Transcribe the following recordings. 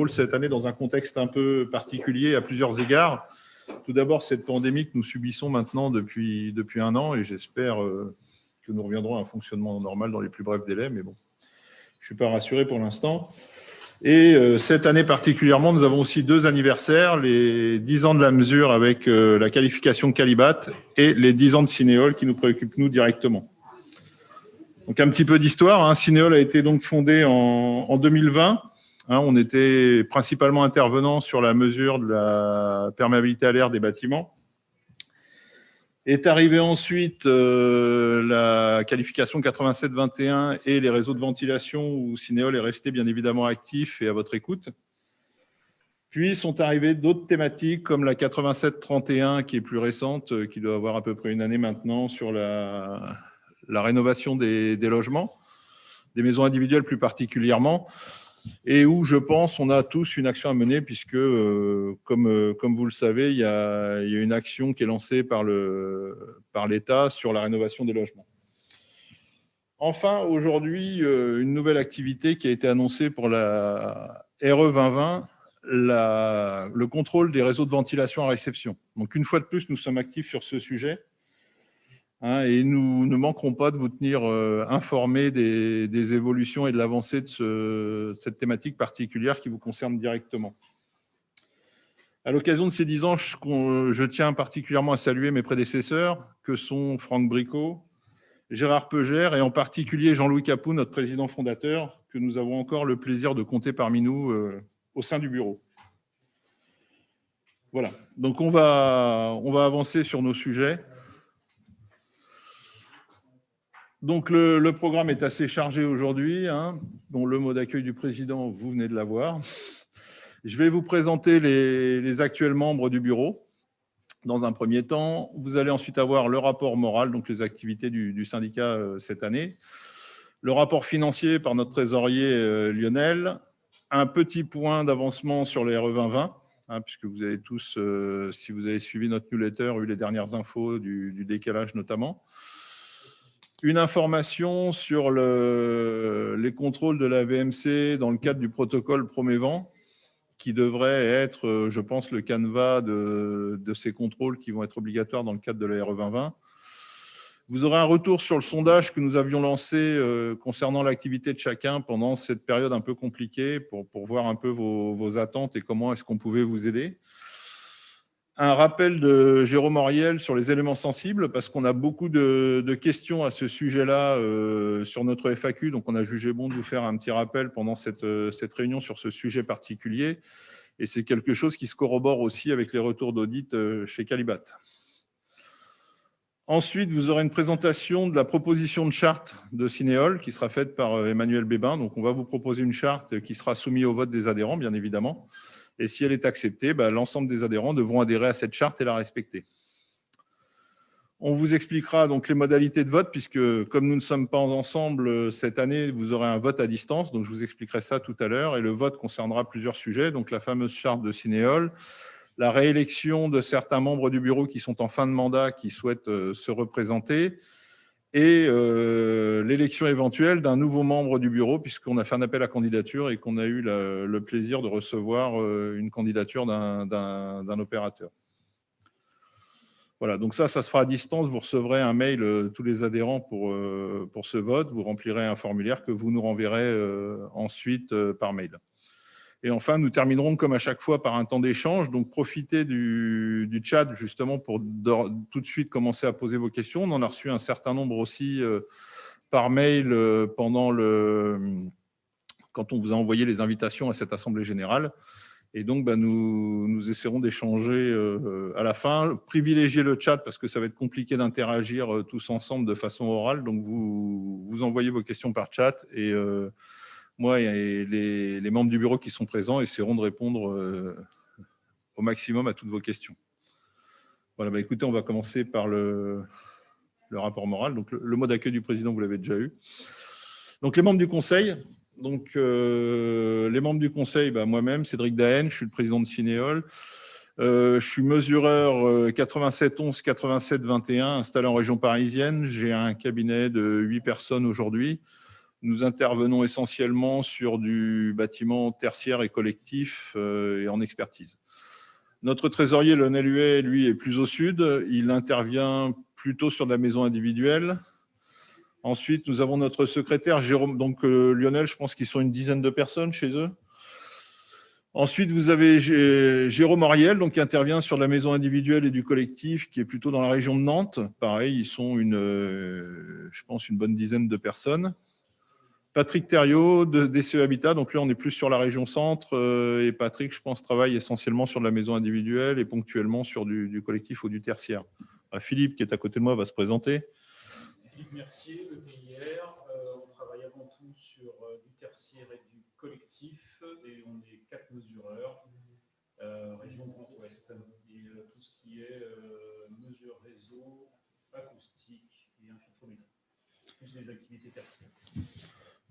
cette année dans un contexte un peu particulier à plusieurs égards. Tout d'abord, cette pandémie que nous subissons maintenant depuis 1 an, et j'espère que nous reviendrons à un fonctionnement normal dans les plus brefs délais, mais bon, je ne suis pas rassuré pour l'instant. Et cette année particulièrement, nous avons aussi 2 anniversaires, les 10 ans de la mesure avec la qualification Qualibat et les 10 ans de Cinéol qui nous préoccupent nous directement. Donc un petit peu d'histoire, Cinéol a été donc fondé en 2020. On était principalement intervenant sur la mesure de la perméabilité à l'air des bâtiments. Est arrivée ensuite la qualification 87-21 et les réseaux de ventilation où Cinéol est resté bien évidemment actif et à votre écoute. Puis sont arrivées d'autres thématiques comme la 87-31 qui est plus récente, qui doit avoir à peu près 1 année maintenant sur la rénovation des logements, des maisons individuelles plus particulièrement, et où je pense on a tous une action à mener puisque, comme vous le savez, il y a une action qui est lancée par l'État sur la rénovation des logements. Enfin, aujourd'hui, une nouvelle activité qui a été annoncée pour la RE 2020, le contrôle des réseaux de ventilation à réception. Donc, une fois de plus, nous sommes actifs sur ce sujet. Et nous ne manquerons pas de vous tenir informés des évolutions et de l'avancée de cette thématique particulière qui vous concerne directement. À l'occasion de ces 10 ans, je tiens particulièrement à saluer mes prédécesseurs, que sont Franck Bricot, Gérard Peugère et en particulier Jean-Louis Capou, notre président fondateur, que nous avons encore le plaisir de compter parmi nous au sein du bureau. Voilà, donc on va avancer sur nos sujets. Donc, le programme est assez chargé aujourd'hui, dont le mot d'accueil du président, vous venez de l'avoir. Je vais vous présenter les actuels membres du bureau. Dans un premier temps, vous allez ensuite avoir le rapport moral, donc les activités du syndicat cette année, le rapport financier par notre trésorier Lionel, un petit point d'avancement sur les RE 2020, puisque vous avez tous, si vous avez suivi notre newsletter, eu les dernières infos du décalage notamment. Une information sur les contrôles de la VMC dans le cadre du protocole Promévent, qui devrait être, je pense, le canevas de ces contrôles qui vont être obligatoires dans le cadre de la RE 2020. Vous aurez un retour sur le sondage que nous avions lancé concernant l'activité de chacun pendant cette période un peu compliquée pour voir un peu vos attentes et comment est-ce qu'on pouvait vous aider. Un rappel de Jérôme Auriel sur les éléments sensibles, parce qu'on a beaucoup de questions à ce sujet-là sur notre FAQ, donc on a jugé bon de vous faire un petit rappel pendant cette réunion sur ce sujet particulier, et c'est quelque chose qui se corrobore aussi avec les retours d'audit chez Qualibat. Ensuite, vous aurez une présentation de la proposition de charte de Cinéol qui sera faite par Emmanuel Bébin, donc on va vous proposer une charte qui sera soumise au vote des adhérents, bien évidemment. Et si elle est acceptée, l'ensemble des adhérents devront adhérer à cette charte et la respecter. On vous expliquera donc les modalités de vote, puisque comme nous ne sommes pas ensemble cette année, vous aurez un vote à distance, donc je vous expliquerai ça tout à l'heure. Et le vote concernera plusieurs sujets, donc la fameuse charte de Cinéol, la réélection de certains membres du bureau qui sont en fin de mandat, qui souhaitent se représenter, et l'élection éventuelle d'un nouveau membre du bureau, puisqu'on a fait un appel à candidature et qu'on a eu le plaisir de recevoir une candidature d'un opérateur. Voilà, donc ça se fera à distance. Vous recevrez un mail, tous les adhérents, pour ce vote. Vous remplirez un formulaire que vous nous renverrez ensuite par mail. Et enfin, nous terminerons comme à chaque fois par un temps d'échange. Donc, profitez du chat justement pour tout de suite commencer à poser vos questions. On en a reçu un certain nombre aussi par mail quand on vous a envoyé les invitations à cette assemblée générale. Et donc, nous essaierons d'échanger à la fin. Privilégiez le chat parce que ça va être compliqué d'interagir tous ensemble de façon orale. Donc, vous envoyez vos questions par chat et moi et les membres du bureau qui sont présents essaieront de répondre au maximum à toutes vos questions. Voilà, écoutez, on va commencer par le rapport moral. Donc, le mot d'accueil du président, vous l'avez déjà eu. Donc, les membres du conseil. Donc, les membres du conseil, moi-même, Cédric Dahen, je suis le président de Cinéol. Je suis mesureur 8711 8721 installé en région parisienne. J'ai un cabinet de 8 personnes aujourd'hui. Nous intervenons essentiellement sur du bâtiment tertiaire et collectif et en expertise. Notre trésorier, Lionel Huet, lui, est plus au sud. Il intervient plutôt sur de la maison individuelle. Ensuite, nous avons notre secrétaire, Jérôme. Donc, Lionel, je pense qu'ils sont une dizaine de personnes chez eux. Ensuite, vous avez Jérôme Ariel, donc, qui intervient sur la maison individuelle et du collectif, qui est plutôt dans la région de Nantes. Pareil, ils sont, je pense, une bonne dizaine de personnes. Patrick Thériault, de DCE Habitat. Donc là, on est plus sur la région centre. Et Patrick, je pense, travaille essentiellement sur de la maison individuelle et ponctuellement sur du collectif ou du tertiaire. Philippe, qui est à côté de moi, va se présenter. Philippe Mercier, ETIR. On travaille avant tout sur du tertiaire et du collectif. Et on est 4 mesureurs, région Grand Ouest. Et tout ce qui est mesure réseau, acoustique et infiltrométrie. Plus les activités tertiaires.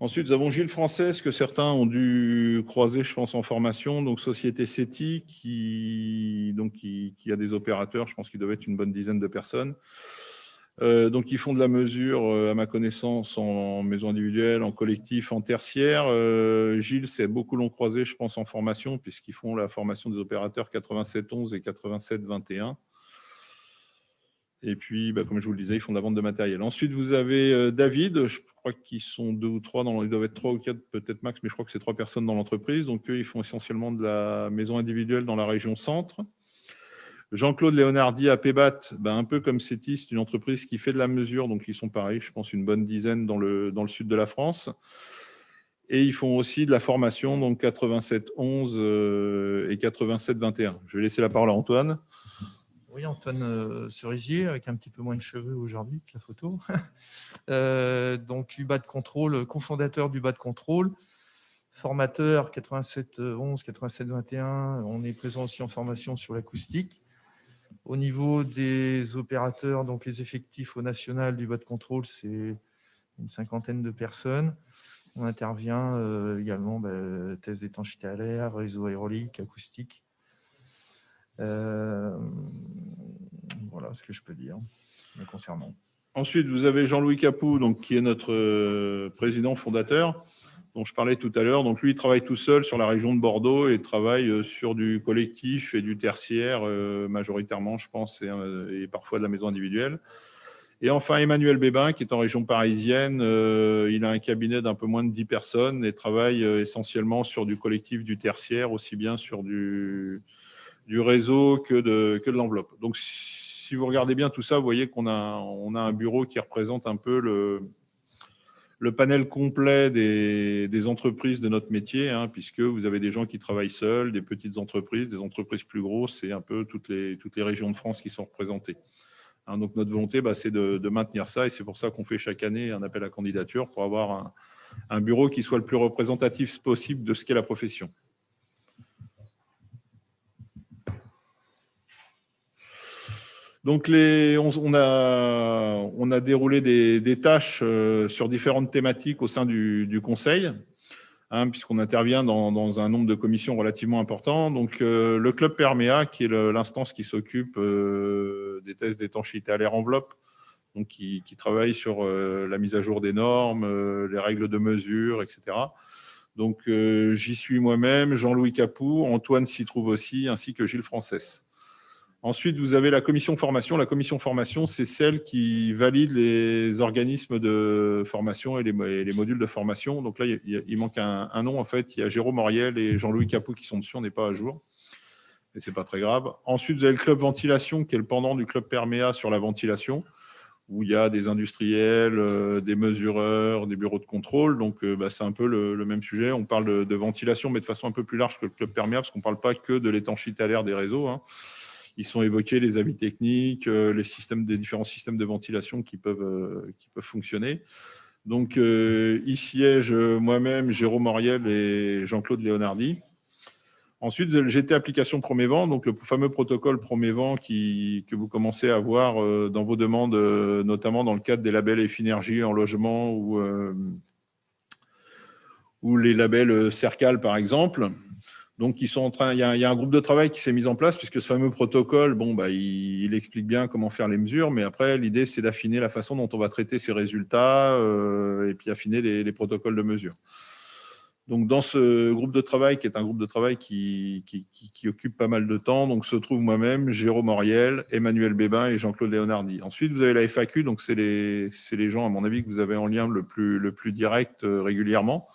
Ensuite, nous avons Gilles Français, que certains ont dû croiser, je pense, en formation. Donc, société CETI, qui a des opérateurs, je pense qu'il doit être une bonne dizaine de personnes. Donc, ils font de la mesure, à ma connaissance, en maison individuelle, en collectif, en tertiaire. Gilles, c'est beaucoup l'ont croisé, je pense, en formation, puisqu'ils font la formation des opérateurs 8711 et 8721. Et puis, comme je vous le disais, ils font de la vente de matériel. Ensuite, vous avez David. Je crois qu'ils sont 2 ou 3, ils doivent être 3 ou 4, peut-être max, mais je crois que c'est 3 personnes dans l'entreprise. Donc, eux, ils font essentiellement de la maison individuelle dans la région centre. Jean-Claude Léonardi à Pébat, un peu comme CETI, c'est une entreprise qui fait de la mesure. Donc, ils sont pareils, je pense, une bonne dizaine dans le sud de la France. Et ils font aussi de la formation, donc 8711 et 8721. Je vais laisser la parole à Antoine. Oui, Antoine Cerisier, avec un petit peu moins de cheveux aujourd'hui que la photo. Donc, du bas de contrôle, cofondateur du bas de contrôle, formateur 8711, 8721. On est présent aussi en formation sur l'acoustique. Au niveau des opérateurs, donc les effectifs au national du bas de contrôle, c'est une 50aine de personnes. On intervient également thèse d'étanchéité à l'air, réseau aérolique, acoustique. Voilà ce que je peux dire me concernant. Ensuite, vous avez Jean-Louis Capou, donc, qui est notre président fondateur, dont je parlais tout à l'heure. Donc, lui, il travaille tout seul sur la région de Bordeaux et travaille sur du collectif et du tertiaire, majoritairement, je pense, et parfois de la maison individuelle. Et enfin, Emmanuel Bébin, qui est en région parisienne. Il a un cabinet d'un peu moins de 10 personnes et travaille essentiellement sur du collectif, du tertiaire, aussi bien sur du réseau que de l'enveloppe. Donc, si vous regardez bien tout ça, vous voyez qu'on a un bureau qui représente un peu le panel complet des entreprises de notre métier, puisque vous avez des gens qui travaillent seuls, des petites entreprises, des entreprises plus grosses, et un peu toutes les régions de France qui sont représentées. Donc, notre volonté, c'est de maintenir ça, et c'est pour ça qu'on fait chaque année un appel à candidature pour avoir un bureau qui soit le plus représentatif possible de ce qu'est la profession. Donc, on a déroulé des tâches sur différentes thématiques au sein du conseil, puisqu'on intervient dans un nombre de commissions relativement important. Donc, le club Perméa, qui est l'instance qui s'occupe des tests d'étanchéité à l'air enveloppe, donc qui travaille sur la mise à jour des normes, les règles de mesure, etc. Donc, j'y suis moi-même, Jean-Louis Capou, Antoine s'y trouve aussi, ainsi que Gilles Français. Ensuite, vous avez la commission formation. La commission formation, c'est celle qui valide les organismes de formation et les modules de formation. Donc là, il manque un nom, en fait. Il y a Jérôme Auriel et Jean-Louis Capou qui sont dessus. On n'est pas à jour. Et ce n'est pas très grave. Ensuite, vous avez le club ventilation, qui est le pendant du club Perméa sur la ventilation, où il y a des industriels, des mesureurs, des bureaux de contrôle. Donc, c'est un peu le même sujet. On parle de ventilation, mais de façon un peu plus large que le club Perméa, parce qu'on ne parle pas que de l'étanchéité à l'air des réseaux. Ils sont évoqués les avis techniques, des différents systèmes de ventilation qui peuvent fonctionner. Donc, y siègent moi-même, Jérôme Auriel et Jean-Claude Léonardi. Ensuite, vous avez le GT Application Promévent, donc le fameux protocole Promévent que vous commencez à voir dans vos demandes, notamment dans le cadre des labels Effinergie en logement ou les labels Cercal, par exemple. Donc, ils sont en train, il y a un groupe de travail qui s'est mis en place, puisque ce fameux protocole, bon, bah, il explique bien comment faire les mesures, mais après, l'idée, c'est d'affiner la façon dont on va traiter ces résultats et puis affiner les protocoles de mesure. Donc, dans ce groupe de travail, qui est un groupe de travail qui occupe pas mal de temps, donc se trouvent moi-même, Jérôme Auriel, Emmanuel Bébin et Jean-Claude Léonardi. Ensuite, vous avez la FAQ, donc c'est les gens, à mon avis, que vous avez en lien le plus direct régulièrement.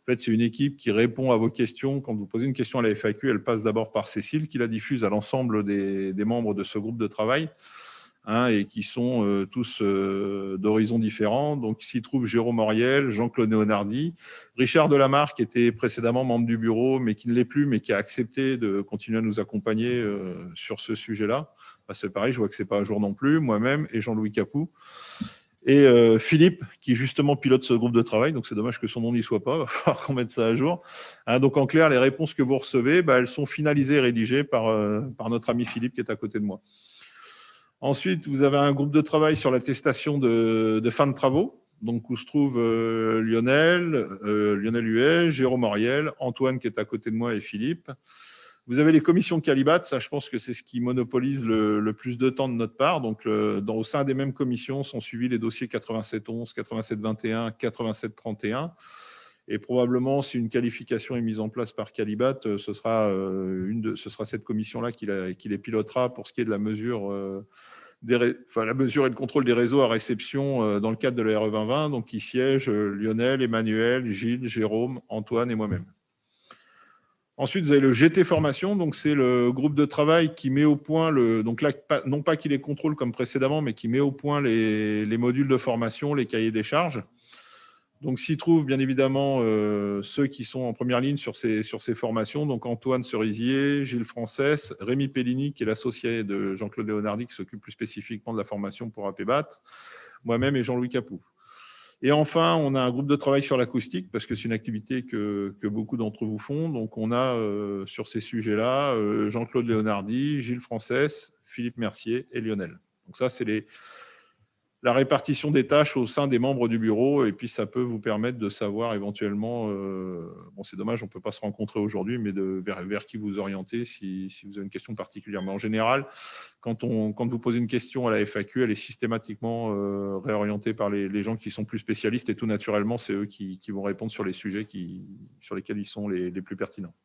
En fait, c'est une équipe qui répond à vos questions. Quand vous posez une question à la FAQ, elle passe d'abord par Cécile, qui la diffuse à l'ensemble des membres de ce groupe de travail, et qui sont tous d'horizons différents. Donc, s'y trouve Jérôme Auriel, Jean-Claude Léonardi, Richard Delamarre, qui était précédemment membre du bureau, mais qui ne l'est plus, mais qui a accepté de continuer à nous accompagner sur ce sujet-là. C'est pareil, je vois que ce n'est pas à jour non plus, moi-même et Jean-Louis Capou. Et Philippe, qui justement pilote ce groupe de travail, donc c'est dommage que son nom n'y soit pas, il va falloir qu'on mette ça à jour. Donc en clair, les réponses que vous recevez, elles sont finalisées et rédigées par notre ami Philippe qui est à côté de moi. Ensuite, vous avez un groupe de travail sur l'attestation de fin de travaux, donc où se trouve Lionel Huet, Jérôme Auriel, Antoine qui est à côté de moi et Philippe. Vous avez les commissions Calibat, ça je pense que c'est ce qui monopolise le plus de temps de notre part. Donc au sein des mêmes commissions sont suivis les dossiers 8711, 8721, 8731. Et probablement, si une qualification est mise en place par Calibat, ce sera cette commission-là qui les pilotera pour ce qui est de la mesure, la mesure et le contrôle des réseaux à réception dans le cadre de la RE 2020. Donc qui siègent Lionel, Emmanuel, Gilles, Jérôme, Antoine et moi-même. Ensuite, vous avez le GT Formation, donc c'est le groupe de travail qui met au point, donc là, non pas qu'il les contrôle comme précédemment, mais qui met au point les modules de formation, les cahiers des charges. Donc s'y trouvent bien évidemment ceux qui sont en première ligne sur ces formations, donc Antoine Cerisier, Gilles Frances, Rémi Pellini, qui est l'associé de Jean-Claude Léonardi, qui s'occupe plus spécifiquement de la formation pour APBAT, moi-même et Jean-Louis Capou. Et enfin, on a un groupe de travail sur l'acoustique, parce que c'est une activité que beaucoup d'entre vous font. Donc, on a sur ces sujets-là Jean-Claude Léonardi, Gilles Frances, Philippe Mercier et Lionel. Donc ça, c'est la répartition des tâches au sein des membres du bureau. Et puis, ça peut vous permettre de savoir éventuellement, bon, c'est dommage, on ne peut pas se rencontrer aujourd'hui, mais vers qui vous orienter si vous avez une question particulière. Mais en général, quand vous posez une question à la FAQ, elle est systématiquement réorientée par les gens qui sont plus spécialistes et tout naturellement, c'est eux qui vont répondre sur les sujets sur lesquels ils sont les plus pertinents.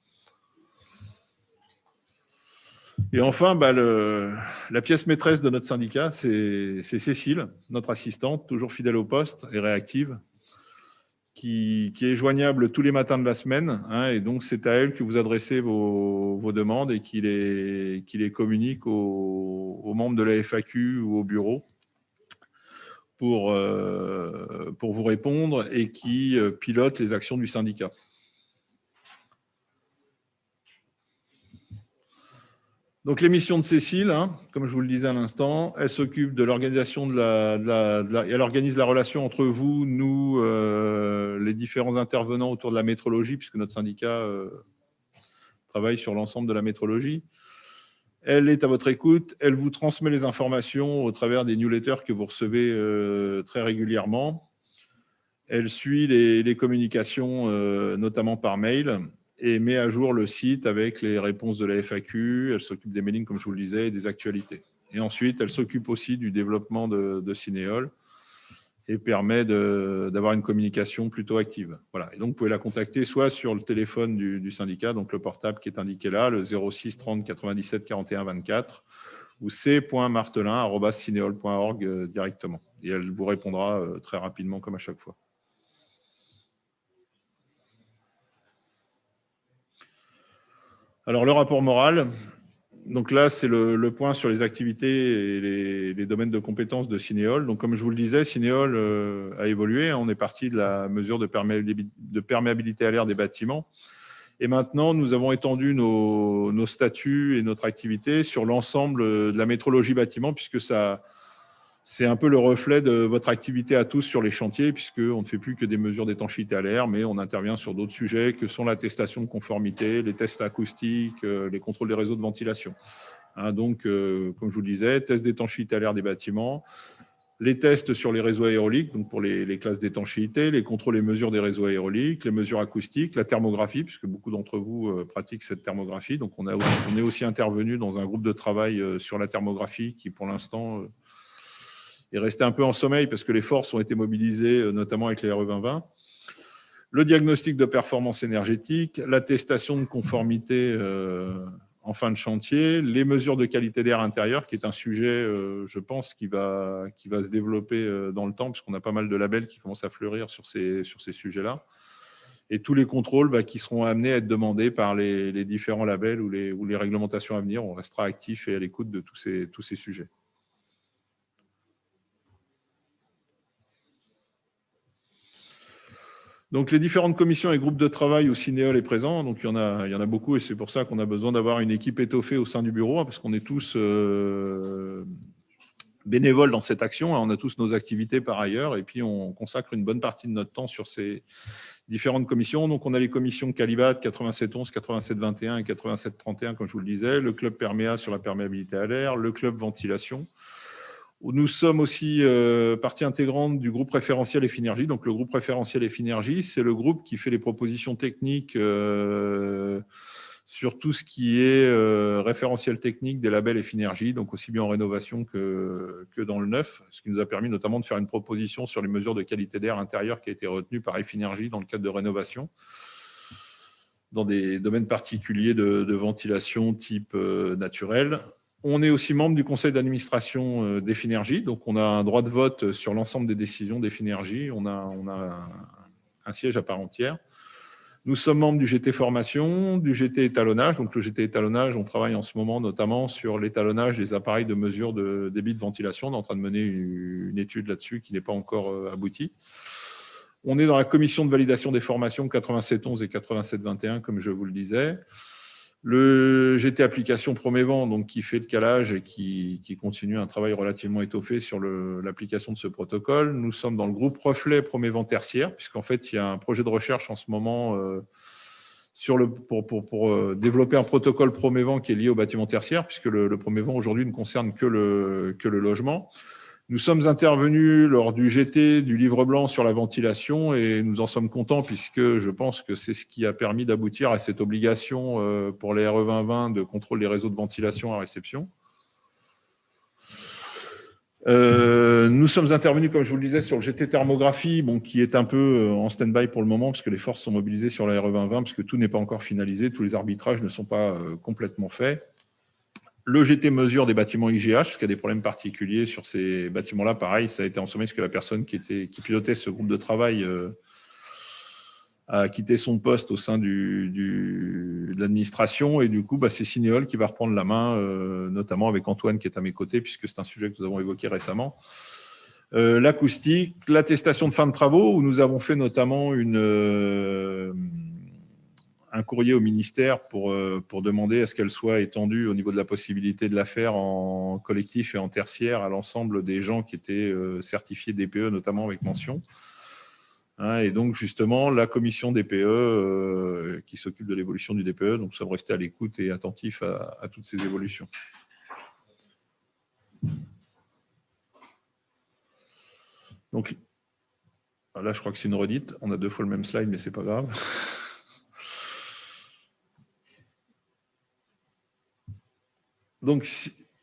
Et enfin, la pièce maîtresse de notre syndicat, c'est Cécile, notre assistante, toujours fidèle au poste et réactive, qui est joignable tous les matins de la semaine. Et donc, c'est à elle que vous adressez vos demandes et qui les communique aux membres de la FAQ ou au bureau pour vous répondre et qui pilote les actions du syndicat. Donc, les missions de Cécile, comme je vous le disais à l'instant, elle s'occupe de l'organisation elle organise la relation entre vous, nous, les différents intervenants autour de la métrologie, puisque notre syndicat travaille sur l'ensemble de la métrologie. Elle est à votre écoute, elle vous transmet les informations au travers des newsletters que vous recevez très régulièrement. Elle suit les communications, notamment par mail, et met à jour le site avec les réponses de la FAQ. Elle s'occupe des mailings, comme je vous le disais, et des actualités. Et ensuite, elle s'occupe aussi du développement de Cinéol et permet d'avoir une communication plutôt active. Voilà. Et donc, vous pouvez la contacter soit sur le téléphone du syndicat, donc le portable qui est indiqué là, le 06 30 97 41 24, ou c.martelin@cineol.org directement. Et elle vous répondra très rapidement, comme à chaque fois. Alors, le rapport moral, donc là, c'est le point sur les activités et les domaines de compétences de Cinéol. Donc, comme je vous le disais, Cinéol a évolué. On est parti de la mesure de perméabilité à l'air des bâtiments. Et maintenant, nous avons étendu nos statuts et notre activité sur l'ensemble de la métrologie bâtiment, puisque c'est un peu le reflet de votre activité à tous sur les chantiers, puisqu'on ne fait plus que des mesures d'étanchéité à l'air, mais on intervient sur d'autres sujets que sont l'attestation de conformité, les tests acoustiques, les contrôles des réseaux de ventilation. Donc, comme je vous le disais, tests d'étanchéité à l'air des bâtiments, les tests sur les réseaux aéroliques, donc pour les classes d'étanchéité, les contrôles et mesures des réseaux aéroliques, les mesures acoustiques, la thermographie, puisque beaucoup d'entre vous pratiquent cette thermographie. Donc, on est aussi intervenu dans un groupe de travail sur la thermographie qui, pour l'instant, est resté un peu en sommeil parce que les forces ont été mobilisées, notamment avec les RE 2020. Le diagnostic de performance énergétique, l'attestation de conformité en fin de chantier, les mesures de qualité d'air intérieur, qui est un sujet, je pense, qui va se développer dans le temps, puisqu'on a pas mal de labels qui commencent à fleurir sur ces sujets-là. Et tous les contrôles qui seront amenés à être demandés par les différents labels ou les réglementations à venir. On restera actif et à l'écoute de tous ces sujets. Donc, les différentes commissions et groupes de travail où Cinéol est présent, donc il y en a beaucoup, et c'est pour ça qu'on a besoin d'avoir une équipe étoffée au sein du bureau, parce qu'on est tous bénévoles dans cette action, on a tous nos activités par ailleurs, et puis on consacre une bonne partie de notre temps sur ces différentes commissions. Donc, on a les commissions Calibat 8711, 8721 et 8731, comme je vous le disais, le club Perméa sur la perméabilité à l'air, le club ventilation. Nous sommes aussi partie intégrante du groupe référentiel Effinergie. Donc, le groupe référentiel Effinergie, c'est le groupe qui fait les propositions techniques sur tout ce qui est référentiel technique des labels Effinergie, donc aussi bien en rénovation que dans le neuf, ce qui nous a permis notamment de faire une proposition sur les mesures de qualité d'air intérieur qui a été retenue par Effinergie dans le cadre de rénovation, dans des domaines particuliers de ventilation type naturel. On est aussi membre du conseil d'administration d'Effinergie, donc on a un droit de vote sur l'ensemble des décisions d'Effinergie. On a un siège à part entière. Nous sommes membres du GT Formation, du GT Étalonnage. Donc le GT Étalonnage, on travaille en ce moment notamment sur l'étalonnage des appareils de mesure de débit de ventilation. On est en train de mener une étude là-dessus qui n'est pas encore aboutie. On est dans la commission de validation des formations 8711 et 8721, comme je vous le disais. Le GT Application Promévent, donc, qui fait le calage et qui continue un travail relativement étoffé sur l'application de ce protocole. Nous sommes dans le groupe Reflet Promévent tertiaire, puisqu'en fait, il y a un projet de recherche en ce moment pour développer un protocole Promévent qui est lié au bâtiment tertiaire, puisque le Promévent aujourd'hui ne concerne que le logement. Nous sommes intervenus lors du GT du livre blanc sur la ventilation et nous en sommes contents puisque je pense que c'est ce qui a permis d'aboutir à cette obligation pour les RE 2020 de contrôle des réseaux de ventilation à réception. Nous sommes intervenus, comme je vous le disais, sur le GT thermographie, qui est un peu en stand-by pour le moment parce que les forces sont mobilisées sur la RE 2020 parce que tout n'est pas encore finalisé, tous les arbitrages ne sont pas complètement faits. Le GT mesure des bâtiments IGH, parce qu'il y a des problèmes particuliers sur ces bâtiments-là. Pareil, ça a été en sommeil parce que la personne qui pilotait ce groupe de travail a quitté son poste au sein de l'administration. Et du coup, c'est Cinéol qui va reprendre la main, notamment avec Antoine qui est à mes côtés, puisque c'est un sujet que nous avons évoqué récemment. L'acoustique, l'attestation de fin de travaux, où nous avons fait notamment un courrier au ministère pour demander à ce qu'elle soit étendue au niveau de la possibilité de la faire en collectif et en tertiaire à l'ensemble des gens qui étaient certifiés DPE, notamment avec mention. Et donc, justement, la commission DPE qui s'occupe de l'évolution du DPE, donc nous sommes restés à l'écoute et attentifs à toutes ces évolutions. Donc, là, je crois que c'est une redite. On a 2 fois le même slide, mais ce n'est pas grave. Donc,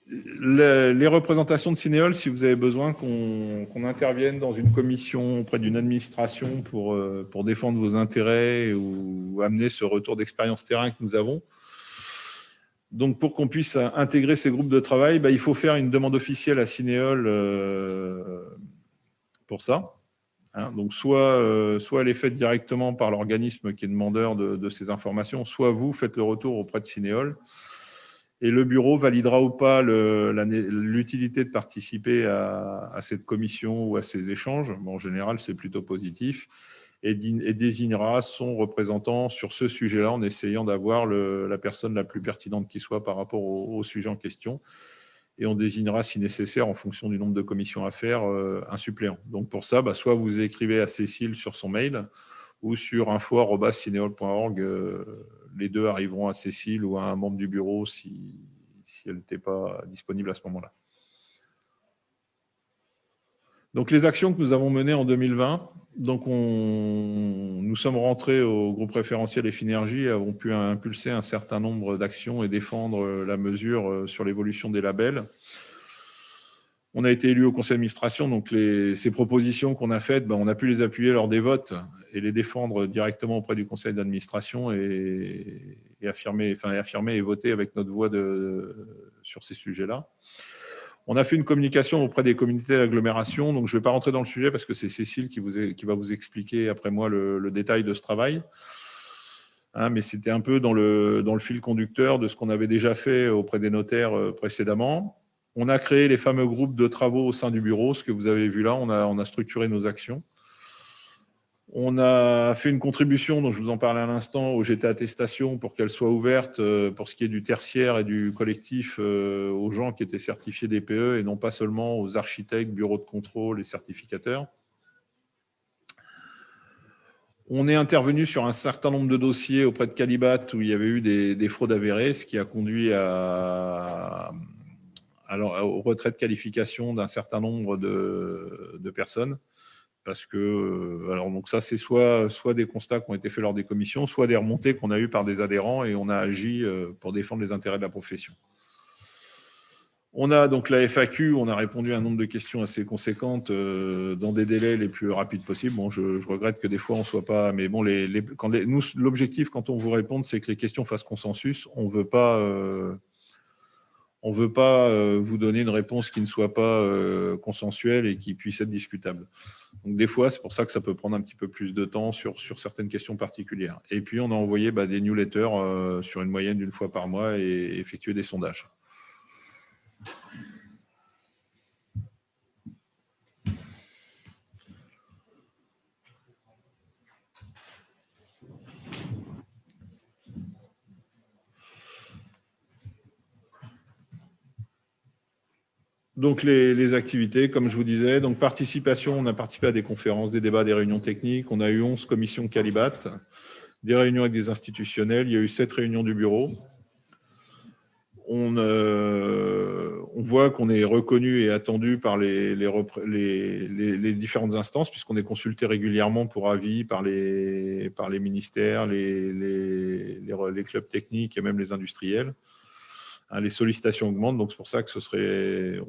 les représentations de Cinéol, si vous avez besoin qu'on intervienne dans une commission auprès d'une administration pour défendre vos intérêts ou amener ce retour d'expérience terrain que nous avons. Donc, pour qu'on puisse intégrer ces groupes de travail, il faut faire une demande officielle à Cinéol pour ça. Donc, soit elle est faite directement par l'organisme qui est demandeur de ces informations, soit vous faites le retour auprès de Cinéol. Et le bureau validera ou pas l'utilité de participer à cette commission ou à ces échanges. En général, c'est plutôt positif. Et désignera son représentant sur ce sujet-là en essayant d'avoir la personne la plus pertinente qui soit par rapport au sujet en question. Et on désignera, si nécessaire, en fonction du nombre de commissions à faire, un suppléant. Donc pour ça, soit vous écrivez à Cécile sur son mail ou sur info@cineol.org. Les deux arriveront à Cécile ou à un membre du bureau si elle n'était pas disponible à ce moment-là. Donc, les actions que nous avons menées en 2020, donc nous sommes rentrés au groupe référentiel et Finergie et avons pu impulser un certain nombre d'actions et défendre la mesure sur l'évolution des labels. On a été élu au conseil d'administration, donc ces propositions qu'on a faites, on a pu les appuyer lors des votes et les défendre directement auprès du conseil d'administration et affirmer et voter avec notre voix sur ces sujets-là. On a fait une communication auprès des communautés d'agglomération, donc je ne vais pas rentrer dans le sujet parce que c'est Cécile qui va vous expliquer après moi le détail de ce travail. Mais c'était un peu dans le fil conducteur de ce qu'on avait déjà fait auprès des notaires précédemment. On a créé les fameux groupes de travaux au sein du bureau, ce que vous avez vu là, on a structuré nos actions. On a fait une contribution, dont je vous en parlais à l'instant, au GT Attestation pour qu'elle soit ouverte pour ce qui est du tertiaire et du collectif aux gens qui étaient certifiés DPE et non pas seulement aux architectes, bureaux de contrôle et certificateurs. On est intervenu sur un certain nombre de dossiers auprès de Calibat où il y avait eu des fraudes avérées, ce qui a conduit au retrait de qualification d'un certain nombre de personnes. Parce que, donc ça, c'est soit des constats qui ont été faits lors des commissions, soit des remontées qu'on a eues par des adhérents et on a agi pour défendre les intérêts de la profession. On a donc la FAQ, on a répondu à un nombre de questions assez conséquentes dans des délais les plus rapides possibles. Bon, je regrette que des fois on ne soit pas, mais bon, nous, l'objectif quand on vous répond, c'est que les questions fassent consensus. On ne veut pas vous donner une réponse qui ne soit pas consensuelle et qui puisse être discutable. Donc, des fois, c'est pour ça que ça peut prendre un petit peu plus de temps sur certaines questions particulières. Et puis, on a envoyé des newsletters sur une moyenne d'une fois par mois et effectué des sondages. Donc, les activités, comme je vous disais, donc participation, on a participé à des conférences, des débats, des réunions techniques. On a eu 11 commissions Calibat, des réunions avec des institutionnels. Il y a eu 7 réunions du bureau. On voit qu'on est reconnu et attendu par les différentes instances, puisqu'on est consulté régulièrement pour avis par les ministères, les clubs techniques et même les industriels. Les sollicitations augmentent, donc c'est pour ça que il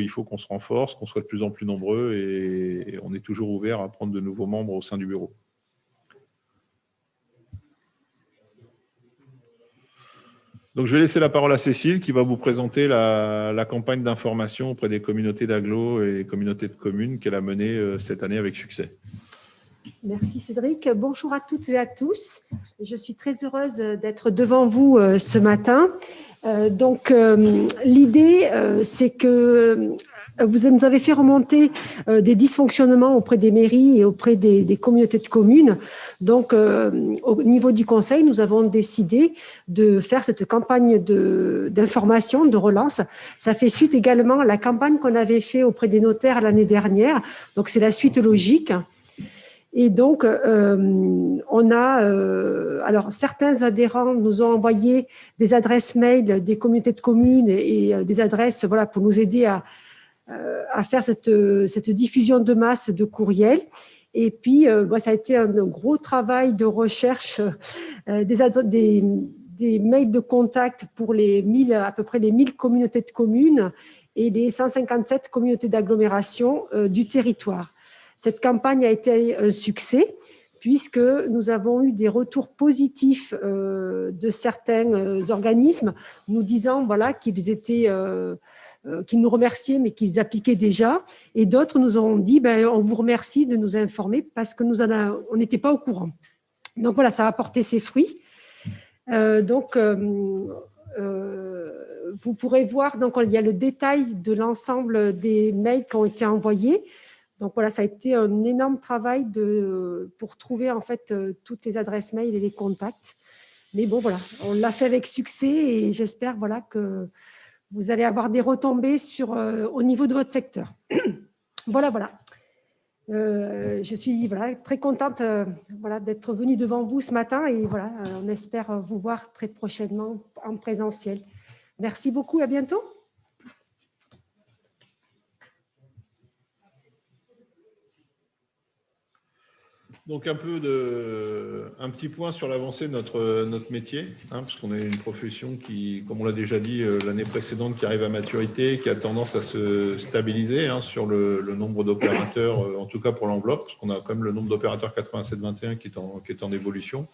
faut qu'on se renforce, qu'on soit de plus en plus nombreux et on est toujours ouvert à prendre de nouveaux membres au sein du bureau. Donc, je vais laisser la parole à Cécile qui va vous présenter la campagne d'information auprès des communautés d'agglo et communautés de communes qu'elle a menée cette année avec succès. Merci Cédric. Bonjour à toutes et à tous. Je suis très heureuse d'être devant vous ce matin. L'idée, c'est que vous nous avez fait remonter des dysfonctionnements auprès des mairies et auprès des communautés de communes. Donc, au niveau du conseil, nous avons décidé de faire cette campagne d'information, de relance. Ça fait suite également à la campagne qu'on avait fait auprès des notaires l'année dernière. Donc, c'est la suite logique. Et donc, alors certains adhérents nous ont envoyé des adresses mail des communautés de communes et des adresses, voilà, pour nous aider à faire cette diffusion de masse de courriels. Et puis, ça a été un gros travail de recherche des mails de contact pour à peu près les 1000 communautés de communes et les 157 communautés d'agglomération du territoire. Cette campagne a été un succès puisque nous avons eu des retours positifs de certains organismes nous disant voilà, qu'ils nous remerciaient mais qu'ils appliquaient déjà. Et d'autres nous ont dit on vous remercie de nous informer parce que on n'était pas au courant. Donc voilà, ça a porté ses fruits. Vous pourrez voir, donc, il y a le détail de l'ensemble des mails qui ont été envoyés. Donc voilà, ça a été un énorme travail pour trouver en fait toutes les adresses mail et les contacts. Mais bon, voilà, on l'a fait avec succès et j'espère voilà, que vous allez avoir des retombées au niveau de votre secteur. Voilà. Je suis très contente d'être venue devant vous ce matin et voilà, on espère vous voir très prochainement en présentiel. Merci beaucoup, à bientôt. Donc un petit point sur l'avancée de notre métier, parce qu'on est une profession qui, comme on l'a déjà dit l'année précédente, qui arrive à maturité, qui a tendance à se stabiliser sur le nombre d'opérateurs, en tout cas pour l'enveloppe, parce qu'on a quand même le nombre d'opérateurs 87-21 qui est en évolution.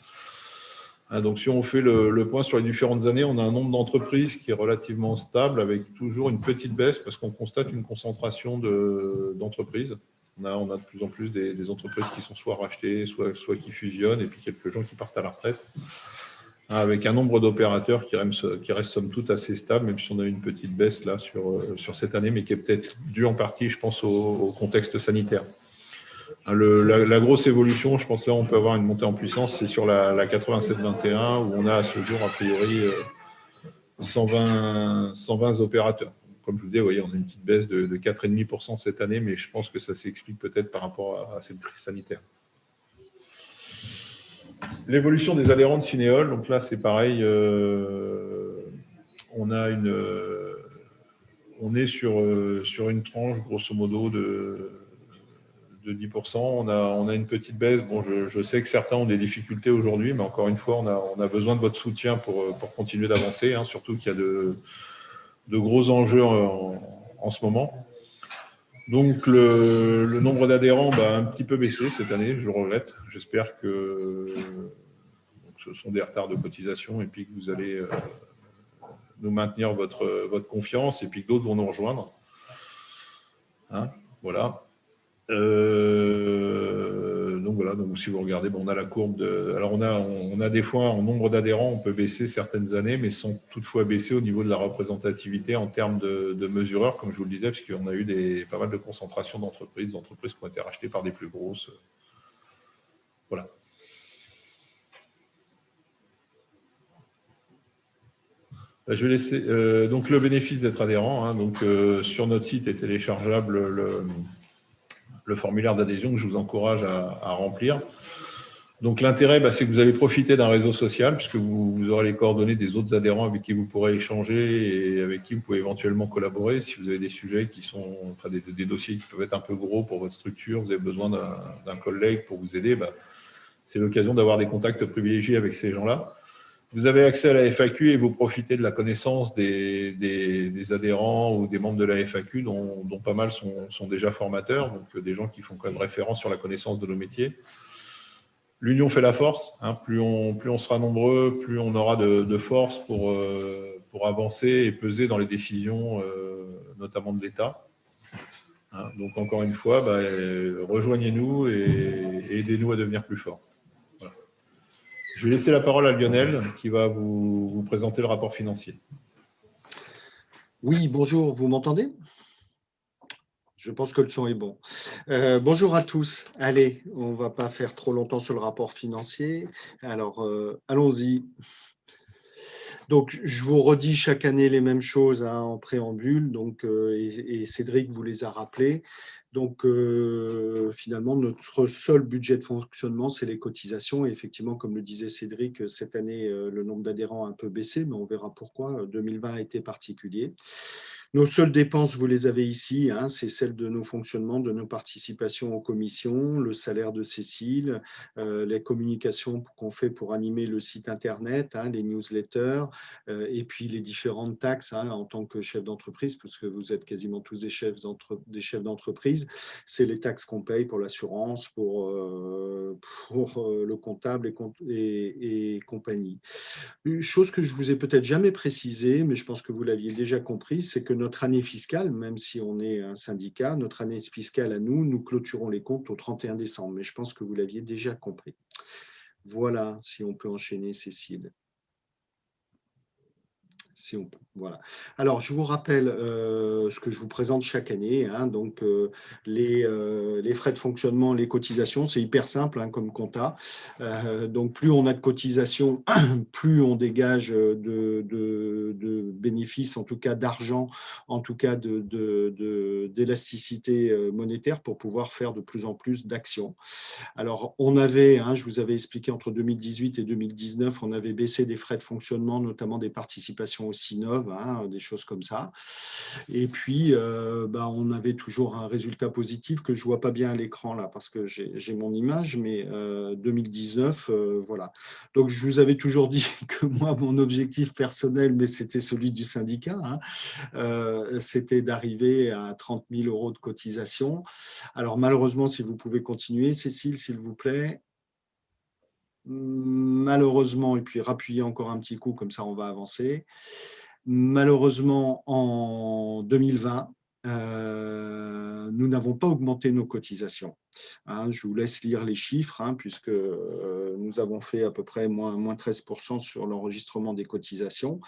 Donc si on fait le point sur les différentes années, on a un nombre d'entreprises qui est relativement stable, avec toujours une petite baisse, parce qu'on constate une concentration d'entreprises. On a de plus en plus des entreprises qui sont soit rachetées, soit qui fusionnent, et puis quelques gens qui partent à la retraite, avec un nombre d'opérateurs qui reste somme toute assez stable, même si on a une petite baisse là sur cette année, mais qui est peut-être due en partie, je pense, au contexte sanitaire. La grosse évolution, je pense là, on peut avoir une montée en puissance, c'est sur la 87-21, où on a à ce jour, a priori, 120 opérateurs. Comme je vous disais, vous voyez, on a une petite baisse de 4,5% cette année, mais je pense que ça s'explique peut-être par rapport à cette crise sanitaire. L'évolution des adhérents de Cinéol, donc là, c'est pareil. On est sur une tranche, grosso modo, de 10%. On a une petite baisse. Bon, je sais que certains ont des difficultés aujourd'hui, mais encore une fois, on a besoin de votre soutien pour continuer d'avancer, surtout qu'il y a de gros enjeux en ce moment. Donc, le nombre d'adhérents a un petit peu baissé cette année, je le regrette. J'espère que ce sont des retards de cotisation et puis que vous allez nous maintenir votre confiance et puis que d'autres vont nous rejoindre. Voilà. Donc voilà, donc si vous regardez, on a la courbe alors on a des fois en nombre d'adhérents, on peut baisser certaines années, mais sans toutefois baisser au niveau de la représentativité en termes de mesureurs, comme je vous le disais, parce qu'on a eu pas mal de concentration d'entreprises qui ont été rachetées par des plus grosses. Voilà. Je vais laisser donc le bénéfice d'être adhérent. Donc sur notre site est téléchargeable le formulaire d'adhésion que je vous encourage à remplir. Donc l'intérêt, c'est que vous allez profiter d'un réseau social, puisque vous aurez les coordonnées des autres adhérents avec qui vous pourrez échanger et avec qui vous pouvez éventuellement collaborer. Si vous avez des sujets qui sont, des dossiers qui peuvent être un peu gros pour votre structure, vous avez besoin d'un collègue pour vous aider, c'est l'occasion d'avoir des contacts privilégiés avec ces gens-là. Vous avez accès à la FAQ et vous profitez de la connaissance des adhérents ou des membres de la FAQ, dont pas mal sont déjà formateurs, donc des gens qui font quand même référence sur la connaissance de nos métiers. L'union fait la force. Plus on sera nombreux, plus on aura de force pour avancer et peser dans les décisions, notamment de l'État. Donc encore une fois, rejoignez-nous et aidez-nous à devenir plus forts. Je vais laisser la parole à Lionel qui va vous présenter le rapport financier. Oui, bonjour, vous m'entendez? Je pense que le son est bon. Bonjour à tous. Allez, on ne va pas faire trop longtemps sur le rapport financier. Alors, allons-y. Donc, je vous redis chaque année les mêmes choses en préambule. Donc, et Cédric vous les a rappelées. Donc, finalement, notre seul budget de fonctionnement, c'est les cotisations. Et effectivement, comme le disait Cédric, cette année, le nombre d'adhérents a un peu baissé, mais on verra pourquoi. 2020 a été particulier. Nos seules dépenses, vous les avez ici, c'est celles de nos fonctionnements, de nos participations aux commissions, le salaire de Cécile, les communications qu'on fait pour animer le site Internet, les newsletters, et puis les différentes taxes en tant que chef d'entreprise, parce que vous êtes quasiment tous des chefs d'entreprise. C'est les taxes qu'on paye pour l'assurance, pour le comptable et compagnie. Une chose que je ne vous ai peut-être jamais précisée, mais je pense que vous l'aviez déjà compris, c'est que notre année fiscale, même si on est un syndicat, notre année fiscale à nous clôturons les comptes au 31 décembre. Mais je pense que vous l'aviez déjà compris. Voilà, si on peut enchaîner, Cécile. Si on peut. Voilà. Alors, je vous rappelle ce que je vous présente chaque année. Donc, les frais de fonctionnement, les cotisations, c'est hyper simple comme compta. Donc, plus on a de cotisations, plus on dégage de bénéfices, en tout cas d'argent, en tout cas d'élasticité monétaire pour pouvoir faire de plus en plus d'actions. Alors, on avait, je vous avais expliqué, entre 2018 et 2019, on avait baissé des frais de fonctionnement, notamment des participations au Cinov, des choses comme ça. Et puis, on avait toujours un résultat positif que je ne vois pas bien à l'écran là, parce que j'ai mon image, mais 2019, voilà. Donc, je vous avais toujours dit que moi, mon objectif personnel, mais c'était celui du syndicat, c'était d'arriver à 30 000 € de cotisation. Alors, malheureusement, si vous pouvez continuer, Cécile, s'il vous plaît. Malheureusement, et puis rappuyez encore un petit coup, comme ça on va avancer. Malheureusement, en 2020, nous n'avons pas augmenté nos cotisations. Je vous laisse lire les chiffres, puisque nous avons fait à peu près moins 13% sur l'enregistrement des cotisations,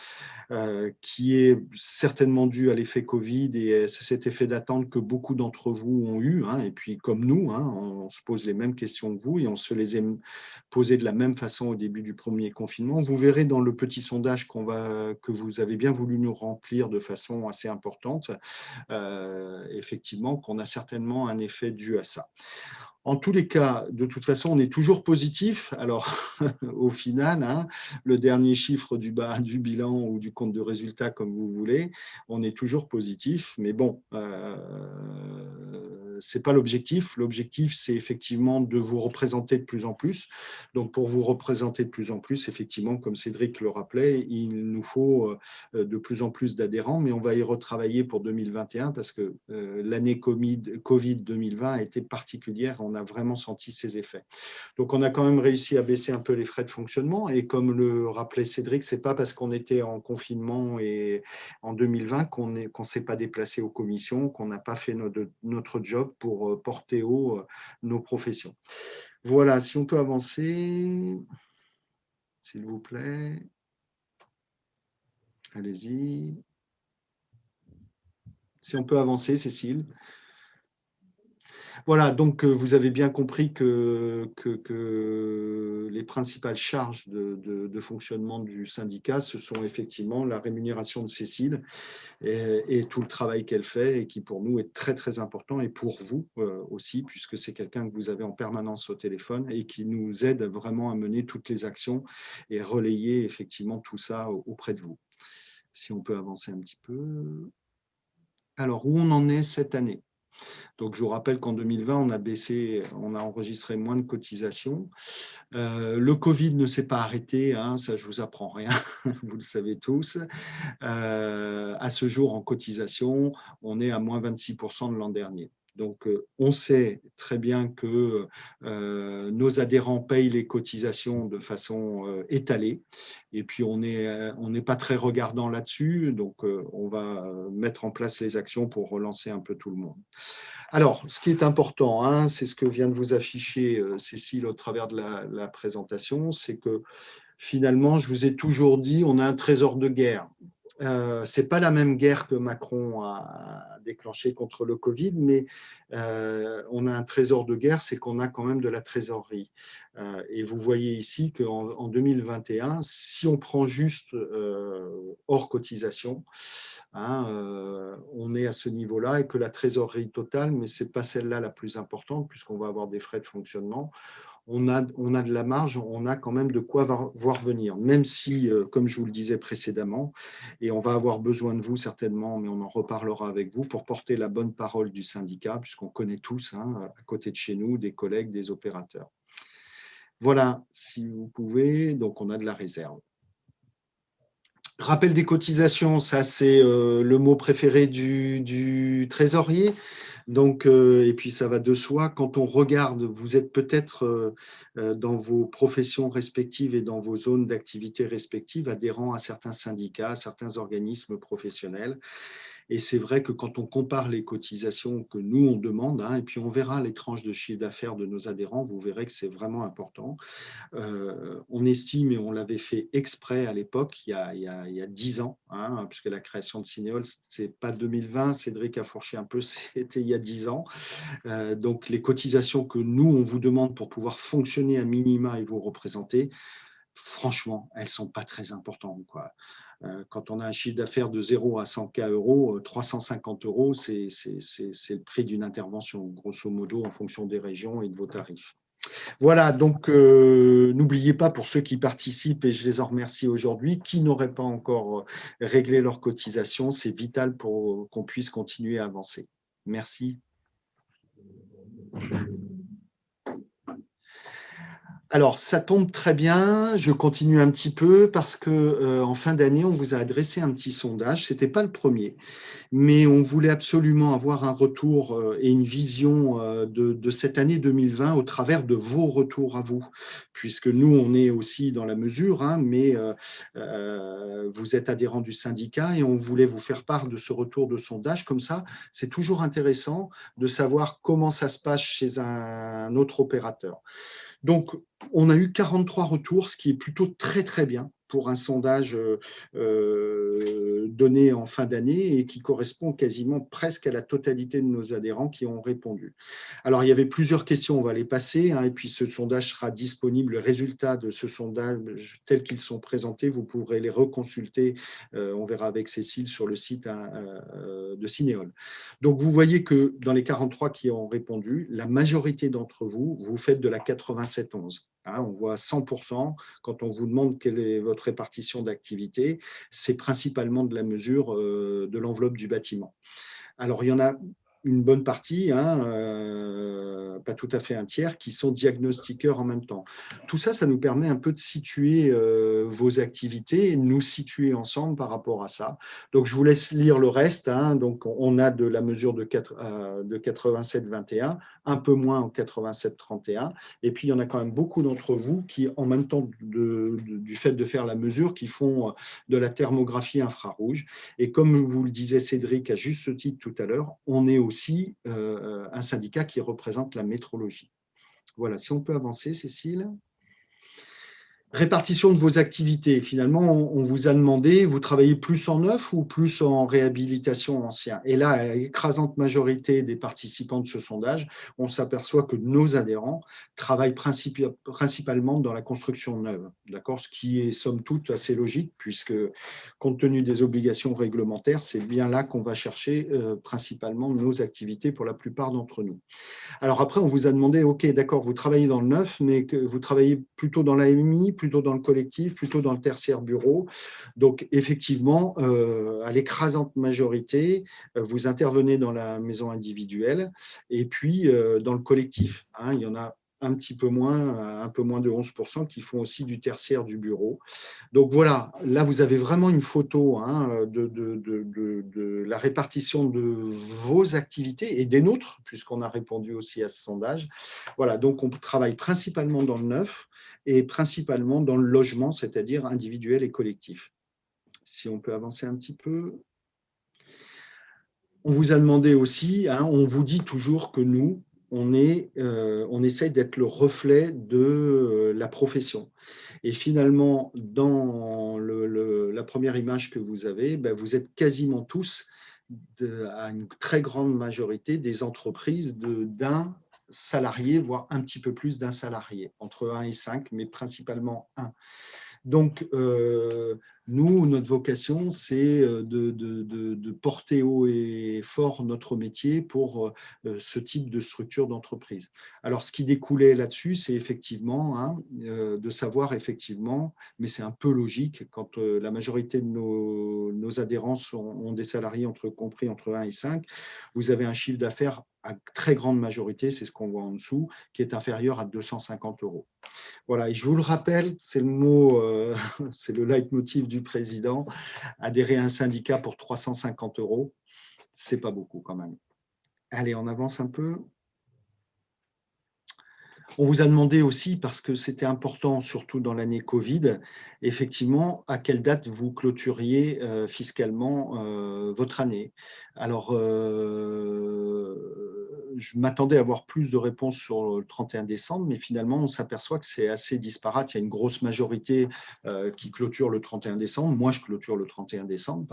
qui est certainement dû à l'effet Covid et c'est cet effet d'attente que beaucoup d'entre vous ont eu. Et puis, comme nous, on se pose les mêmes questions que vous et on se les a posées de la même façon au début du premier confinement. Vous verrez dans le petit sondage que vous avez bien voulu nous remplir de façon assez importante, effectivement, qu'on a certainement un effet dû à ça. En tous les cas, de toute façon, on est toujours positif. Alors, au final, le dernier chiffre du bilan ou du compte de résultat, comme vous voulez, on est toujours positif. Mais bon, ce n'est pas l'objectif. L'objectif, c'est effectivement de vous représenter de plus en plus. Donc, pour vous représenter de plus en plus, effectivement, comme Cédric le rappelait, il nous faut de plus en plus d'adhérents, mais on va y retravailler pour 2021 parce que l'année Covid 2020 a été particulière. On a vraiment senti ses effets. Donc, on a quand même réussi à baisser un peu les frais de fonctionnement. Et comme le rappelait Cédric, ce n'est pas parce qu'on était en confinement et en 2020 qu'on ne s'est pas déplacé aux commissions, qu'on n'a pas fait notre job pour porter haut nos professions. Voilà, si on peut avancer, s'il vous plaît. Allez-y. Si on peut avancer, Cécile. Voilà, donc vous avez bien compris que les principales charges de fonctionnement du syndicat, ce sont effectivement la rémunération de Cécile et tout le travail qu'elle fait et qui pour nous est très très important et pour vous aussi, puisque c'est quelqu'un que vous avez en permanence au téléphone et qui nous aide vraiment à mener toutes les actions et relayer effectivement tout ça auprès de vous. Si on peut avancer un petit peu. Alors, où on en est cette année ? Donc, je vous rappelle qu'en 2020, on a enregistré moins de cotisations. Le Covid ne s'est pas arrêté, ça je vous apprends rien, vous le savez tous. À ce jour, en cotisation, on est à moins 26% de l'an dernier. Donc, on sait très bien que nos adhérents payent les cotisations de façon étalée. Et puis, on n'est pas très regardant là-dessus. Donc, on va mettre en place les actions pour relancer un peu tout le monde. Alors, ce qui est important, c'est ce que vient de vous afficher Cécile au travers de la présentation, c'est que finalement, je vous ai toujours dit, on a un trésor de guerre. Ce n'est pas la même guerre que Macron a déclenchée contre le Covid, mais on a un trésor de guerre, c'est qu'on a quand même de la trésorerie. Et vous voyez ici qu'en 2021, si on prend juste hors cotisation, on est à ce niveau-là et que la trésorerie totale, mais ce n'est pas celle-là la plus importante puisqu'on va avoir des frais de fonctionnement, on a de la marge, on a quand même de quoi voir venir, même si, comme je vous le disais précédemment, et on va avoir besoin de vous certainement, mais on en reparlera avec vous, pour porter la bonne parole du syndicat, puisqu'on connaît tous, à côté de chez nous, des collègues, des opérateurs. Voilà, si vous pouvez, donc on a de la réserve. Rappel des cotisations, ça c'est le mot préféré du trésorier. Donc, et puis ça va de soi, quand on regarde, vous êtes peut-être dans vos professions respectives et dans vos zones d'activité respectives adhérents à certains syndicats, à certains organismes professionnels. Et c'est vrai que quand on compare les cotisations que nous, on demande, et puis on verra les tranches de chiffre d'affaires de nos adhérents, vous verrez que c'est vraiment important. On estime, et on l'avait fait exprès à l'époque, il y a 10 ans, puisque la création de Cinéol, ce n'est pas 2020, Cédric a fourché un peu, c'était il y a 10 ans. Donc les cotisations que nous, on vous demande pour pouvoir fonctionner à minima et vous représenter, franchement, elles ne sont pas très importantes, quoi. Quand on a un chiffre d'affaires de 0 à 100K euros, 350 euros, c'est le prix d'une intervention, grosso modo, en fonction des régions et de vos tarifs. Voilà, donc n'oubliez pas, pour ceux qui participent, et je les en remercie aujourd'hui, qui n'auraient pas encore réglé leur cotisation, c'est vital pour qu'on puisse continuer à avancer. Merci. Alors, ça tombe très bien, je continue un petit peu parce que en fin d'année, on vous a adressé un petit sondage. Ce n'était pas le premier, mais on voulait absolument avoir un retour et une vision de cette année 2020 au travers de vos retours à vous, puisque nous, on est aussi dans la mesure, hein, mais vous êtes adhérent du syndicat et on voulait vous faire part de ce retour de sondage. Comme ça, c'est toujours intéressant de savoir comment ça se passe chez un autre opérateur. Donc, on a eu 43 retours, ce qui est plutôt très, très bien pour un sondage donné en fin d'année et qui correspond quasiment presque à la totalité de nos adhérents qui ont répondu. Alors, il y avait plusieurs questions, on va les passer, hein, et puis ce sondage sera disponible, le résultat de ce sondage tels qu'ils sont présentés, vous pourrez les reconsulter, on verra avec Cécile sur le site de Cinéol. Donc, vous voyez que dans les 43 qui ont répondu, la majorité d'entre vous, vous faites de la 87-11. Hein, on voit 100% quand on vous demande quelle est votre répartition d'activité, c'est principalement de la mesure de l'enveloppe du bâtiment. Alors, il y en a une bonne partie, hein, pas tout à fait un tiers, qui sont diagnostiqueurs en même temps. Tout ça, ça nous permet un peu de situer vos activités et de nous situer ensemble par rapport à ça. Donc, je vous laisse lire le reste. Hein. Donc, on a de la mesure de 87-21, un peu moins en 87-31. Et puis, il y en a quand même beaucoup d'entre vous qui, en même temps du fait de faire la mesure, qui font de la thermographie infrarouge. Et comme vous le disait Cédric à juste titre tout à l'heure, on est aussi un syndicat qui représente la métrologie. Voilà, si on peut avancer, Cécile. Répartition de vos activités. Finalement, on vous a demandé, vous travaillez plus en neuf ou plus en réhabilitation ancien? Et là, à l'écrasante majorité des participants de ce sondage, on s'aperçoit que nos adhérents travaillent principalement dans la construction neuve, d'accord? Ce qui est somme toute assez logique, puisque compte tenu des obligations réglementaires, c'est bien là qu'on va chercher principalement nos activités pour la plupart d'entre nous. Alors après, on vous a demandé, OK, d'accord, vous travaillez dans le neuf, mais que vous travaillez plutôt dans l'AMI, plutôt dans le collectif, plutôt dans le tertiaire bureau. Donc, effectivement, à l'écrasante majorité, vous intervenez dans la maison individuelle et puis dans le collectif. Hein, il y en a un peu moins de 11% qui font aussi du tertiaire du bureau. Donc voilà, là vous avez vraiment une photo hein, de la répartition de vos activités et des nôtres, puisqu'on a répondu aussi à ce sondage. Voilà, donc on travaille principalement dans le neuf et principalement dans le logement, c'est-à-dire individuel et collectif. Si on peut avancer un petit peu. On vous a demandé aussi, hein, on vous dit toujours que nous, on essaye d'être le reflet de la profession. Et finalement, dans la première image que vous avez, ben, vous êtes quasiment tous, à une très grande majorité, des entreprises d'un salarié, voire un petit peu plus d'un salarié, entre 1 et 5, mais principalement 1. Donc, nous, notre vocation, c'est de porter haut et fort notre métier pour ce type de structure d'entreprise. Alors, ce qui découlait là-dessus, c'est effectivement hein, de savoir effectivement, mais c'est un peu logique, quand la majorité de nos adhérents ont des salariés compris entre 1 et 5, vous avez un chiffre d'affaires à très grande majorité, c'est ce qu'on voit en dessous, qui est inférieur à 250 €. Voilà, et je vous le rappelle, c'est le mot, c'est le leitmotiv du président, adhérer à un syndicat pour 350 €, c'est pas beaucoup quand même. Allez, on avance un peu. On vous a demandé aussi, parce que c'était important, surtout dans l'année Covid, effectivement, à quelle date vous clôturiez fiscalement votre année. Alors, je m'attendais à avoir plus de réponses sur le 31 décembre, mais finalement, on s'aperçoit que c'est assez disparate. Il y a une grosse majorité qui clôture le 31 décembre. Moi, je clôture le 31 décembre,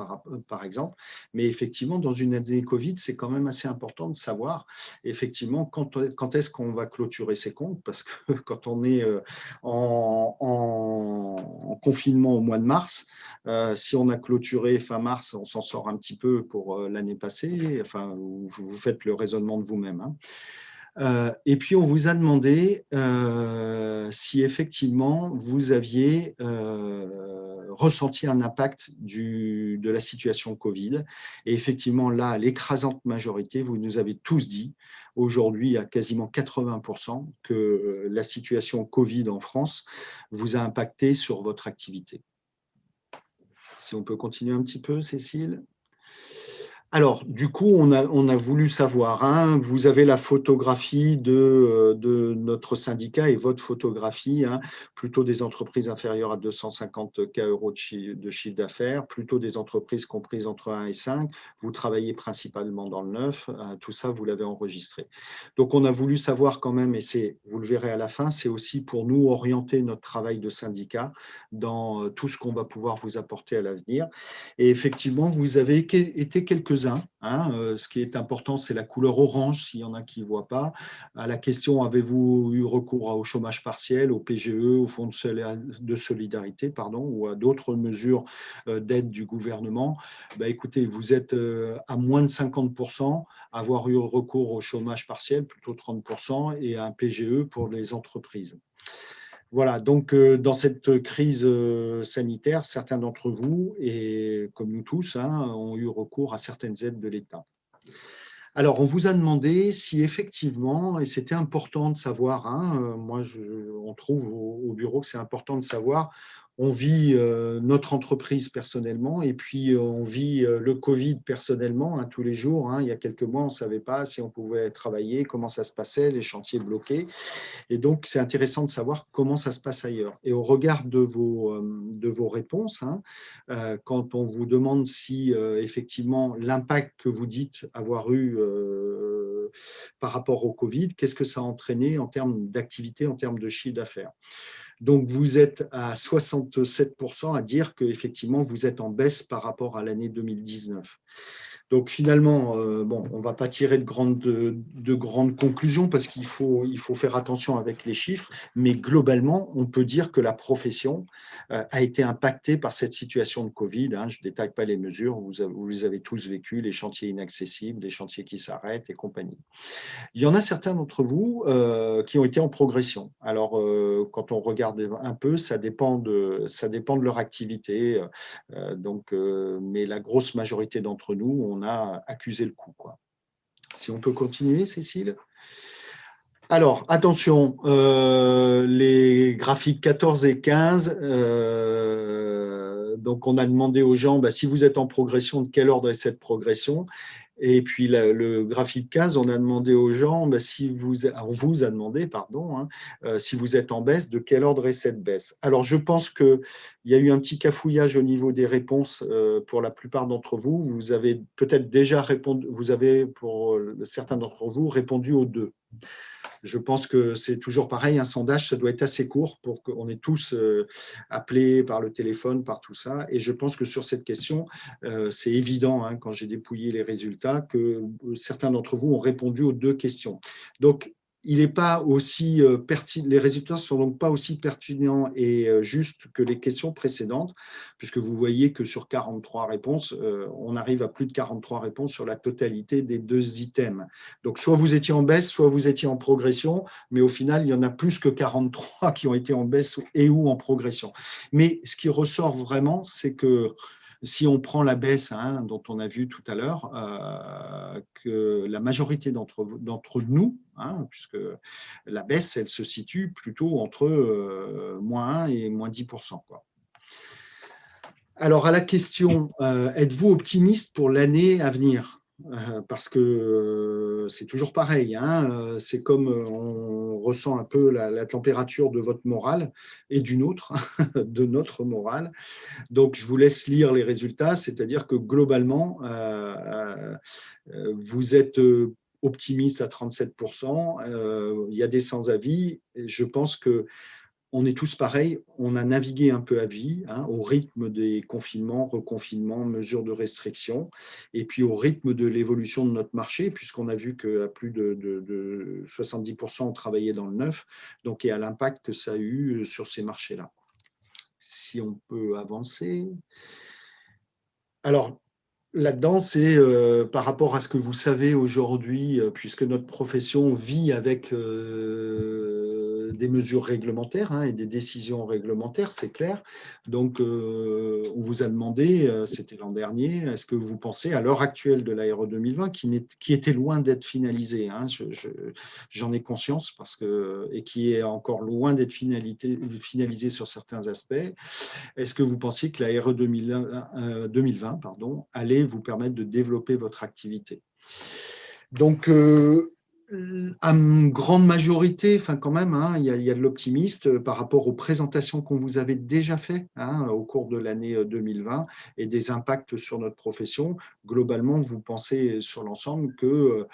par exemple. Mais effectivement, dans une année Covid, c'est quand même assez important de savoir, effectivement, quand est-ce qu'on va clôturer ses comptes, parce que quand on est en confinement au mois de mars, si on a clôturé fin mars, on s'en sort un petit peu pour l'année passée. Enfin, vous faites le raisonnement de vous-même, hein. Et puis, on vous a demandé si effectivement vous aviez ressenti un impact de la situation Covid. Et effectivement, là, l'écrasante majorité, vous nous avez tous dit, aujourd'hui à quasiment 80%, que la situation Covid en France vous a impacté sur votre activité. Si on peut continuer un petit peu, Cécile. Alors, du coup, on a voulu savoir, hein, vous avez la photographie de notre syndicat et votre photographie, hein, plutôt des entreprises inférieures à 250 000 € de chiffre d'affaires, plutôt des entreprises comprises entre 1 et 5. Vous travaillez principalement dans le neuf, tout ça, vous l'avez enregistré. Donc, on a voulu savoir quand même, et vous le verrez à la fin, c'est aussi pour nous orienter notre travail de syndicat dans tout ce qu'on va pouvoir vous apporter à l'avenir. Et effectivement, vous avez été quelques-uns. Ce qui est important, c'est la couleur orange, s'il y en a qui ne voient pas. À la question, avez-vous eu recours au chômage partiel, au PGE, au Fonds de solidarité, ou à d'autres mesures d'aide du gouvernement? Écoutez, vous êtes à moins de 50% à avoir eu recours au chômage partiel, plutôt 30%, et à un PGE pour les entreprises. Voilà, donc dans cette crise sanitaire, certains d'entre vous, et comme nous tous, ont eu recours à certaines aides de l'État. Alors, on vous a demandé si effectivement, et c'était important de savoir, on trouve au bureau que c'est important de savoir, on vit notre entreprise personnellement et puis on vit le Covid personnellement tous les jours. Il y a quelques mois, on ne savait pas si on pouvait travailler, comment ça se passait, les chantiers bloqués. Et donc, c'est intéressant de savoir comment ça se passe ailleurs. Et au regard de vos réponses, quand on vous demande si effectivement l'impact que vous dites avoir eu par rapport au Covid, qu'est-ce que ça a entraîné en termes d'activité, en termes de chiffre d'affaires? Donc, vous êtes à 67% à dire qu'effectivement, vous êtes en baisse par rapport à l'année 2019. Donc finalement, on ne va pas tirer de grandes conclusions parce qu'il faut faire attention avec les chiffres, mais globalement, on peut dire que la profession a été impactée par cette situation de Covid. Je ne détaille pas les mesures, vous les avez tous vécues, les chantiers inaccessibles, les chantiers qui s'arrêtent et compagnie. Il y en a certains d'entre vous qui ont été en progression. Alors, quand on regarde un peu, ça dépend de leur activité. Mais la grosse majorité d'entre nous, on a accusé le coup, quoi. Si on peut continuer, Cécile. Alors, attention, les graphiques 14 et 15, donc on a demandé aux gens, si vous êtes en progression, de quel ordre est cette progression? Et puis le graphique 15, on a demandé aux gens, on vous a demandé, si vous êtes en baisse, de quel ordre est cette baisse? Alors, je pense qu'il y a eu un petit cafouillage au niveau des réponses pour la plupart d'entre vous. Vous avez peut-être déjà répondu, vous avez, pour certains d'entre vous, répondu aux deux. Je pense que c'est toujours pareil, un sondage, ça doit être assez court pour qu'on ait tous appelés par le téléphone, par tout ça. Et je pense que sur cette question, c'est évident, quand j'ai dépouillé les résultats, que certains d'entre vous ont répondu aux deux questions. Donc, il n'est pas aussi pertinent, les résultats ne sont donc pas aussi pertinents et justes que les questions précédentes, puisque vous voyez que sur 43 réponses, on arrive à plus de 43 réponses sur la totalité des deux items. Donc, soit vous étiez en baisse, soit vous étiez en progression, mais au final, il y en a plus que 43 qui ont été en baisse et ou en progression. Mais ce qui ressort vraiment, c'est que si on prend la baisse dont on a vu tout à l'heure, que la majorité d'entre nous, puisque la baisse, elle se situe plutôt entre moins 1 et moins 10%, quoi. Alors, à la question, êtes-vous optimiste pour l'année à venir ? Parce que c'est toujours pareil, c'est comme on ressent un peu la température de votre morale et d'une autre, de notre morale. Donc, je vous laisse lire les résultats, c'est-à-dire que globalement, vous êtes optimiste à 37%. Il y a des sans-avis. Je pense que on est tous pareils, on a navigué un peu à vie, hein, au rythme des confinements, reconfinements, mesures de restriction, et puis au rythme de l'évolution de notre marché, puisqu'on a vu qu'à plus de 70%, on travaillait dans le neuf, donc et à l'impact que ça a eu sur ces marchés-là. Si on peut avancer. Alors, là-dedans, c'est par rapport à ce que vous savez aujourd'hui, puisque notre profession vit avec des mesures réglementaires, hein, et des décisions réglementaires, c'est clair. Donc, on vous a demandé, c'était l'an dernier, est-ce que vous pensez à l'heure actuelle de la RE 2020, qui était loin d'être finalisée, hein, j'en ai conscience, et qui est encore loin d'être finalisée sur certains aspects. Est-ce que vous pensiez que la RE 2020 allait vous permettre de développer votre activité? Donc, à une grande majorité, enfin quand même, hein, il y a de l'optimiste par rapport aux présentations qu'on vous avait déjà faites, hein, au cours de l'année 2020 et des impacts sur notre profession. Globalement, vous pensez sur l'ensemble que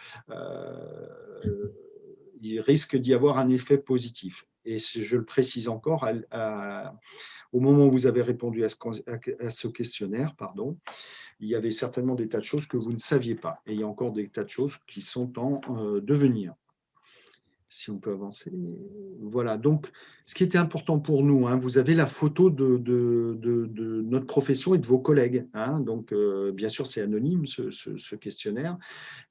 il risque d'y avoir un effet positif. Et je le précise encore, au moment où vous avez répondu à ce questionnaire, il y avait certainement des tas de choses que vous ne saviez pas. Et il y a encore des tas de choses qui sont en devenir. Si on peut avancer. Voilà, donc ce qui était important pour nous, hein, vous avez la photo de notre profession et de vos collègues, hein, donc bien sûr c'est anonyme ce questionnaire,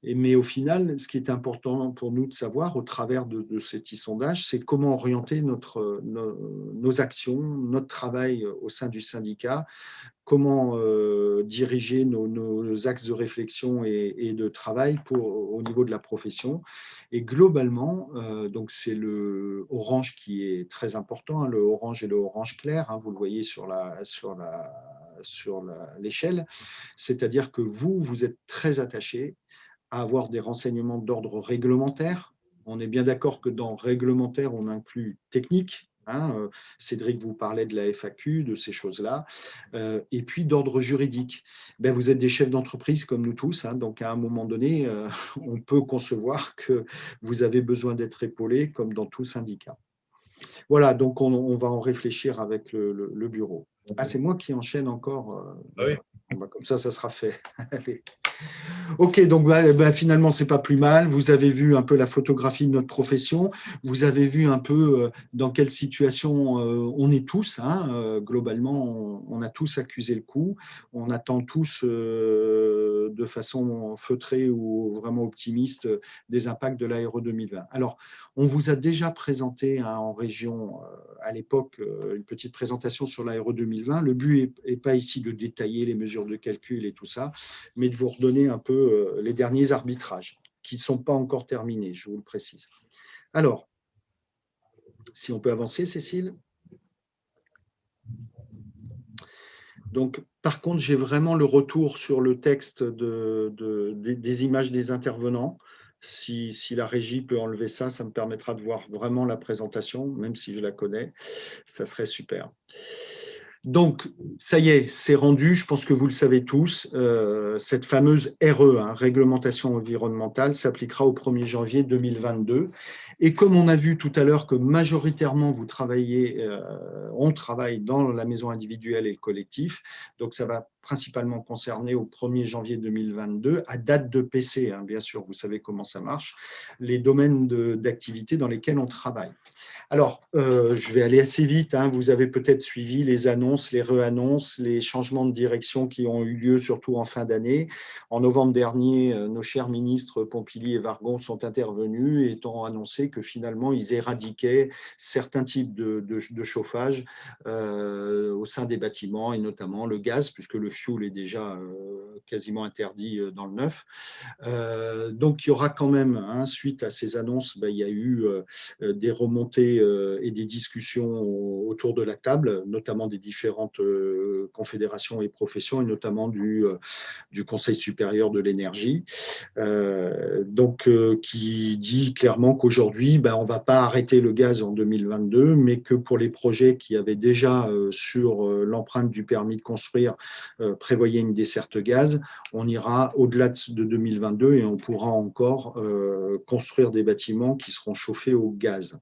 mais au final ce qui est important pour nous de savoir au travers de ces petits sondages, c'est comment orienter nos actions, notre travail au sein du syndicat, comment diriger nos axes de réflexion et de travail au niveau de la profession. Et globalement, donc c'est le orange qui est très important, hein, le orange et le orange clair, hein, vous le voyez sur l'échelle, c'est-à-dire que vous êtes très attaché à avoir des renseignements d'ordre réglementaire. On est bien d'accord que dans réglementaire, on inclut technique. Hein, Cédric vous parlait de la FAQ, de ces choses-là, et puis d'ordre juridique. Ben, vous êtes des chefs d'entreprise comme nous tous, hein, donc à un moment donné, on peut concevoir que vous avez besoin d'être épaulé comme dans tout syndicat. Voilà, donc on va en réfléchir avec le bureau. Ah, c'est moi qui enchaîne encore. Ah oui. Comme ça sera fait. Allez. Ok, donc finalement, c'est pas plus mal. Vous avez vu un peu la photographie de notre profession. Vous avez vu un peu dans quelle situation on est tous. Hein. Globalement, on a tous accusé le coup. On attend tous de façon feutrée ou vraiment optimiste des impacts de la RE 2020. Alors, on vous a déjà présenté, hein, en région, à l'époque, une petite présentation sur la RE 2020. Le but n'est pas ici de détailler les mesures de calcul et tout ça, mais de vous redonner un peu les derniers arbitrages qui ne sont pas encore terminés, je vous le précise. Alors, si on peut avancer, Cécile. Donc, par contre, j'ai vraiment le retour sur le texte des images des intervenants. Si la régie peut enlever ça, ça me permettra de voir vraiment la présentation, même si je la connais, ça serait super. Donc, ça y est, c'est rendu, je pense que vous le savez tous, cette fameuse RE, hein, réglementation environnementale, s'appliquera au 1er janvier 2022. Et comme on a vu tout à l'heure que majoritairement vous travaillez, on travaille dans la maison individuelle et le collectif, donc ça va principalement concerner au 1er janvier 2022, à date de PC, hein, bien sûr, vous savez comment ça marche, les domaines d'activité dans lesquels on travaille. Alors, je vais aller assez vite, hein. Vous avez peut-être suivi les annonces, les re-annonces, les changements de direction qui ont eu lieu, surtout en fin d'année. En novembre dernier, nos chers ministres Pompili et Vargon sont intervenus et ont annoncé que finalement, ils éradiquaient certains types de chauffage au sein des bâtiments, et notamment le gaz, puisque le fioul est déjà quasiment interdit dans le neuf. Donc, il y aura quand même, hein, suite à ces annonces, il y a eu des remontées et des discussions autour de la table, notamment des différentes confédérations et professions, et notamment du Conseil supérieur de l'énergie, qui dit clairement qu'aujourd'hui, on ne va pas arrêter le gaz en 2022, mais que pour les projets qui avaient déjà sur l'empreinte du permis de construire prévoyaient une desserte gaz, gaz, on ira au-delà de 2022 et on pourra encore construire des bâtiments qui seront chauffés au gaz.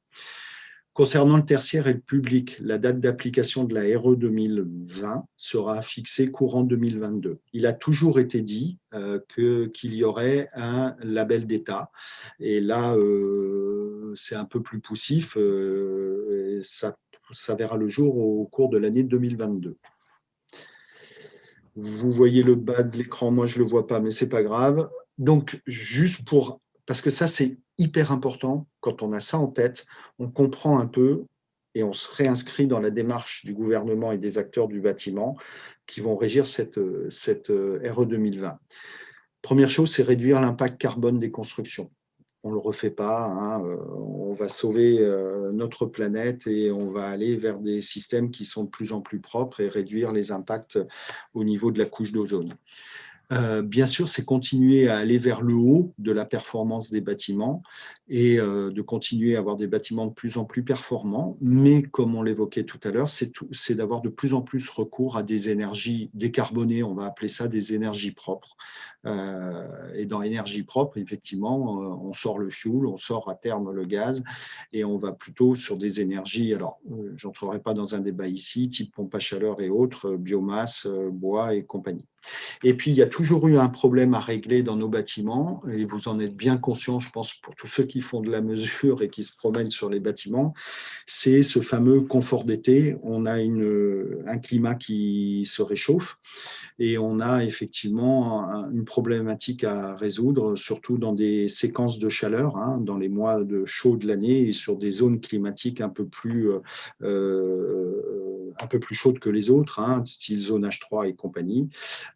Concernant le tertiaire et le public, la date d'application de la RE 2020 sera fixée courant 2022. Il a toujours été dit qu'il y aurait un label d'État. Et là, c'est un peu plus poussif. Ça verra le jour au cours de l'année 2022. Vous voyez le bas de l'écran, moi je ne le vois pas, mais ce n'est pas grave. Donc, juste pour... Parce que ça, c'est hyper important. Quand on a ça en tête, on comprend un peu et on se réinscrit dans la démarche du gouvernement et des acteurs du bâtiment qui vont régir cette RE 2020. Première chose, c'est réduire l'impact carbone des constructions. On ne le refait pas, hein. On va sauver notre planète et on va aller vers des systèmes qui sont de plus en plus propres et réduire les impacts au niveau de la couche d'ozone. Bien sûr, c'est continuer à aller vers le haut de la performance des bâtiments et de continuer à avoir des bâtiments de plus en plus performants. Mais comme on l'évoquait tout à l'heure, c'est d'avoir de plus en plus recours à des énergies décarbonées, on va appeler ça des énergies propres. Et dans énergie propre, effectivement, on sort le fioul, on sort à terme le gaz et on va plutôt sur des énergies, alors je n'entrerai pas dans un débat ici, type pompe à chaleur et autres, biomasse, bois et compagnie. Et puis, il y a toujours eu un problème à régler dans nos bâtiments, et vous en êtes bien conscients, je pense, pour tous ceux qui font de la mesure et qui se promènent sur les bâtiments, c'est ce fameux confort d'été. On a un climat qui se réchauffe et on a effectivement une problématique à résoudre, surtout dans des séquences de chaleur, hein, dans les mois de chaud de l'année et sur des zones climatiques un peu plus chaudes que les autres, hein, style zone H3 et compagnie.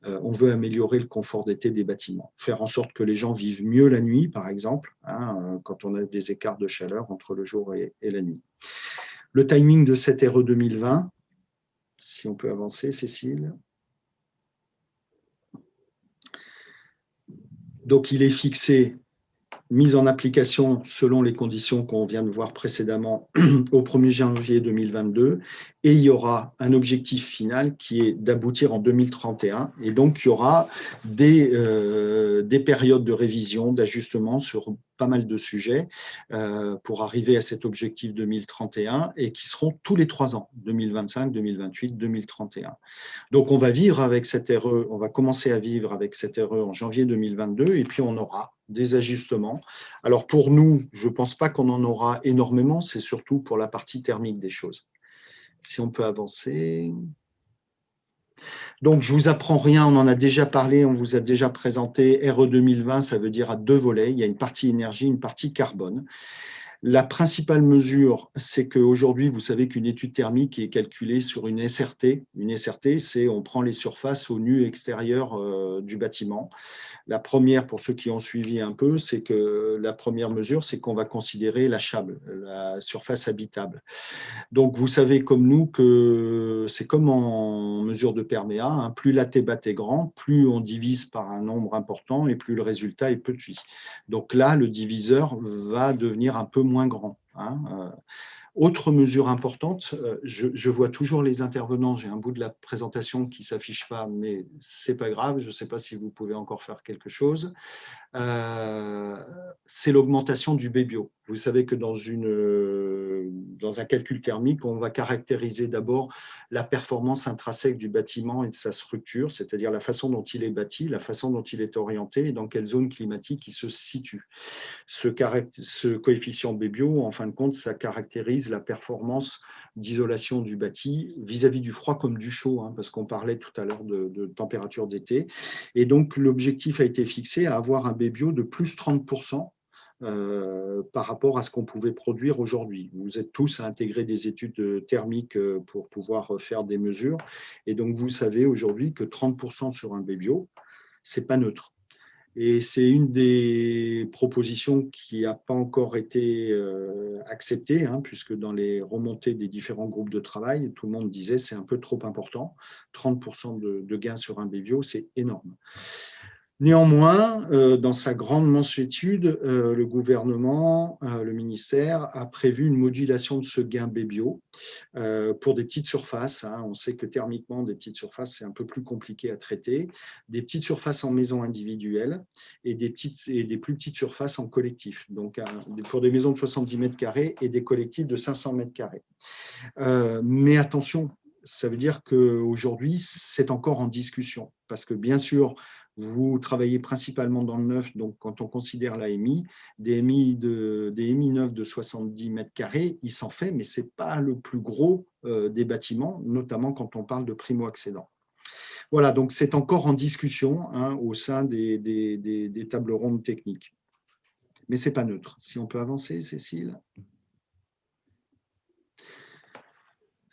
On veut améliorer le confort d'été des bâtiments, faire en sorte que les gens vivent mieux la nuit, par exemple, hein, quand on a des écarts de chaleur entre le jour et la nuit. Le timing de cette RE 2020, si on peut avancer, Cécile. Donc, il est fixé, mise en application selon les conditions qu'on vient de voir précédemment au 1er janvier 2022 et il y aura un objectif final qui est d'aboutir en 2031 et donc il y aura des périodes de révision, d'ajustement sur pas mal de sujets pour arriver à cet objectif 2031 et qui seront tous les 3 ans, 2025, 2028, 2031. Donc on va vivre avec cette RE, on va commencer à vivre avec cette RE en janvier 2022 et puis on aura des ajustements. Alors pour nous, je ne pense pas qu'on en aura énormément, c'est surtout pour la partie thermique des choses. Si on peut avancer. Donc je ne vous apprends rien, on en a déjà parlé, on vous a déjà présenté RE 2020, ça veut dire à 2 volets, il y a une partie énergie, une partie carbone. La principale mesure, c'est qu'aujourd'hui, vous savez qu'une étude thermique est calculée sur une SRT. Une SRT, c'est on prend les surfaces au nu extérieur du bâtiment. La première, pour ceux qui ont suivi un peu, c'est que la première mesure, c'est qu'on va considérer l'achable, la surface habitable. Donc, vous savez comme nous que c'est comme en mesure de perméa, hein, plus la T-BAT est grand, plus on divise par un nombre important et plus le résultat est petit. Donc là, le diviseur va devenir un peu moins grand, hein. Autre mesure importante, je vois toujours les intervenants, j'ai un bout de la présentation qui ne s'affiche pas, mais ce n'est pas grave, je ne sais pas si vous pouvez encore faire quelque chose. C'est l'augmentation du B-bio. Vous savez que dans un calcul thermique, on va caractériser d'abord la performance intrinsèque du bâtiment et de sa structure, c'est-à-dire la façon dont il est bâti, la façon dont il est orienté et dans quelle zone climatique il se situe. Ce coefficient B-bio, en fin de compte, ça caractérise la performance d'isolation du bâti vis-à-vis du froid comme du chaud, hein, parce qu'on parlait tout à l'heure de température d'été. Et donc, l'objectif a été fixé à avoir un B-bio de plus 30% par rapport à ce qu'on pouvait produire aujourd'hui. Vous êtes tous à intégrer des études thermiques pour pouvoir faire des mesures. Et donc, vous savez aujourd'hui que 30% sur un B-bio, ce n'est pas neutre. Et c'est une des propositions qui n'a pas encore été acceptée, hein, puisque dans les remontées des différents groupes de travail, tout le monde disait c'est un peu trop important. 30% de gains sur un B-bio, c'est énorme. Néanmoins, dans sa grande mansuétude, le gouvernement, le ministère, a prévu une modulation de ce gain BBio pour des petites surfaces. On sait que thermiquement, des petites surfaces, c'est un peu plus compliqué à traiter. Des petites surfaces en maison individuelle et des plus petites surfaces en collectif. Donc, pour des maisons de 70 mètres carrés et des collectifs de 500 mètres carrés. Mais attention, ça veut dire qu'aujourd'hui, c'est encore en discussion. Parce que bien sûr, vous travaillez principalement dans le neuf, donc quand on considère l'AMI, des MI neufs de 70 mètres carrés, il s'en fait, mais ce n'est pas le plus gros des bâtiments, notamment quand on parle de primo-accédants. Voilà, donc c'est encore en discussion au sein des tables rondes techniques. Mais ce n'est pas neutre. Si on peut avancer, Cécile ?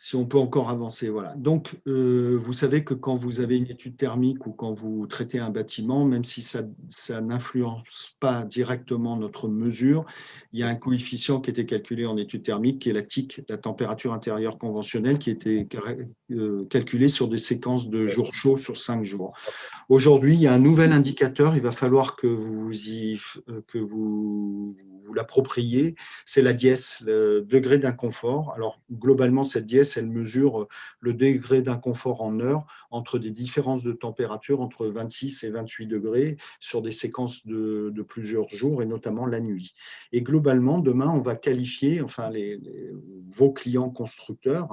Si on peut encore avancer, voilà. Donc, vous savez que quand vous avez une étude thermique ou quand vous traitez un bâtiment, même si ça n'influence pas directement notre mesure, il y a un coefficient qui était calculé en étude thermique, qui est la TIC, la température intérieure conventionnelle, qui était calculée sur des séquences de jours chauds sur 5 jours. Aujourd'hui, il y a un nouvel indicateur, il va falloir que vous l'appropriez, c'est la dièse, le degré d'inconfort. Alors, globalement, cette dièse, elle mesure le degré d'inconfort en heures entre des différences de température entre 26 et 28 degrés sur des séquences de plusieurs jours et notamment la nuit. Et globalement, demain, on va qualifier, enfin, vos clients constructeurs,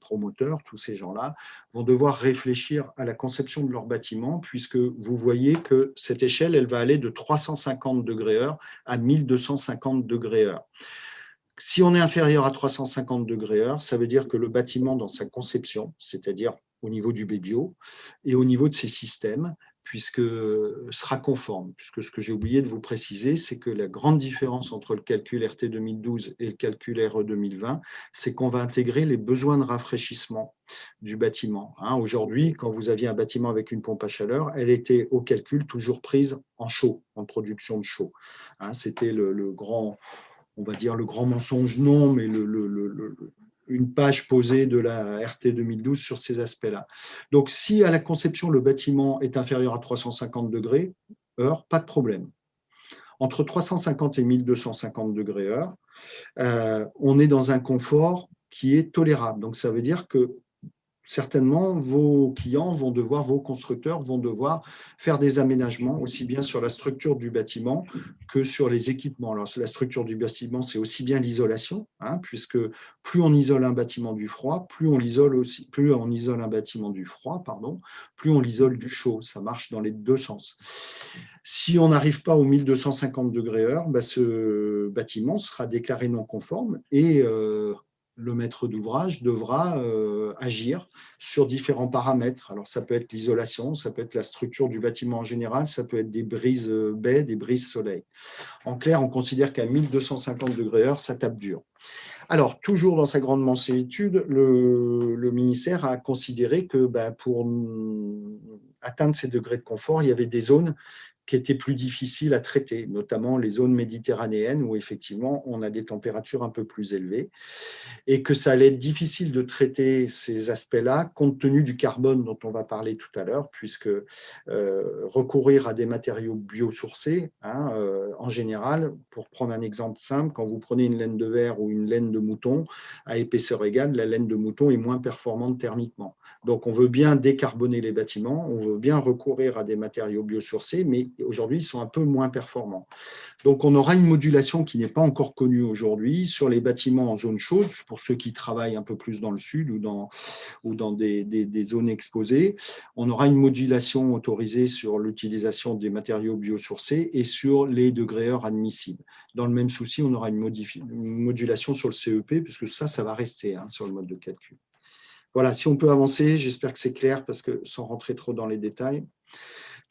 promoteurs, tous ces gens-là, vont devoir réfléchir à la conception de leur bâtiment puisque vous voyez que cette échelle, elle va aller de 350 degrés heure à 1250 degrés heure. Si on est inférieur à 350 degrés heure, ça veut dire que le bâtiment dans sa conception, c'est-à-dire au niveau du BBio et au niveau de ses systèmes, puisque sera conforme. Puisque ce que j'ai oublié de vous préciser, c'est que la grande différence entre le calcul RT 2012 et le calcul RE 2020, c'est qu'on va intégrer les besoins de rafraîchissement du bâtiment. Aujourd'hui, quand vous aviez un bâtiment avec une pompe à chaleur, elle était au calcul toujours prise en chaud, en production de chaud. C'était le grand, on va dire le grand mensonge, non, mais une page posée de la RT 2012 sur ces aspects-là. Donc, si à la conception, le bâtiment est inférieur à 350 degrés heure, pas de problème. Entre 350 et 1250 degrés heure, on est dans un confort qui est tolérable. Donc, ça veut dire que certainement, vos clients vont devoir, vos constructeurs vont devoir faire des aménagements aussi bien sur la structure du bâtiment que sur les équipements. Alors, la structure du bâtiment, c'est aussi bien l'isolation, puisque plus on isole un bâtiment du froid, plus on isole un bâtiment du froid, plus on l'isole du chaud. Ça marche dans les deux sens. Si on n'arrive pas aux 1250 degrés heure, ce bâtiment sera déclaré non conforme et le maître d'ouvrage devra agir sur différents paramètres. Alors, ça peut être l'isolation, ça peut être la structure du bâtiment en général, ça peut être des brises baies, des brises soleil. En clair, on considère qu'à 1250 degrés heure, ça tape dur. Alors, toujours dans sa grande mansuétude, le ministère a considéré que pour atteindre ces degrés de confort, il y avait des zones qui étaient plus difficiles à traiter, notamment les zones méditerranéennes où effectivement on a des températures un peu plus élevées et que ça allait être difficile de traiter ces aspects-là compte tenu du carbone dont on va parler tout à l'heure, puisque recourir à des matériaux biosourcés, en général, pour prendre un exemple simple, quand vous prenez une laine de verre ou une laine de mouton à épaisseur égale, la laine de mouton est moins performante thermiquement. Donc on veut bien décarboner les bâtiments, on veut bien recourir à des matériaux biosourcés, mais aujourd'hui ils sont un peu moins performants. Donc, on aura une modulation qui n'est pas encore connue aujourd'hui sur les bâtiments en zone chaude, pour ceux qui travaillent un peu plus dans le sud ou dans des zones exposées. On aura une modulation autorisée sur l'utilisation des matériaux biosourcés et sur les degrés heure admissibles. Dans le même souci, on aura une modulation sur le CEP, puisque ça va rester sur le mode de calcul. Voilà, si on peut avancer, j'espère que c'est clair, parce que sans rentrer trop dans les détails.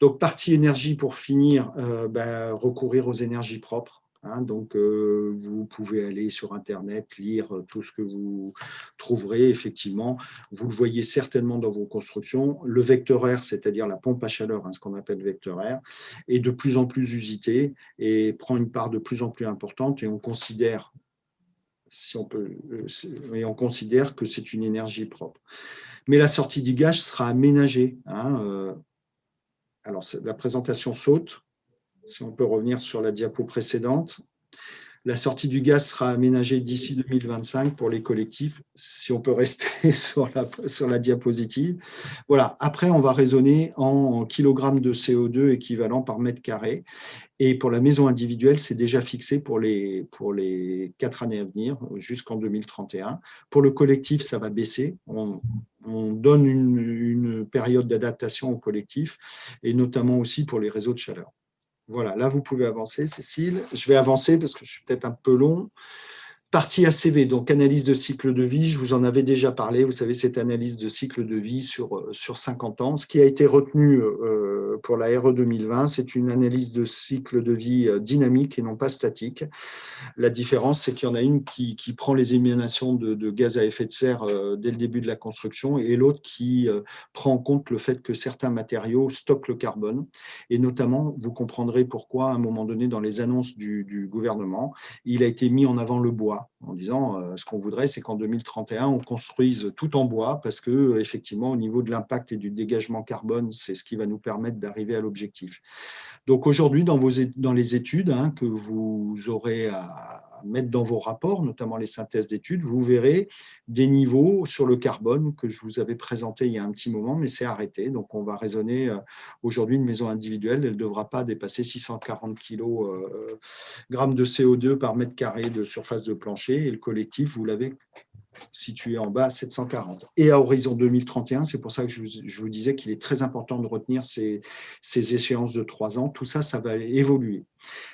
Donc, partie énergie pour finir, recourir aux énergies propres. Donc, vous pouvez aller sur Internet, lire tout ce que vous trouverez, effectivement. Vous le voyez certainement dans vos constructions. Le vecteur air, c'est-à-dire la pompe à chaleur, ce qu'on appelle vecteur air, est de plus en plus usité et prend une part de plus en plus importante. Et on considère, on considère que c'est une énergie propre. Mais la sortie du gaz sera aménagée. Alors, la présentation saute. Si on peut revenir sur la diapo précédente. La sortie du gaz sera aménagée d'ici 2025 pour les collectifs, si on peut rester sur la diapositive. Voilà. Après, on va raisonner en kilogrammes de CO2 équivalent par mètre carré. Et pour la maison individuelle, c'est déjà fixé pour les 4 années à venir, jusqu'en 2031. Pour le collectif, ça va baisser. On donne une période d'adaptation au collectif, et notamment aussi pour les réseaux de chaleur. Voilà, là, vous pouvez avancer, Cécile. Je vais avancer parce que je suis peut-être un peu long. Partie ACV, donc analyse de cycle de vie, je vous en avais déjà parlé, vous savez, cette analyse de cycle de vie sur 50 ans. Ce qui a été retenu pour la RE 2020, c'est une analyse de cycle de vie dynamique et non pas statique. La différence, c'est qu'il y en a une qui prend les émanations de gaz à effet de serre dès le début de la construction, et l'autre qui prend en compte le fait que certains matériaux stockent le carbone. Et notamment, vous comprendrez pourquoi, à un moment donné, dans les annonces du gouvernement, il a été mis en avant le bois, en disant ce qu'on voudrait, c'est qu'en 2031, on construise tout en bois, parce que effectivement, au niveau de l'impact et du dégagement carbone, c'est ce qui va nous permettre d'arriver à l'objectif. Donc aujourd'hui, dans les études que vous aurez à mettre dans vos rapports, notamment les synthèses d'études, vous verrez des niveaux sur le carbone que je vous avais présenté il y a un petit moment, mais c'est arrêté. Donc on va raisonner aujourd'hui, une maison individuelle, elle ne devra pas dépasser 640 grammes de CO2 par mètre carré de surface de plancher, et le collectif, vous l'avez situé en bas à 740. Et à horizon 2031, c'est pour ça que je vous disais qu'il est très important de retenir ces échéances de 3 ans. Tout ça, ça va évoluer.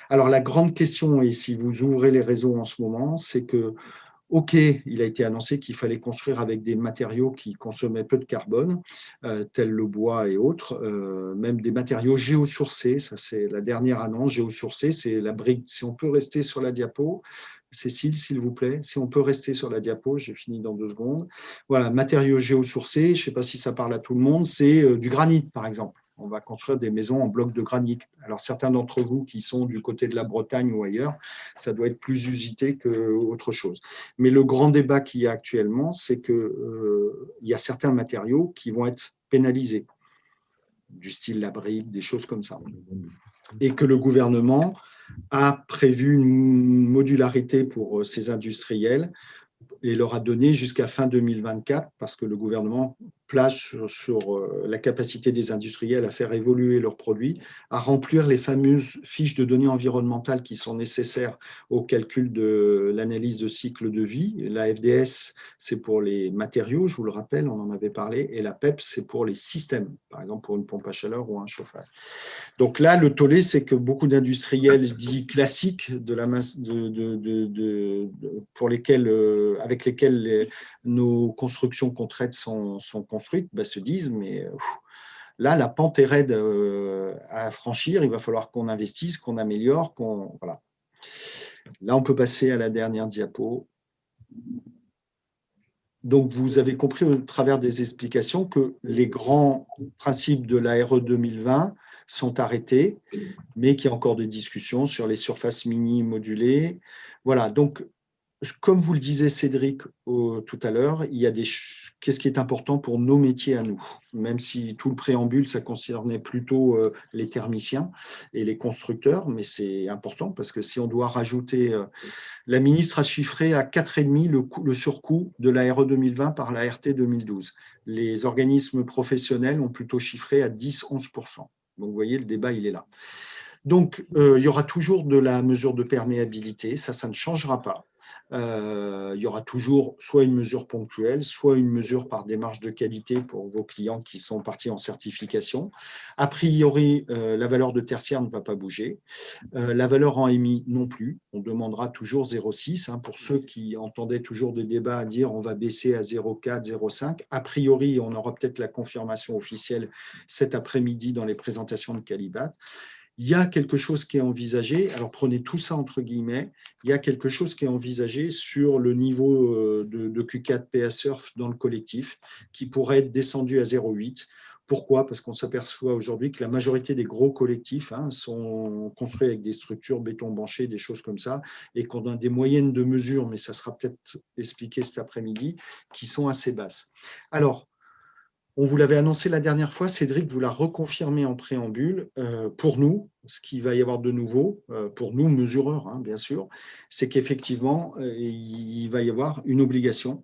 Alors, la grande question, et si vous ouvrez les réseaux en ce moment, c'est que, OK, il a été annoncé qu'il fallait construire avec des matériaux qui consommaient peu de carbone, tels le bois et autres, même des matériaux géosourcés. Ça, c'est la dernière annonce. Géosourcés, c'est la brique. Si on peut rester sur la diapo, Cécile, s'il vous plaît, si on peut rester sur la diapo, j'ai fini dans 2 secondes. Voilà, matériaux géosourcés, je ne sais pas si ça parle à tout le monde, c'est du granit, par exemple. On va construire des maisons en blocs de granit. Alors, certains d'entre vous qui sont du côté de la Bretagne ou ailleurs, ça doit être plus usité qu'autre chose. Mais le grand débat qu'il y a actuellement, c'est qu'il y a certains matériaux qui vont être pénalisés, du style la brique, des choses comme ça. Et que le gouvernement a prévu une modularité pour ces industriels et leur a donné jusqu'à fin 2024, parce que le gouvernement place sur la capacité des industriels à faire évoluer leurs produits, à remplir les fameuses fiches de données environnementales qui sont nécessaires au calcul de l'analyse de cycle de vie. La FDS, c'est pour les matériaux, je vous le rappelle, on en avait parlé, et la PEP, c'est pour les systèmes, par exemple pour une pompe à chaleur ou un chauffage. Donc là, le tollé, c'est que beaucoup d'industriels dits classiques avec lesquels nos constructions qu'on traite sont construites se disent, mais là, la pente est raide à franchir, il va falloir qu'on investisse, qu'on améliore, voilà. Là, on peut passer à la dernière diapo. Donc, vous avez compris au travers des explications que les grands principes de la RE 2020 sont arrêtés, mais qu'il y a encore des discussions sur les surfaces mini modulées. Voilà, donc, comme vous le disait Cédric tout à l'heure, qu'est-ce qui est important pour nos métiers à nous, même si tout le préambule, ça concernait plutôt les thermiciens et les constructeurs, mais c'est important parce que si on doit rajouter, la ministre a chiffré à 4,5 le surcoût de la RE 2020 par la RT 2012. Les organismes professionnels ont plutôt chiffré à 10-11%. Donc, vous voyez, le débat, il est là. Donc, il y aura toujours de la mesure de perméabilité, ça ne changera pas. Il y aura toujours soit une mesure ponctuelle, soit une mesure par démarche de qualité pour vos clients qui sont partis en certification. A priori, la valeur de tertiaire ne va pas bouger. La valeur en émis non plus. On demandera toujours 0,6. Pour ceux qui entendaient toujours des débats à dire on va baisser à 0,4, 0,5. A priori, on aura peut-être la confirmation officielle cet après-midi dans les présentations de Calibat. Il y a quelque chose qui est envisagé, alors prenez tout ça entre guillemets, il y a quelque chose qui est envisagé sur le niveau de Q4 PSurf dans le collectif, qui pourrait être descendu à 0,8. Pourquoi ? Parce qu'on s'aperçoit aujourd'hui que la majorité des gros collectifs sont construits avec des structures béton banché, des choses comme ça, et qu'on a des moyennes de mesure, mais ça sera peut-être expliqué cet après-midi, qui sont assez basses. Alors, On vous l'avait annoncé la dernière fois, Cédric vous l'a reconfirmé en préambule. Pour nous, ce qu'il va y avoir de nouveau, pour nous mesureurs, hein, bien sûr, c'est qu'effectivement, il va y avoir une obligation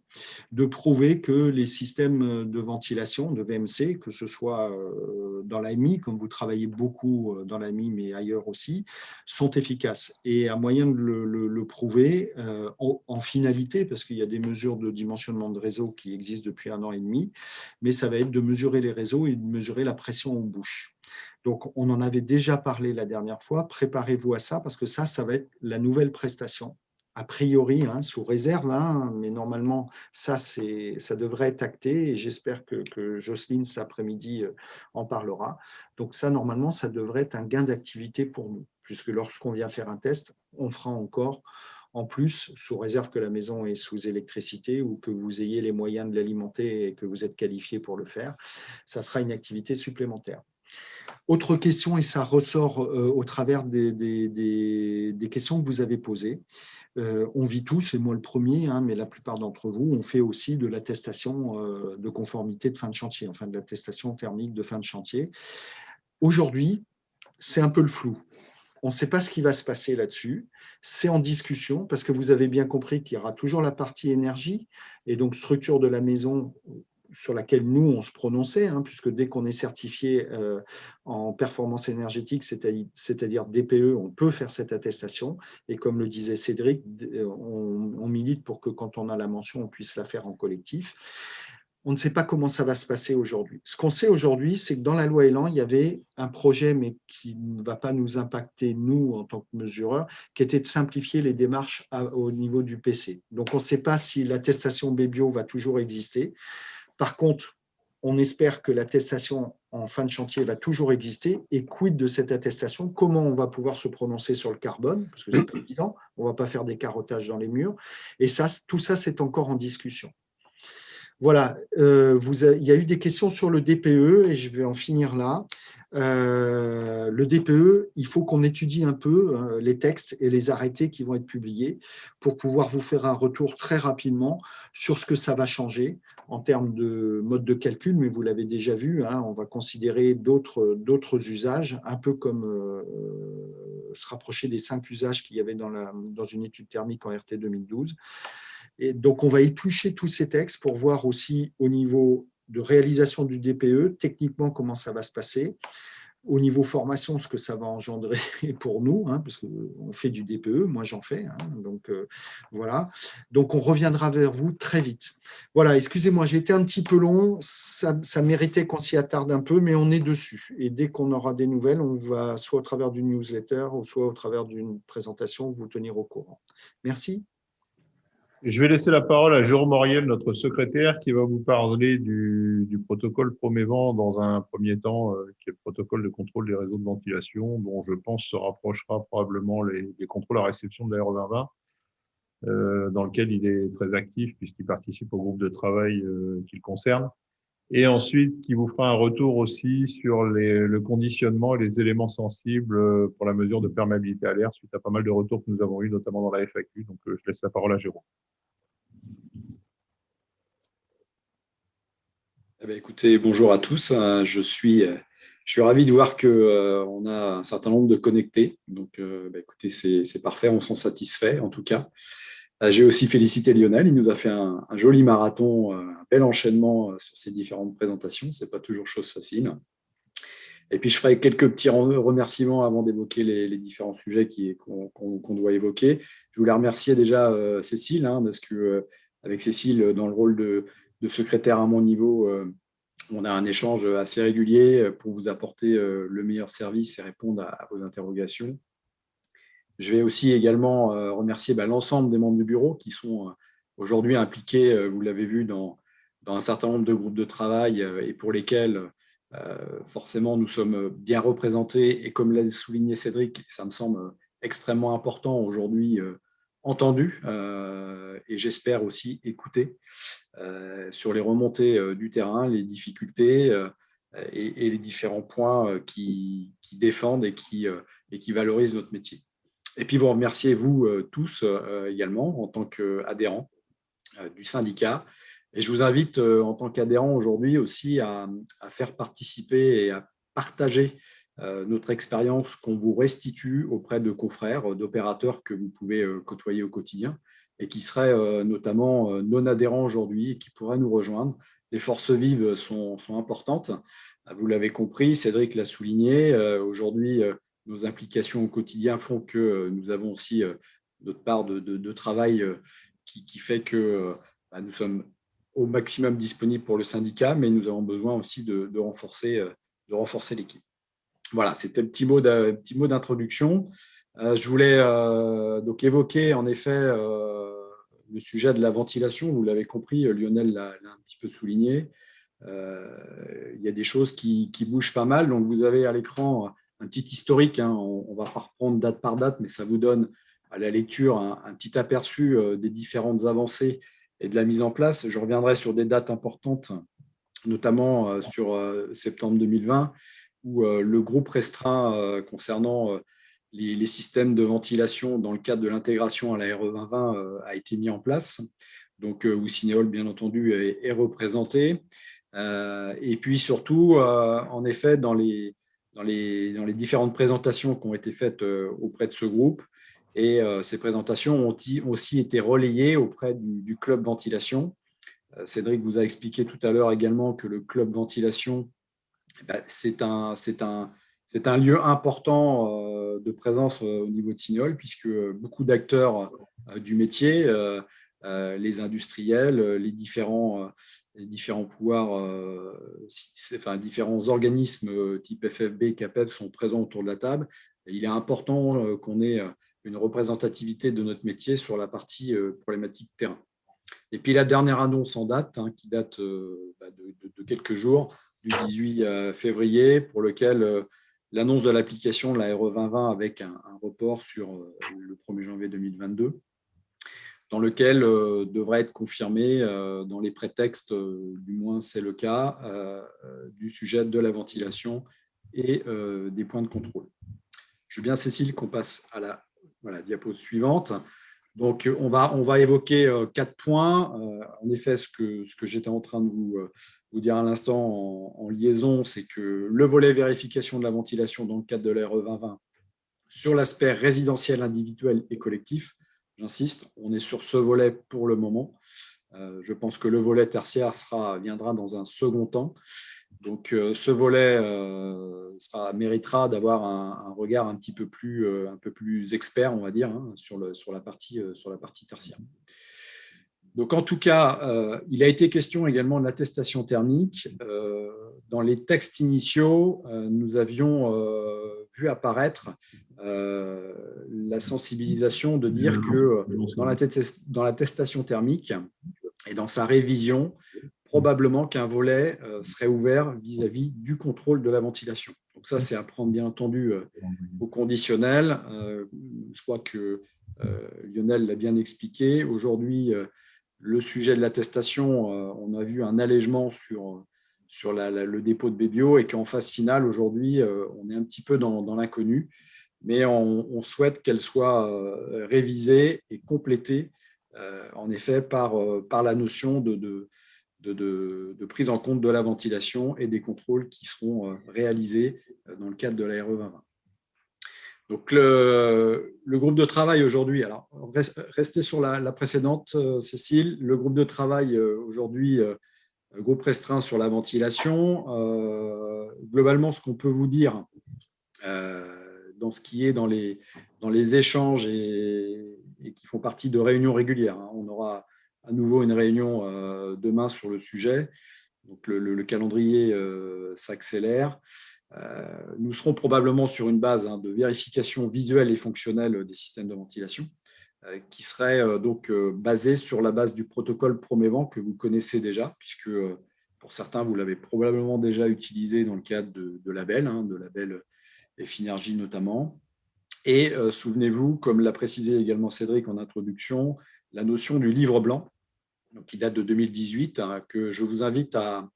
de prouver que les systèmes de ventilation, de VMC, que ce soit dans l'AMI, comme vous travaillez beaucoup dans l'AMI, mais ailleurs aussi, sont efficaces. Et à moyen de le prouver en finalité, parce qu'il y a des mesures de dimensionnement de réseau qui existent depuis 1 an et demi, mais ça va être de mesurer les réseaux et de mesurer la pression aux bouches. Donc, on en avait déjà parlé la dernière fois. Préparez-vous à ça parce que ça va être la nouvelle prestation. A priori, hein, sous réserve, hein, mais normalement, ça devrait être acté et j'espère que Jocelyne, cet après-midi, en parlera. Donc, ça, normalement, ça devrait être un gain d'activité pour nous, puisque lorsqu'on vient faire un test, on fera encore en plus, sous réserve que la maison est sous électricité ou que vous ayez les moyens de l'alimenter et que vous êtes qualifié pour le faire, ça sera une activité supplémentaire. Autre question, et ça ressort au travers des questions que vous avez posées. On vit tous, et moi le premier, hein, mais la plupart d'entre vous, on fait aussi de l'attestation de conformité de fin de chantier, enfin de l'attestation thermique de fin de chantier. Aujourd'hui, c'est un peu le flou. On ne sait pas ce qui va se passer là-dessus. C'est en discussion parce que vous avez bien compris qu'il y aura toujours la partie énergie et donc structure de la maison sur laquelle nous, on se prononçait, hein, puisque dès qu'on est certifié en performance énergétique, c'est-à-dire DPE, on peut faire cette attestation. Et comme le disait Cédric, on milite pour que quand on a la mention, on puisse la faire en collectif. On ne sait pas comment ça va se passer aujourd'hui. Ce qu'on sait aujourd'hui, c'est que dans la loi Elan, il y avait un projet, mais qui ne va pas nous impacter, nous, en tant que mesureurs, qui était de simplifier les démarches au niveau du PC. Donc, on ne sait pas si l'attestation BBio va toujours exister. Par contre, on espère que l'attestation en fin de chantier va toujours exister. Et quid de cette attestation? Comment on va pouvoir se prononcer sur le carbone? Parce que ce n'est pas évident, on ne va pas faire des carottages dans les murs. Et ça, tout ça, c'est encore en discussion. Voilà, il y a eu des questions sur le DPE et je vais en finir là. Le DPE, il faut qu'on étudie un peu les textes et les arrêtés qui vont être publiés pour pouvoir vous faire un retour très rapidement sur ce que ça va changer en termes de mode de calcul, mais vous l'avez déjà vu, hein, on va considérer d'autres usages, un peu comme se rapprocher des 5 usages qu'il y avait dans une étude thermique en RT 2012. Et donc, on va éplucher tous ces textes pour voir aussi au niveau de réalisation du DPE, techniquement, comment ça va se passer. Au niveau formation, ce que ça va engendrer pour nous, hein, parce qu'on fait du DPE, moi j'en fais. Hein, donc, voilà. Donc, on reviendra vers vous très vite. Voilà, excusez-moi, j'ai été un petit peu long. Ça méritait qu'on s'y attarde un peu, mais on est dessus. Et dès qu'on aura des nouvelles, on va soit au travers d'une newsletter, ou soit au travers d'une présentation, vous tenir au courant. Merci. Je vais laisser la parole à Jérôme Moriel, notre secrétaire, qui va vous parler du protocole Promévent dans un premier temps, qui est le protocole de contrôle des réseaux de ventilation, dont je pense se rapprochera probablement les contrôles à réception de l'AR 2020, dans lequel il est très actif puisqu'il participe au groupe de travail qui le concerne. Et ensuite, qui vous fera un retour aussi sur le conditionnement et les éléments sensibles pour la mesure de perméabilité à l'air, suite à pas mal de retours que nous avons eus, notamment dans la FAQ. Donc, je laisse la parole à Jérôme. Eh bien, écoutez, bonjour à tous. Je suis ravi de voir qu'on a un certain nombre de connectés. Donc, écoutez, c'est parfait, on s'en satisfait en tout cas. J'ai aussi félicité Lionel, il nous a fait un joli marathon, un bel enchaînement sur ces différentes présentations. Ce n'est pas toujours chose facile. Et puis, je ferai quelques petits remerciements avant d'évoquer les différents sujets qu'on doit évoquer. Je voulais remercier déjà Cécile, hein, parce que avec Cécile, dans le rôle de secrétaire à mon niveau, on a un échange assez régulier pour vous apporter le meilleur service et répondre à vos interrogations. Je vais aussi également remercier l'ensemble des membres du bureau qui sont aujourd'hui impliqués, vous l'avez vu, dans un certain nombre de groupes de travail et pour lesquels forcément nous sommes bien représentés. Et comme l'a souligné Cédric, ça me semble extrêmement important aujourd'hui, entendu et j'espère aussi écouté sur les remontées du terrain, les difficultés et les différents points qui défendent et qui valorisent notre métier. Et puis vous remerciez, vous tous également, en tant qu'adhérents du syndicat, Et je vous invite, en tant qu'adhérent aujourd'hui aussi, à faire participer et à partager notre expérience qu'on vous restitue auprès de confrères, d'opérateurs que vous pouvez côtoyer au quotidien et qui seraient notamment non adhérents aujourd'hui et qui pourraient nous rejoindre. Les forces vives sont importantes. Vous l'avez compris, Cédric l'a souligné. Aujourd'hui, nos implications au quotidien font que nous avons aussi notre part de travail qui fait que nous sommes au maximum disponibles pour le syndicat, mais nous avons besoin aussi de renforcer l'équipe. Voilà, c'était un petit mot d'introduction. Je voulais donc évoquer en effet le sujet de la ventilation. Vous l'avez compris, Lionel l'a un petit peu souligné. Il y a des choses qui bougent pas mal. Donc, vous avez à l'écran un petit historique. On ne va pas reprendre date par date, mais ça vous donne à la lecture un petit aperçu des différentes avancées et de la mise en place. Je reviendrai sur des dates importantes, notamment sur septembre 2020, où le groupe restreint concernant les systèmes de ventilation dans le cadre de l'intégration à la RE 2020 a été mis en place. Donc, où Cinéol, bien entendu, est représenté. Et puis surtout, en effet, dans les différentes présentations qui ont été faites auprès de ce groupe, et ces présentations ont aussi été relayées auprès du club ventilation. Cédric vous a expliqué tout à l'heure également que le club ventilation, c'est un lieu important de présence au niveau de Cinéol, puisque beaucoup d'acteurs du métier, les industriels, les différents pouvoirs, différents organismes type FFB, CAPEB sont présents autour de la table. Et il est important qu'on ait une représentativité de notre métier sur la partie problématique terrain. Et puis la dernière annonce en date, qui date de quelques jours, du 18 février, pour lequel l'annonce de l'application de la RE 2020 avec un report sur le 1er janvier 2022, dans lequel devrait être confirmé dans les prétextes, du moins c'est le cas, du sujet de la ventilation et des points de contrôle. Je veux bien, Cécile, qu'on passe à la diapo suivante. Donc, on va évoquer 4 points. En effet, ce que j'étais en train de vous dire à l'instant en liaison, c'est que le volet vérification de la ventilation dans le cadre de la RE 2020 sur l'aspect résidentiel, individuel et collectif, j'insiste, on est sur ce volet pour le moment. Je pense que le volet tertiaire viendra dans un second temps. Donc, ce volet méritera d'avoir un regard un peu plus expert, on va dire, sur la partie tertiaire. Donc, en tout cas, il a été question également de l'attestation thermique. Dans les textes initiaux, nous avions vu apparaître la sensibilisation de dire que dans l'attestation thermique et dans sa révision, probablement qu'un volet serait ouvert vis-à-vis du contrôle de la ventilation. Donc ça, c'est à prendre bien entendu au conditionnel. Je crois que Lionel l'a bien expliqué. Aujourd'hui, le sujet de l'attestation, on a vu un allègement sur le dépôt de Bébio et qu'en phase finale, aujourd'hui, on est un petit peu dans l'inconnu, mais on souhaite qu'elle soit révisée et complétée, en effet, par la notion de prise en compte de la ventilation et des contrôles qui seront réalisés dans le cadre de la RE 2020. Donc, le groupe de travail aujourd'hui, alors restez sur la précédente, Cécile, le groupe de travail aujourd'hui, groupe restreint sur la ventilation. Globalement, ce qu'on peut vous dire dans ce qui est dans les échanges et qui font partie de réunions régulières, on aura à nouveau une réunion demain sur le sujet. Donc, le calendrier s'accélère. Nous serons probablement sur une base de vérification visuelle et fonctionnelle des systèmes de ventilation qui serait donc basée sur la base du protocole Promévent que vous connaissez déjà, puisque pour certains, vous l'avez probablement déjà utilisé dans le cadre de labels, de labels Finergie notamment. Et souvenez-vous, comme l'a précisé également Cédric en introduction, la notion du livre blanc, donc qui date de 2018, que je vous invite à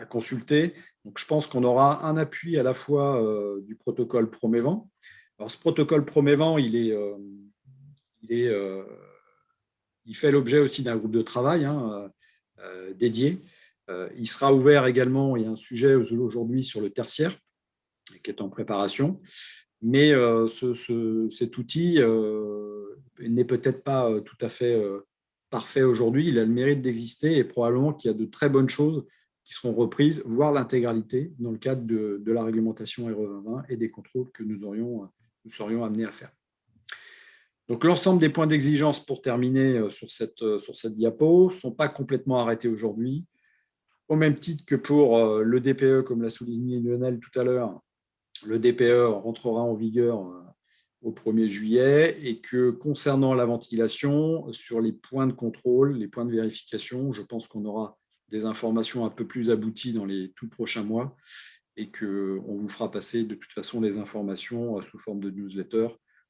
consulter. Donc, je pense qu'on aura un appui à la fois du protocole Promévent. Alors, ce protocole Promévent, il fait l'objet aussi d'un groupe de travail. dédié. Il sera ouvert également, il y a un sujet aujourd'hui sur le tertiaire qui est en préparation, mais cet outil n'est peut-être pas tout à fait parfait aujourd'hui. Il a le mérite d'exister et probablement qu'il y a de très bonnes choses qui seront reprises, voire l'intégralité, dans le cadre de la réglementation RE 2020 et des contrôles que nous serions amenés à faire. Donc, l'ensemble des points d'exigence, pour terminer sur cette diapo, ne sont pas complètement arrêtés aujourd'hui. Au même titre que pour le DPE, comme l'a souligné Lionel tout à l'heure, le DPE rentrera en vigueur au 1er juillet et que concernant la ventilation, sur les points de contrôle, les points de vérification, je pense qu'on aura des informations un peu plus abouties dans les tout prochains mois et qu'on vous fera passer de toute façon les informations sous forme de newsletter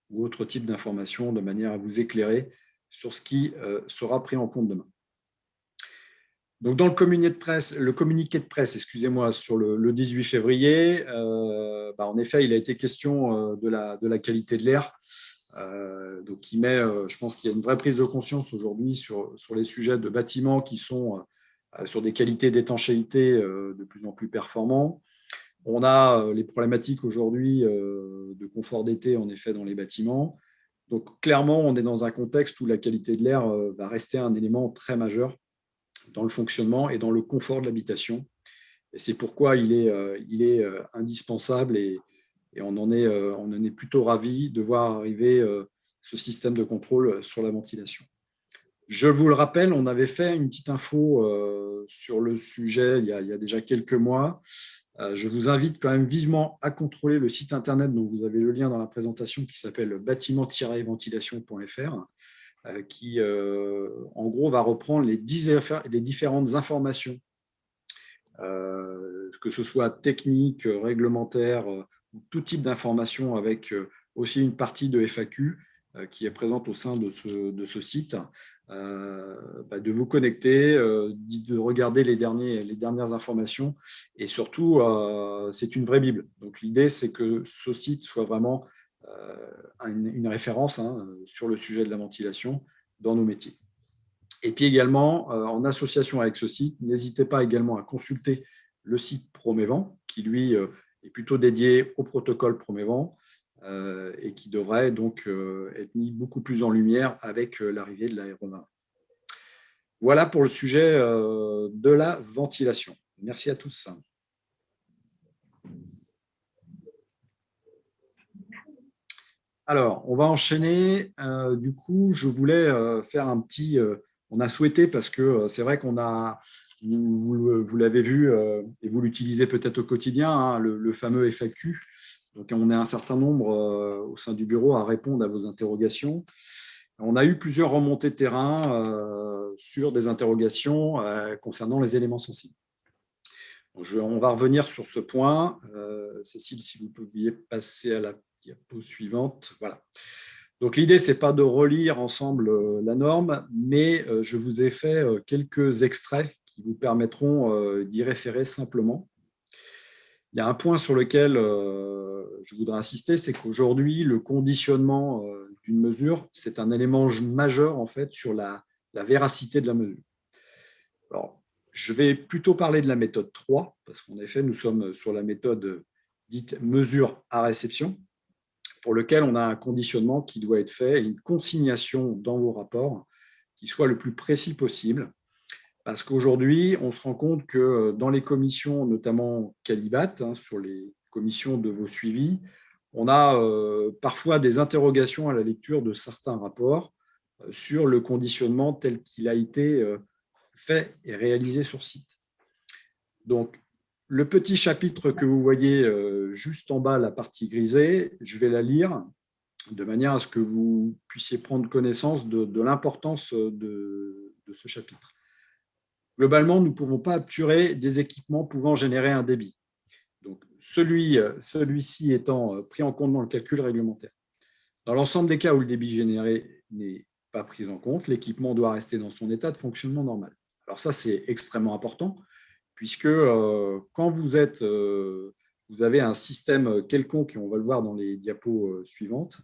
ou autre type d'informations de manière à vous éclairer sur ce qui sera pris en compte demain. Donc, dans le communiqué de presse, excusez-moi, sur le 18 février, en effet, il a été question de la qualité de l'air. Donc, je pense qu'il y a une vraie prise de conscience aujourd'hui sur les sujets de bâtiments qui sont sur des qualités d'étanchéité de plus en plus performants. On a les problématiques aujourd'hui de confort d'été, en effet, dans les bâtiments. Donc, clairement, on est dans un contexte où la qualité de l'air va rester un élément très majeur dans le fonctionnement et dans le confort de l'habitation. Et c'est pourquoi il est indispensable et on en est plutôt ravis de voir arriver ce système de contrôle sur la ventilation. Je vous le rappelle, on avait fait une petite info sur le sujet il y a déjà quelques mois. Je vous invite quand même vivement à contrôler le site internet dont vous avez le lien dans la présentation qui s'appelle bâtiment-ventilation.fr qui, en gros, va reprendre les différentes informations, que ce soit techniques, réglementaires, tout type d'informations, avec aussi une partie de FAQ qui est présente au sein de ce site, de vous connecter, de regarder les dernières informations et surtout, c'est une vraie Bible. Donc, l'idée, c'est que ce site soit vraiment une référence sur le sujet de la ventilation dans nos métiers. Et puis également, en association avec ce site, n'hésitez pas également à consulter le site Promévent, qui lui est plutôt dédié au protocole Promévent et qui devrait donc être mis beaucoup plus en lumière avec l'arrivée de la RE 2020. Voilà pour le sujet de la ventilation. Merci à tous. Alors, on va enchaîner. Du coup, je voulais faire un petit… on a souhaité, parce que c'est vrai qu'on a… Vous l'avez vu et vous l'utilisez peut-être au quotidien, le fameux FAQ. Donc, on est un certain nombre au sein du bureau à répondre à vos interrogations. On a eu plusieurs remontées de terrain sur des interrogations concernant les éléments sensibles. On va revenir sur ce point. Cécile, si vous pouviez passer à la diapo suivante. Voilà. Donc, l'idée, ce n'est pas de relire ensemble la norme, mais je vous ai fait quelques extraits qui vous permettront d'y référer simplement. Il y a un point sur lequel je voudrais insister, c'est qu'aujourd'hui, le conditionnement d'une mesure, c'est un élément majeur en fait, sur la véracité de la mesure. Alors, je vais plutôt parler de la méthode 3, parce qu'en effet, nous sommes sur la méthode dite mesure à réception, pour lequel on a un conditionnement qui doit être fait et une consignation dans vos rapports qui soit le plus précis possible. Parce qu'aujourd'hui, on se rend compte que dans les commissions, notamment Calibat, sur les commissions de vos suivis, on a parfois des interrogations à la lecture de certains rapports sur le conditionnement tel qu'il a été fait et réalisé sur site. Donc, le petit chapitre que vous voyez juste en bas, la partie grisée, je vais la lire de manière à ce que vous puissiez prendre connaissance de l'importance de ce chapitre. Globalement, nous ne pouvons pas obturer des équipements pouvant générer un débit. Donc, celui-ci étant pris en compte dans le calcul réglementaire. Dans l'ensemble des cas où le débit généré n'est pas pris en compte, l'équipement doit rester dans son état de fonctionnement normal. Alors ça, c'est extrêmement important, puisque quand vous avez un système quelconque, et on va le voir dans les diapos suivantes,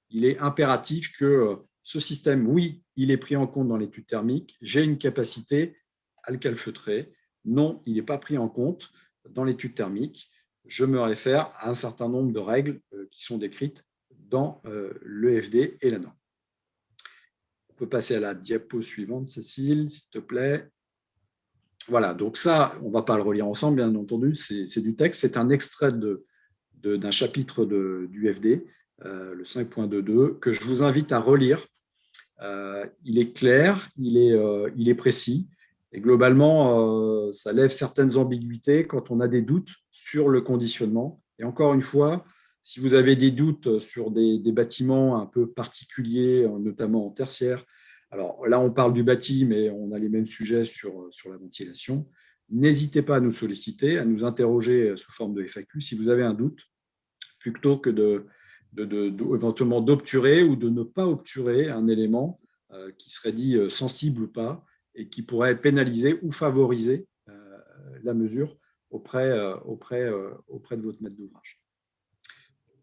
il est impératif que ce système, oui, il est pris en compte dans l'étude thermique, j'ai une capacité à le calfeutrer. Non, il n'est pas pris en compte dans l'étude thermique. Je me réfère à un certain nombre de règles qui sont décrites dans l'EFD et la norme. On peut passer à la diapo suivante, Cécile, s'il te plaît. Voilà, donc ça, on ne va pas le relire ensemble, bien entendu, c'est du texte. C'est un extrait d'un chapitre du FD, le 5.22, que je vous invite à relire. Il est clair, il est précis, et globalement, ça lève certaines ambiguïtés quand on a des doutes sur le conditionnement. Et encore une fois, si vous avez des doutes sur des bâtiments un peu particuliers, notamment en tertiaire, alors là, on parle du bâti, mais on a les mêmes sujets sur la ventilation. N'hésitez pas à nous solliciter, à nous interroger sous forme de FAQ si vous avez un doute, plutôt que éventuellement d'obturer ou de ne pas obturer un élément qui serait dit sensible ou pas et qui pourrait pénaliser ou favoriser la mesure auprès de votre maître d'ouvrage.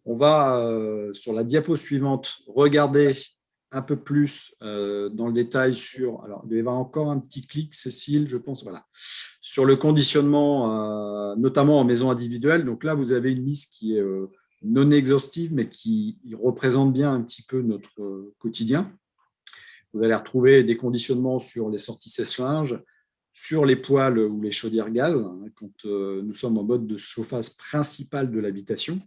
On va, sur la diapo suivante, regarder un peu plus dans le détail sur… Alors, il va y avoir encore un petit clic, Cécile, je pense, voilà, sur le conditionnement, notamment en maison individuelle. Donc là, vous avez une liste qui est non exhaustive, mais qui représente bien un petit peu notre quotidien. Vous allez retrouver des conditionnements sur les sorties sèche-linge, sur les poêles ou les chaudières gaz, quand nous sommes en mode de chauffage principal de l'habitation,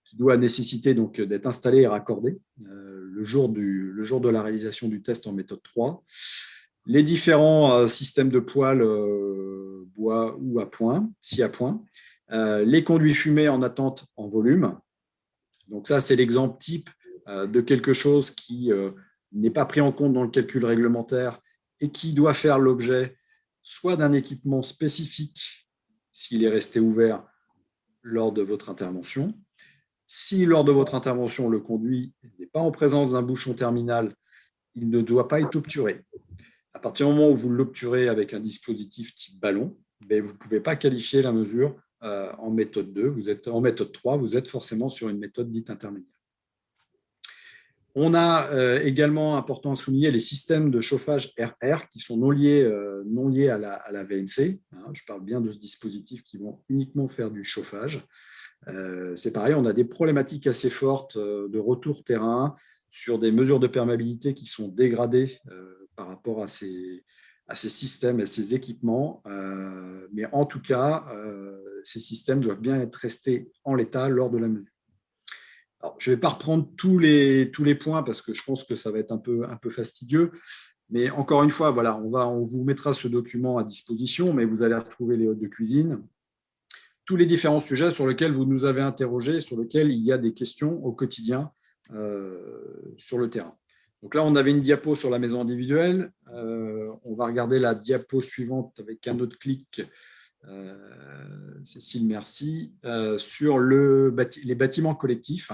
qui doit nécessiter donc d'être installé et raccordé le jour de la réalisation du test en méthode 3. Les différents systèmes de poêle bois ou à point, si à point. Les conduits fumés en attente en volume. Donc ça, c'est l'exemple type de quelque chose qui n'est pas pris en compte dans le calcul réglementaire et qui doit faire l'objet soit d'un équipement spécifique s'il est resté ouvert lors de votre intervention. Si lors de votre intervention, le conduit n'est pas en présence d'un bouchon terminal, il ne doit pas être obturé. À partir du moment où vous l'obturez avec un dispositif type ballon, vous ne pouvez pas qualifier la mesure en méthode 2, vous êtes en méthode 3, vous êtes forcément sur une méthode dite intermédiaire. On a également, important à souligner, les systèmes de chauffage RR qui sont non liés à la VNC. Je parle bien de ce dispositif qui vont uniquement faire du chauffage. C'est pareil, on a des problématiques assez fortes de retour terrain sur des mesures de perméabilité qui sont dégradées par rapport à ces systèmes et ces équipements. Mais en tout cas, ces systèmes doivent bien être restés en l'état lors de la mesure. Alors, je ne vais pas reprendre tous les points parce que je pense que ça va être un peu fastidieux. Mais encore une fois, voilà, on vous mettra ce document à disposition, mais vous allez retrouver les hôtes de cuisine, tous les différents sujets sur lesquels vous nous avez interrogés, sur lesquels il y a des questions au quotidien sur le terrain. Donc là, on avait une diapo sur la maison individuelle. On va regarder la diapo suivante avec un autre clic. Cécile, merci. Sur les bâtiments collectifs.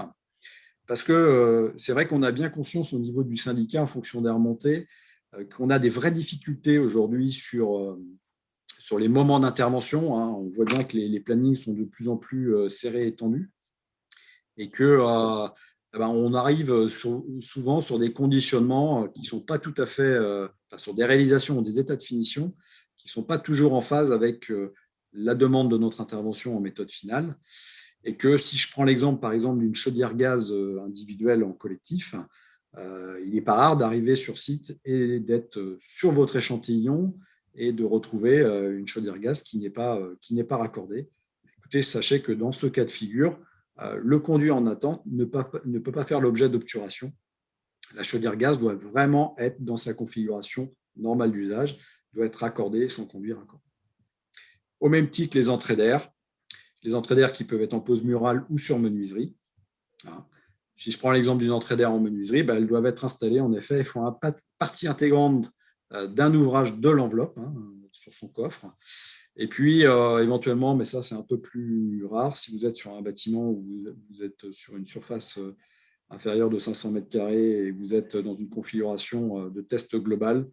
Parce que c'est vrai qu'on a bien conscience au niveau du syndicat, en fonction des remontées, qu'on a des vraies difficultés aujourd'hui sur les moments d'intervention. On voit bien que les plannings sont de plus en plus serrés et tendus. Et qu'on arrive souvent sur des conditionnements qui ne sont pas tout à fait, sur des réalisations ou des états de finition qui ne sont pas toujours en phase avec la demande de notre intervention en méthode finale. Et que si je prends l'exemple, par exemple, d'une chaudière gaz individuelle en collectif, il n'est pas rare d'arriver sur site et d'être sur votre échantillon et de retrouver une chaudière gaz qui n'est pas raccordée. Écoutez, sachez que dans ce cas de figure, le conduit en attente ne peut pas faire l'objet d'obturation. La chaudière gaz doit vraiment être dans sa configuration normale d'usage, doit être raccordée, son conduit raccordé. Au même titre que les entrées d'air qui peuvent être en pose murale ou sur menuiserie. Si je prends l'exemple d'une entrée d'air en menuiserie, elles doivent être installées, en effet, elles font partie intégrante d'un ouvrage de l'enveloppe sur son coffre. Et puis, éventuellement, mais ça, c'est un peu plus rare, si vous êtes sur un bâtiment où vous êtes sur une surface inférieure de 500 m² et vous êtes dans une configuration de test global,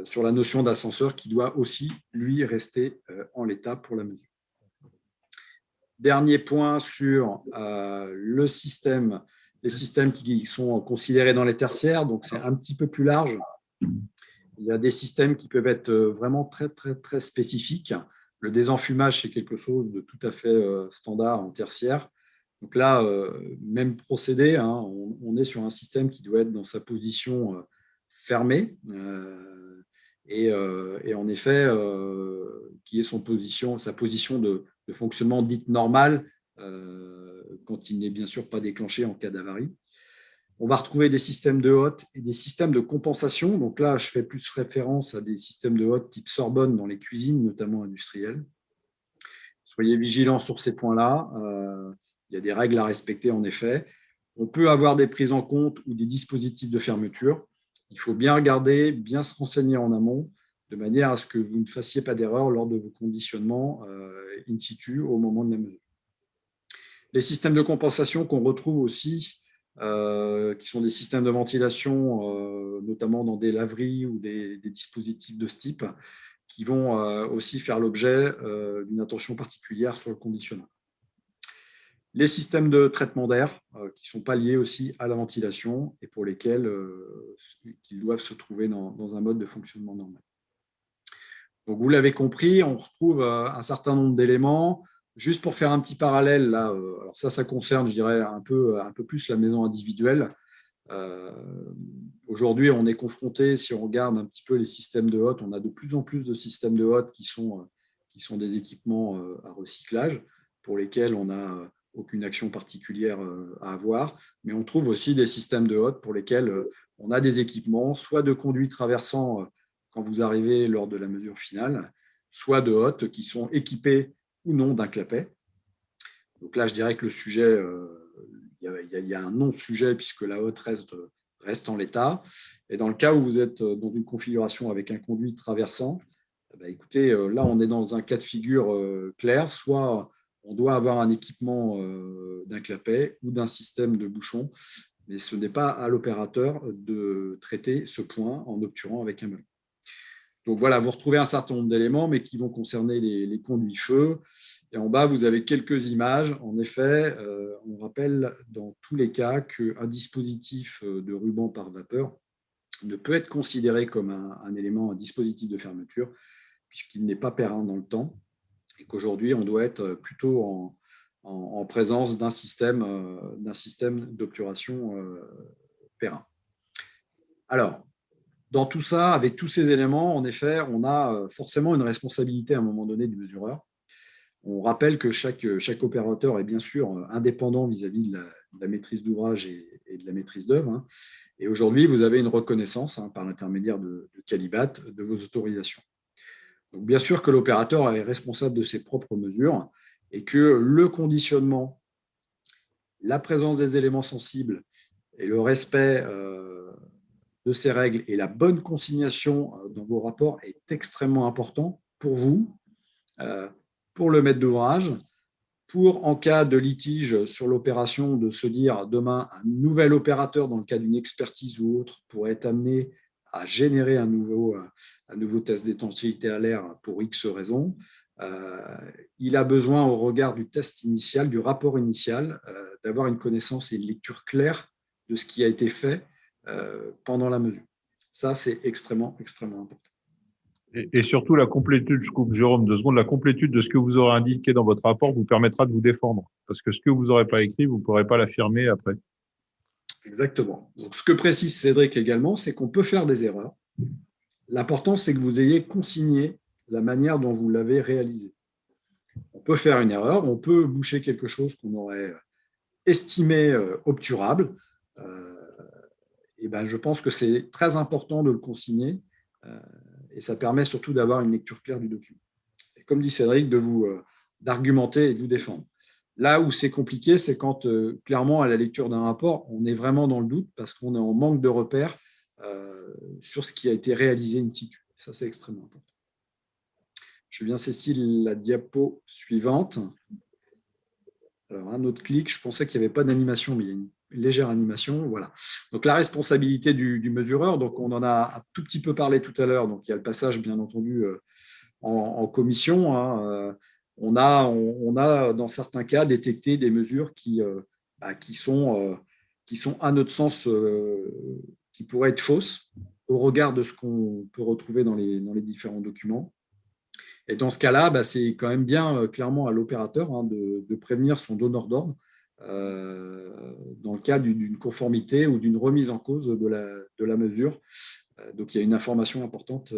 sur la notion d'ascenseur qui doit aussi, lui, rester en l'état pour la mesure. Dernier point sur les systèmes qui sont considérés dans les tertiaires, donc c'est un petit peu plus large. Il y a des systèmes qui peuvent être vraiment très, très, très spécifiques. Le désenfumage, c'est quelque chose de tout à fait standard en tertiaire. Donc là, même procédé, hein, on est sur un système qui doit être dans sa position fermée et en effet, qui est sa position de fonctionnement dite normale quand il n'est bien sûr pas déclenché en cas d'avarie. On va retrouver des systèmes de hotte et des systèmes de compensation. Donc là, je fais plus référence à des systèmes de hotte type Sorbonne dans les cuisines, notamment industrielles. Soyez vigilants sur ces points-là. Il y a des règles à respecter, en effet. On peut avoir des prises en compte ou des dispositifs de fermeture. Il faut bien regarder, bien se renseigner en amont, de manière à ce que vous ne fassiez pas d'erreur lors de vos conditionnements in situ au moment de la mesure. Les systèmes de compensation qu'on retrouve aussi, qui sont des systèmes de ventilation, notamment dans des laveries ou des dispositifs de ce type, qui vont aussi faire l'objet d'une attention particulière sur le conditionnement. Les systèmes de traitement d'air, qui ne sont pas liés aussi à la ventilation et pour lesquels ils doivent se trouver dans un mode de fonctionnement normal. Donc, vous l'avez compris, on retrouve un certain nombre d'éléments. Juste pour faire un petit parallèle, là, alors ça concerne, je dirais, un peu plus la maison individuelle. Aujourd'hui, on est confronté, si on regarde un petit peu les systèmes de hotte, on a de plus en plus de systèmes de hotte qui sont des équipements à recyclage pour lesquels on n'a aucune action particulière à avoir. Mais on trouve aussi des systèmes de hotte pour lesquels on a des équipements, soit de conduits traversants quand vous arrivez lors de la mesure finale, soit de hottes qui sont équipés ou non d'un clapet. Donc là, je dirais que le sujet, il y a un non-sujet puisque la hotte reste en l'état. Et dans le cas où vous êtes dans une configuration avec un conduit traversant, écoutez, là, on est dans un cas de figure clair. Soit on doit avoir un équipement d'un clapet ou d'un système de bouchon, mais ce n'est pas à l'opérateur de traiter ce point en obturant avec un melon. Donc voilà, vous retrouvez un certain nombre d'éléments, mais qui vont concerner les conduits feu. Et en bas, vous avez quelques images. En effet, on rappelle dans tous les cas qu'un dispositif de ruban par vapeur ne peut être considéré comme un élément, un dispositif de fermeture, puisqu'il n'est pas périn dans le temps, et qu'aujourd'hui, on doit être plutôt en présence d'un système d'obturation périn. Alors, dans tout ça, avec tous ces éléments, en effet, on a forcément une responsabilité à un moment donné du mesureur. On rappelle que chaque opérateur est bien sûr indépendant vis-à-vis de la maîtrise d'ouvrage et de la maîtrise d'œuvre. Et aujourd'hui, vous avez une reconnaissance par l'intermédiaire de Calibat de vos autorisations. Donc, bien sûr que l'opérateur est responsable de ses propres mesures et que le conditionnement, la présence des éléments sensibles et le respect de ces règles et la bonne consignation dans vos rapports est extrêmement important pour vous, pour le maître d'ouvrage, pour, en cas de litige sur l'opération, de se dire demain, un nouvel opérateur, dans le cas d'une expertise ou autre, pourrait être amené à générer un nouveau test d'étanchéité à l'air pour X raisons. Il a besoin, au regard du test initial, du rapport initial, d'avoir une connaissance et une lecture claire de ce qui a été fait pendant la mesure. Ça, c'est extrêmement, extrêmement important. Et surtout, la complétude, je coupe Jérôme 2 secondes, la complétude de ce que vous aurez indiqué dans votre rapport vous permettra de vous défendre. Parce que ce que vous n'aurez pas écrit, vous ne pourrez pas l'affirmer après. Exactement. Donc, ce que précise Cédric également, c'est qu'on peut faire des erreurs. L'important, c'est que vous ayez consigné la manière dont vous l'avez réalisé. On peut faire une erreur, on peut boucher quelque chose qu'on aurait estimé obturable. Et je pense que c'est très important de le consigner et ça permet surtout d'avoir une lecture claire du document. Et comme dit Cédric, d'argumenter et de vous défendre. Là où c'est compliqué, c'est quand clairement à la lecture d'un rapport, on est vraiment dans le doute parce qu'on est en manque de repères sur ce qui a été réalisé in situ. Ça, c'est extrêmement important. Je viens, Cécile, la diapo suivante. Alors, un autre clic, je pensais qu'il n'y avait pas d'animation, mais il y a une légère animation. Voilà. Donc, la responsabilité du mesureur, donc on en a un tout petit peu parlé tout à l'heure. Donc, il y a le passage, bien entendu, en commission. On a, dans certains cas, détecté des mesures qui sont, à notre sens, qui pourraient être fausses. au regard de ce qu'on peut retrouver dans les différents documents. Et dans ce cas-là, c'est quand même bien clairement à l'opérateur de prévenir son donneur d'ordre dans le cas d'une conformité ou d'une remise en cause de la mesure. Donc, il y a une information importante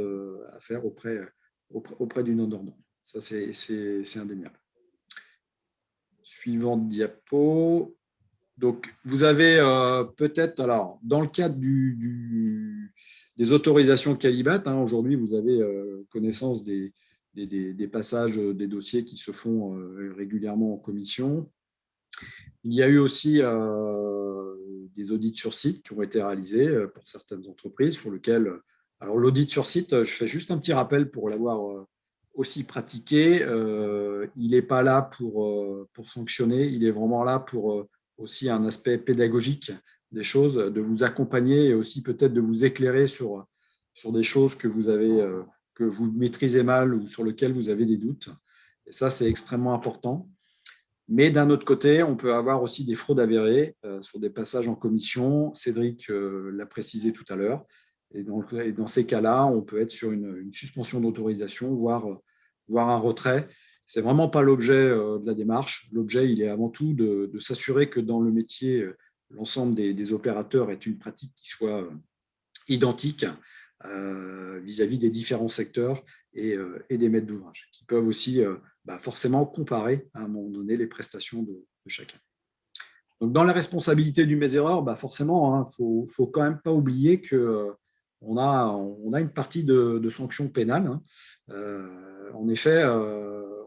à faire auprès du donneur d'ordre. Ça, c'est indéniable. Suivante diapo. Donc, vous avez peut-être, alors, dans le cadre des autorisations Qualibat, aujourd'hui, vous avez connaissance des passages des dossiers qui se font régulièrement en commission. Il y a eu aussi des audits sur site qui ont été réalisés pour certaines entreprises, sur lesquels, alors l'audit sur site, je fais juste un petit rappel pour l'avoir aussi pratiqué. Il n'est pas là pour sanctionner, il est vraiment là pour aussi un aspect pédagogique des choses, de vous accompagner et aussi peut-être de vous éclairer sur des choses que vous maîtrisez mal ou sur lesquelles vous avez des doutes. Et ça, c'est extrêmement important. Mais d'un autre côté, on peut avoir aussi des fraudes avérées sur des passages en commission. Cédric l'a précisé tout à l'heure. Et dans ces cas-là, on peut être sur une suspension d'autorisation, voire un retrait. Ce n'est vraiment pas l'objet de la démarche. L'objet, il est avant tout de s'assurer que dans le métier, l'ensemble des opérateurs est une pratique qui soit identique vis-à-vis des différents secteurs et des maîtres d'ouvrage, qui peuvent aussi forcément comparer à un moment donné les prestations de chacun. Donc, dans la responsabilité du méserreur, forcément, faut quand même pas oublier qu'on a une partie de sanctions pénales. En effet,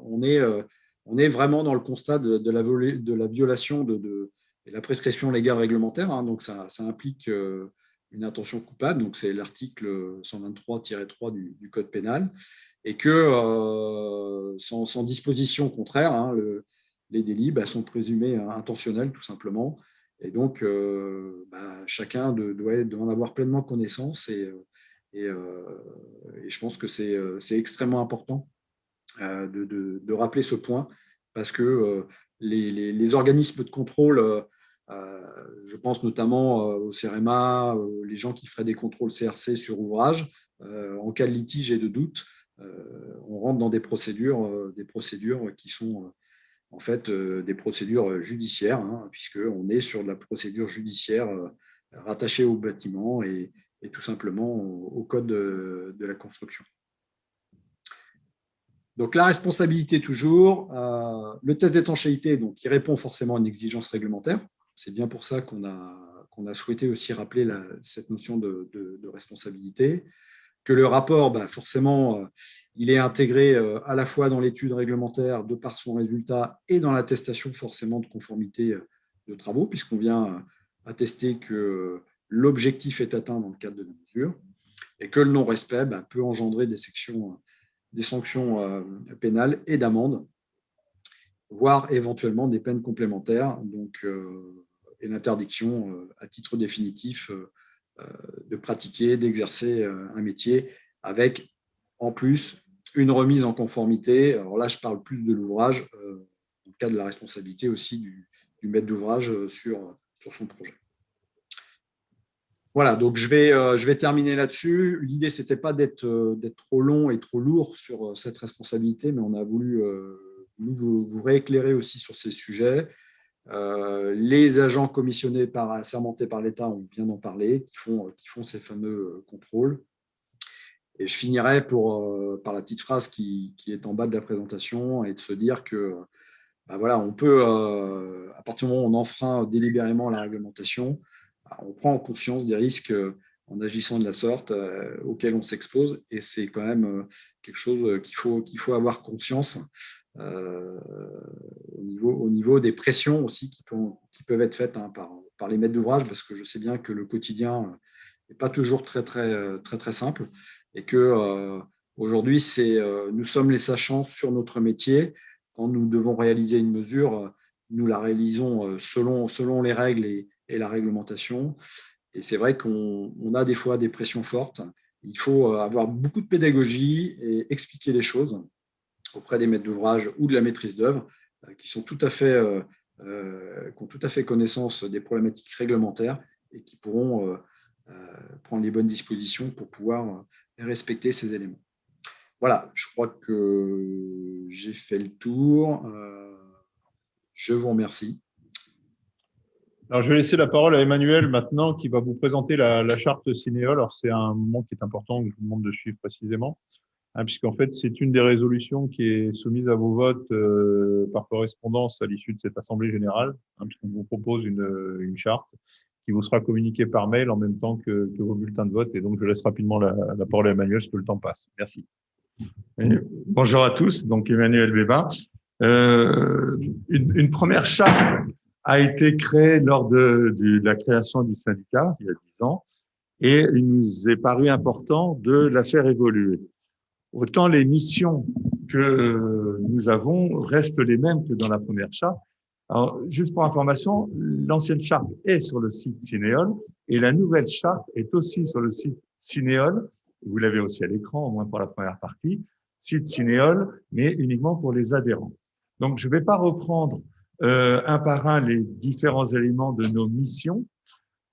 on est vraiment dans le constat de la violation de la prescription légale réglementaire. Donc, ça implique une intention coupable, donc c'est l'article 123-3 du Code pénal, et que sans disposition contraire, les délits sont présumés intentionnels tout simplement, et donc chacun doit en avoir pleinement connaissance, et je pense que c'est extrêmement important de rappeler ce point, parce que les organismes de contrôle, je pense notamment au CEREMA, les gens qui feraient des contrôles CRC sur ouvrage, en cas de litige et de doute, on rentre dans des procédures qui sont en fait des procédures judiciaires, puisqu'on est sur de la procédure judiciaire rattachée au bâtiment et tout simplement au code de la construction. Donc, la responsabilité toujours, le test d'étanchéité, qui répond forcément à une exigence réglementaire. C'est bien pour ça qu'on a souhaité aussi rappeler cette notion de responsabilité. Que le rapport, forcément, il est intégré à la fois dans l'étude réglementaire de par son résultat et dans l'attestation forcément de conformité de travaux, puisqu'on vient attester que l'objectif est atteint dans le cadre de la mesure, et que le non-respect peut engendrer des sanctions pénales et d'amende, voire éventuellement des peines complémentaires, et l'interdiction à titre définitif de pratiquer, d'exercer un métier, avec en plus une remise en conformité. Alors là, je parle plus de l'ouvrage, dans le cas de la responsabilité aussi du maître d'ouvrage sur son projet. Voilà, donc je vais terminer là-dessus. L'idée, ce n'était pas d'être trop long et trop lourd sur cette responsabilité, mais on a voulu vous rééclairer aussi sur ces sujets. Les agents commissionnés assermentés par l'État, on vient d'en parler, qui font ces fameux contrôles. Et je finirai par la petite phrase qui est en bas de la présentation, et de se dire que on peut, à partir du moment où on enfreint délibérément la réglementation, on prend conscience des risques en agissant de la sorte auxquels on s'expose, et c'est quand même quelque chose qu'il faut avoir conscience au niveau des pressions aussi qui peuvent être faites par les maîtres d'ouvrage, parce que je sais bien que le quotidien n'est pas toujours très simple, et que aujourd'hui nous sommes les sachants sur notre métier. Quand nous devons réaliser une mesure, nous la réalisons selon les règles et la réglementation, et c'est vrai qu'on a des fois des pressions fortes. Il faut avoir beaucoup de pédagogie et expliquer les choses auprès des maîtres d'ouvrage ou de la maîtrise d'œuvre, qui ont tout à fait connaissance des problématiques réglementaires, et qui pourront prendre les bonnes dispositions pour pouvoir respecter ces éléments. Voilà, je crois que j'ai fait le tour. Je vous remercie. Alors, je vais laisser la parole à Emmanuel maintenant, qui va vous présenter la charte Cinéol. Alors, c'est un moment qui est important que je vous demande de suivre précisément, hein, puisqu'en fait, c'est une des résolutions qui est soumise à vos votes par correspondance à l'issue de cette Assemblée générale, hein, puisqu'on vous propose une charte qui vous sera communiquée par mail en même temps que vos bulletins de vote. Et donc, je laisse rapidement la parole à Emmanuel, parce que le temps passe. Merci. Et bonjour à tous, donc Emmanuel Bébin. Une première charte a été créée lors de la création du syndicat, il y a 10 ans, et il nous est paru important de la faire évoluer. Autant les missions que nous avons restent les mêmes que dans la première charte. Alors, juste pour information, l'ancienne charte est sur le site Cinéol et la nouvelle charte est aussi sur le site Cinéol. Vous l'avez aussi à l'écran, au moins pour la première partie, site Cinéol, mais uniquement pour les adhérents. Donc, je ne vais pas reprendre un par un les différents éléments de nos missions,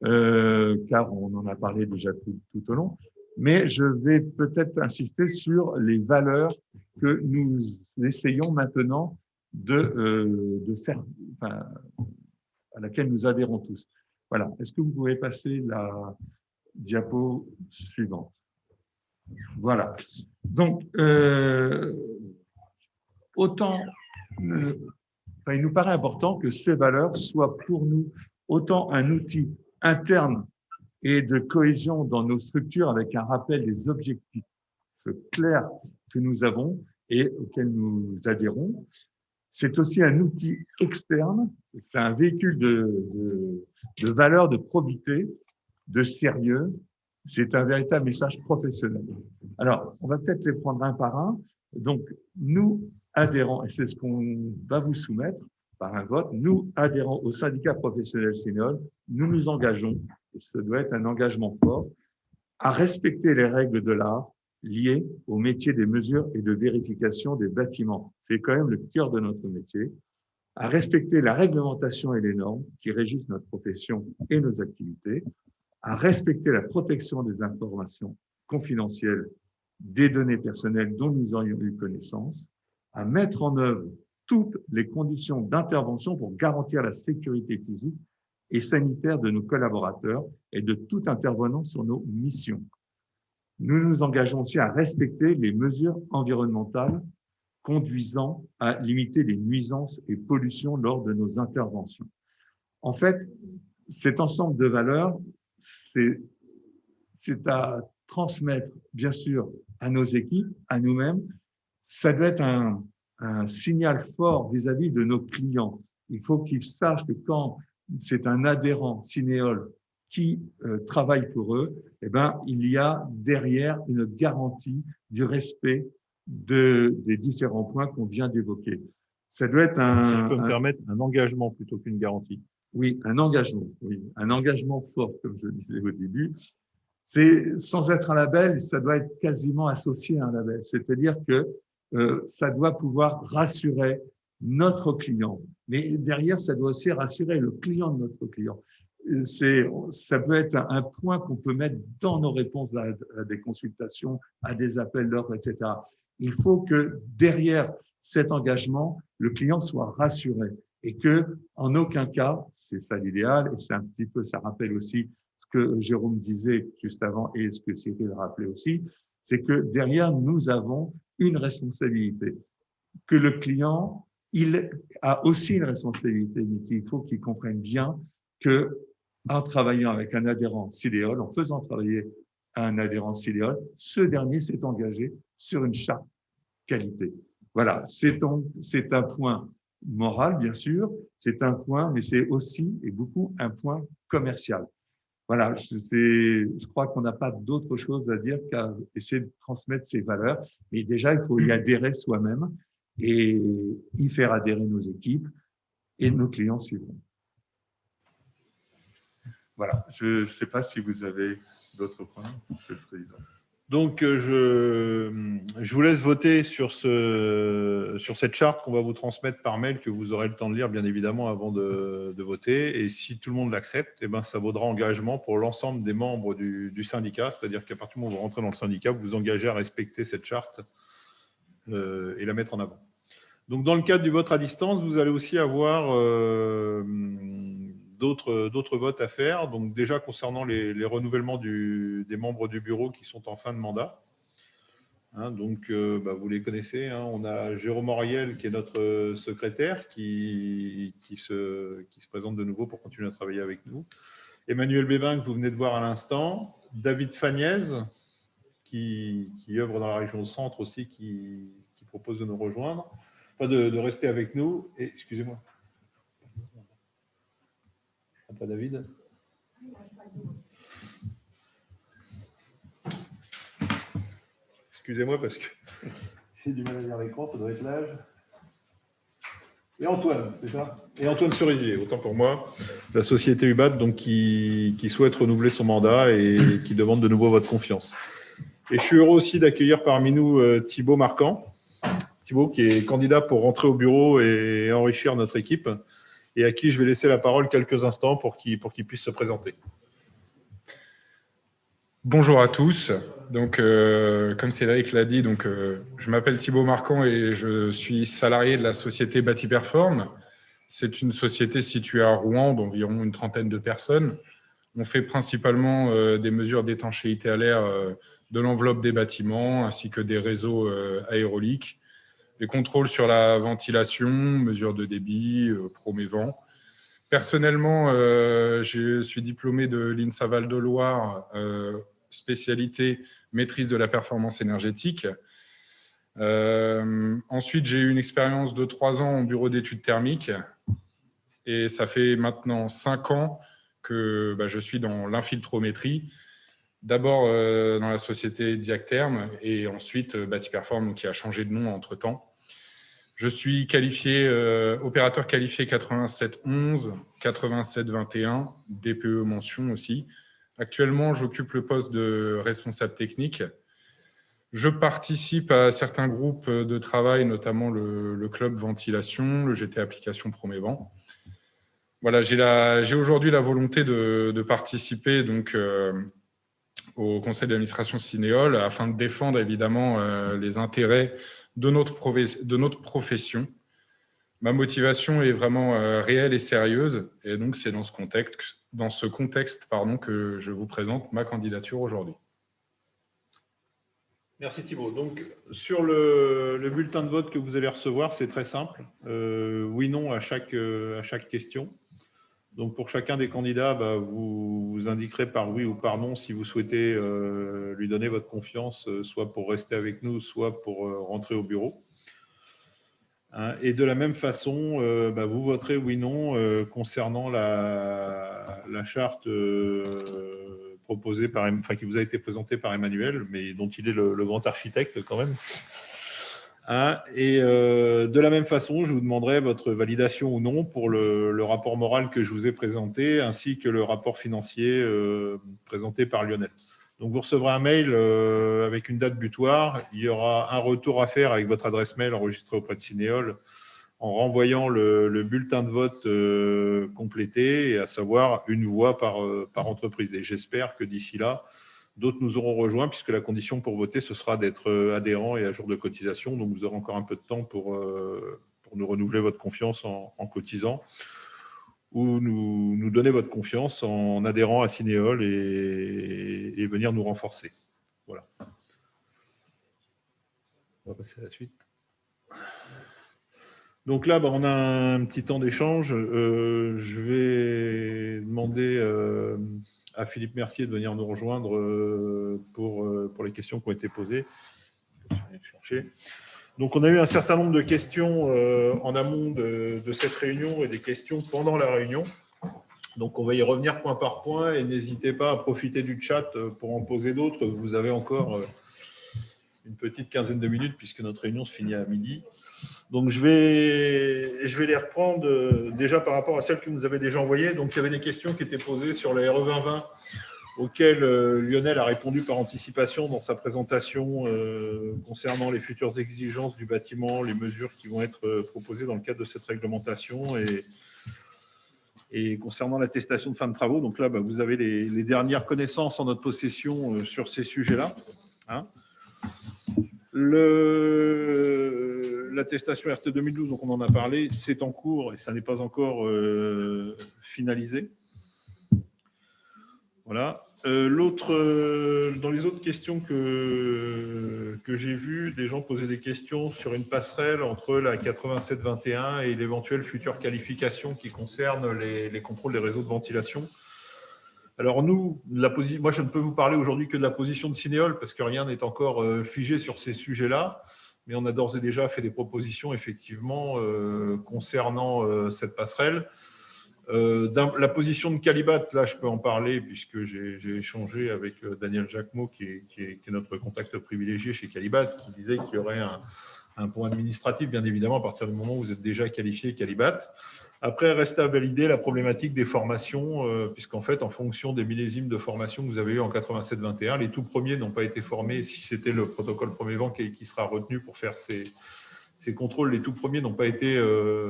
car on en a parlé déjà tout au long, mais je vais peut-être insister sur les valeurs que nous essayons maintenant de faire, enfin, à laquelle nous adhérons tous. Voilà. Est-ce que vous pouvez passer la diapo suivante? Voilà. Donc, autant, il nous paraît important que ces valeurs soient pour nous autant un outil interne et de cohésion dans nos structures avec un rappel des objectifs clairs que nous avons et auxquels nous adhérons. C'est aussi un outil externe, c'est un véhicule de valeur, de probité, de sérieux. C'est un véritable message professionnel. Alors, on va peut-être les prendre un par un. Donc, nous adhérons, et c'est ce qu'on va vous soumettre par un vote, nous adhérons au syndicat professionnel Cinéol, nous nous engageons, et ce doit être un engagement fort, à respecter les règles de l'art liées au métier des mesures et de vérification des bâtiments. C'est quand même le cœur de notre métier. À respecter la réglementation et les normes qui régissent notre profession et nos activités, à respecter la protection des informations confidentielles des données personnelles dont nous aurions eu connaissance, à mettre en œuvre toutes les conditions d'intervention pour garantir la sécurité physique et sanitaire de nos collaborateurs et de tout intervenant sur nos missions. Nous nous engageons aussi à respecter les mesures environnementales conduisant à limiter les nuisances et pollutions lors de nos interventions. En fait, cet ensemble de valeurs, c'est à transmettre, bien sûr, à nos équipes, à nous-mêmes. Ça doit être un signal fort vis-à-vis de nos clients. Il faut qu'ils sachent que quand c'est un adhérent Cinéol qui travaille pour eux, eh ben, il y a derrière une garantie du respect des différents points qu'on vient d'évoquer. Ça doit être si je peux me permettre, un engagement plutôt qu'une garantie. Oui, un engagement fort, comme je disais au début. C'est sans être un label, ça doit être quasiment associé à un label. C'est-à-dire que ça doit pouvoir rassurer notre client. Mais derrière, ça doit aussi rassurer le client de notre client. Ça peut être un point qu'on peut mettre dans nos réponses à des consultations, à des appels d'offres, etc. Il faut que derrière cet engagement, le client soit rassuré et que, en aucun cas, c'est ça l'idéal, et c'est un petit peu, ça rappelle aussi ce que Jérôme disait juste avant et ce que Cyril rappelait aussi, c'est que derrière, nous avons une responsabilité. Que le client, il a aussi une responsabilité, mais il faut qu'il comprenne bien que, en travaillant avec un adhérent Cinéol, en faisant travailler un adhérent Cinéol, ce dernier s'est engagé sur une charte qualité. Voilà, c'est un point moral, bien sûr, c'est un point, mais c'est aussi et beaucoup un point commercial. Voilà, je crois qu'on n'a pas d'autre chose à dire qu'à essayer de transmettre ces valeurs. Mais déjà, il faut y adhérer soi-même et y faire adhérer nos équipes et nos clients suivront. Voilà, je ne sais pas si vous avez d'autres points, Monsieur le Président. Donc, je vous laisse voter sur cette charte qu'on va vous transmettre par mail, que vous aurez le temps de lire, bien évidemment, avant de voter. Et si tout le monde l'accepte, eh ben, ça vaudra engagement pour l'ensemble des membres du syndicat. C'est-à-dire qu'à partir du moment où vous rentrez dans le syndicat, vous vous engagez à respecter cette charte et la mettre en avant. Donc, dans le cadre du vote à distance, vous allez aussi avoir d'autres votes à faire. Donc, déjà, concernant les renouvellements des membres du bureau qui sont en fin de mandat. Hein, donc, vous les connaissez. Hein, on a Jérôme Auriel, qui est notre secrétaire, qui se présente de nouveau pour continuer à travailler avec nous. Emmanuel Bébin, que vous venez de voir à l'instant. David Fagnès, qui œuvre dans la région centre aussi, qui propose de nous rejoindre. Enfin, de rester avec nous. Et, excusez-moi. Pas David. Excusez-moi parce que j'ai du mal à lire l'écran, ça doit être l'âge. Et Antoine, c'est ça? Et Antoine Cerisier, autant pour moi, la société UBAT, donc qui souhaite renouveler son mandat et qui demande de nouveau votre confiance. Et je suis heureux aussi d'accueillir parmi nous Thibaut Marquand. Thibaut qui est candidat pour rentrer au bureau et enrichir notre équipe et à qui je vais laisser la parole quelques instants pour qu'il puisse se présenter. Bonjour à tous. Donc, comme Cédric l'a dit, je m'appelle Thibaut Marquand et je suis salarié de la société Batiperform. C'est une société située à Rouen d'environ une trentaine de personnes. On fait principalement des mesures d'étanchéité à l'air de l'enveloppe des bâtiments ainsi que des réseaux aérauliques. Les contrôles sur la ventilation, mesures de débit, Promévent. Personnellement, je suis diplômé de l'INSA Val-de-Loire, spécialité maîtrise de la performance énergétique. Ensuite, j'ai eu une expérience de 3 ans en bureau d'études thermiques et ça fait maintenant 5 ans que je suis dans l'infiltrométrie. D'abord dans la société Diactherm et ensuite Batiperform qui a changé de nom entre-temps. Je suis qualifié, opérateur qualifié 8711, 8721, DPE mention aussi. Actuellement, j'occupe le poste de responsable technique. Je participe à certains groupes de travail, notamment le club ventilation, le GT application Promévent. Voilà, j'ai aujourd'hui la volonté de participer donc au conseil d'administration Cinéol afin de défendre évidemment les intérêts de notre profession. Ma motivation est vraiment réelle et sérieuse et donc c'est dans ce contexte que je vous présente ma candidature aujourd'hui. Merci Thibaut. Donc sur le bulletin de vote que vous allez recevoir, c'est très simple. Oui, non à chaque question. Donc, pour chacun des candidats, vous indiquerez par oui ou par non si vous souhaitez lui donner votre confiance, soit pour rester avec nous, soit pour rentrer au bureau. Hein, et de la même façon, vous voterez oui/non concernant la charte proposée qui vous a été présentée par Emmanuel, mais dont il est le grand architecte quand même. Hein, et de la même façon, je vous demanderai votre validation ou non pour le rapport moral que je vous ai présenté, ainsi que le rapport financier présenté par Lionel. Donc, vous recevrez un mail avec une date butoir. Il y aura un retour à faire avec votre adresse mail enregistrée auprès de Cinéol en renvoyant le bulletin de vote complété, et à savoir une voix par entreprise. Et j'espère que d'ici là, d'autres nous auront rejoints, puisque la condition pour voter, ce sera d'être adhérent et à jour de cotisation. Donc, vous aurez encore un peu de temps pour nous renouveler votre confiance en cotisant, ou nous donner votre confiance en adhérant à Cinéol et venir nous renforcer. Voilà. On va passer à la suite. Donc là, on a un petit temps d'échange. Je vais demander à Philippe Mercier de venir nous rejoindre pour les questions qui ont été posées. Donc, on a eu un certain nombre de questions en amont de cette réunion et des questions pendant la réunion. Donc, on va y revenir point par point et n'hésitez pas à profiter du chat pour en poser d'autres. Vous avez encore une petite quinzaine de minutes puisque notre réunion se finit à midi. Donc, je vais les reprendre déjà par rapport à celles que vous avez déjà envoyées. Donc, il y avait des questions qui étaient posées sur la RE 2020 auquel Lionel a répondu par anticipation dans sa présentation concernant les futures exigences du bâtiment, les mesures qui vont être proposées dans le cadre de cette réglementation et concernant l'attestation de fin de travaux. Donc là, vous avez les dernières connaissances en notre possession sur ces sujets-là. Hein. L'attestation RT 2012, donc on en a parlé, c'est en cours et ça n'est pas encore finalisé. Voilà. Dans les autres questions que j'ai vues, des gens posaient des questions sur une passerelle entre la 8721 et l'éventuelle future qualification qui concerne les contrôles des réseaux de ventilation. Alors nous, moi je ne peux vous parler aujourd'hui que de la position de Cinéol parce que rien n'est encore figé sur ces sujets-là, mais on a d'ores et déjà fait des propositions effectivement concernant cette passerelle. La position de Calibat, là je peux en parler puisque j'ai échangé avec Daniel Jacquemot qui est notre contact privilégié chez Calibat, qui disait qu'il y aurait un point administratif bien évidemment à partir du moment où vous êtes déjà qualifié Calibat. Après, reste à valider la problématique des formations, puisqu'en fait, en fonction des millésimes de formation que vous avez eu en 87-21, les tout premiers n'ont pas été formés. Si c'était le protocole premier vent qui sera retenu pour faire ces contrôles, les tout premiers n'ont pas été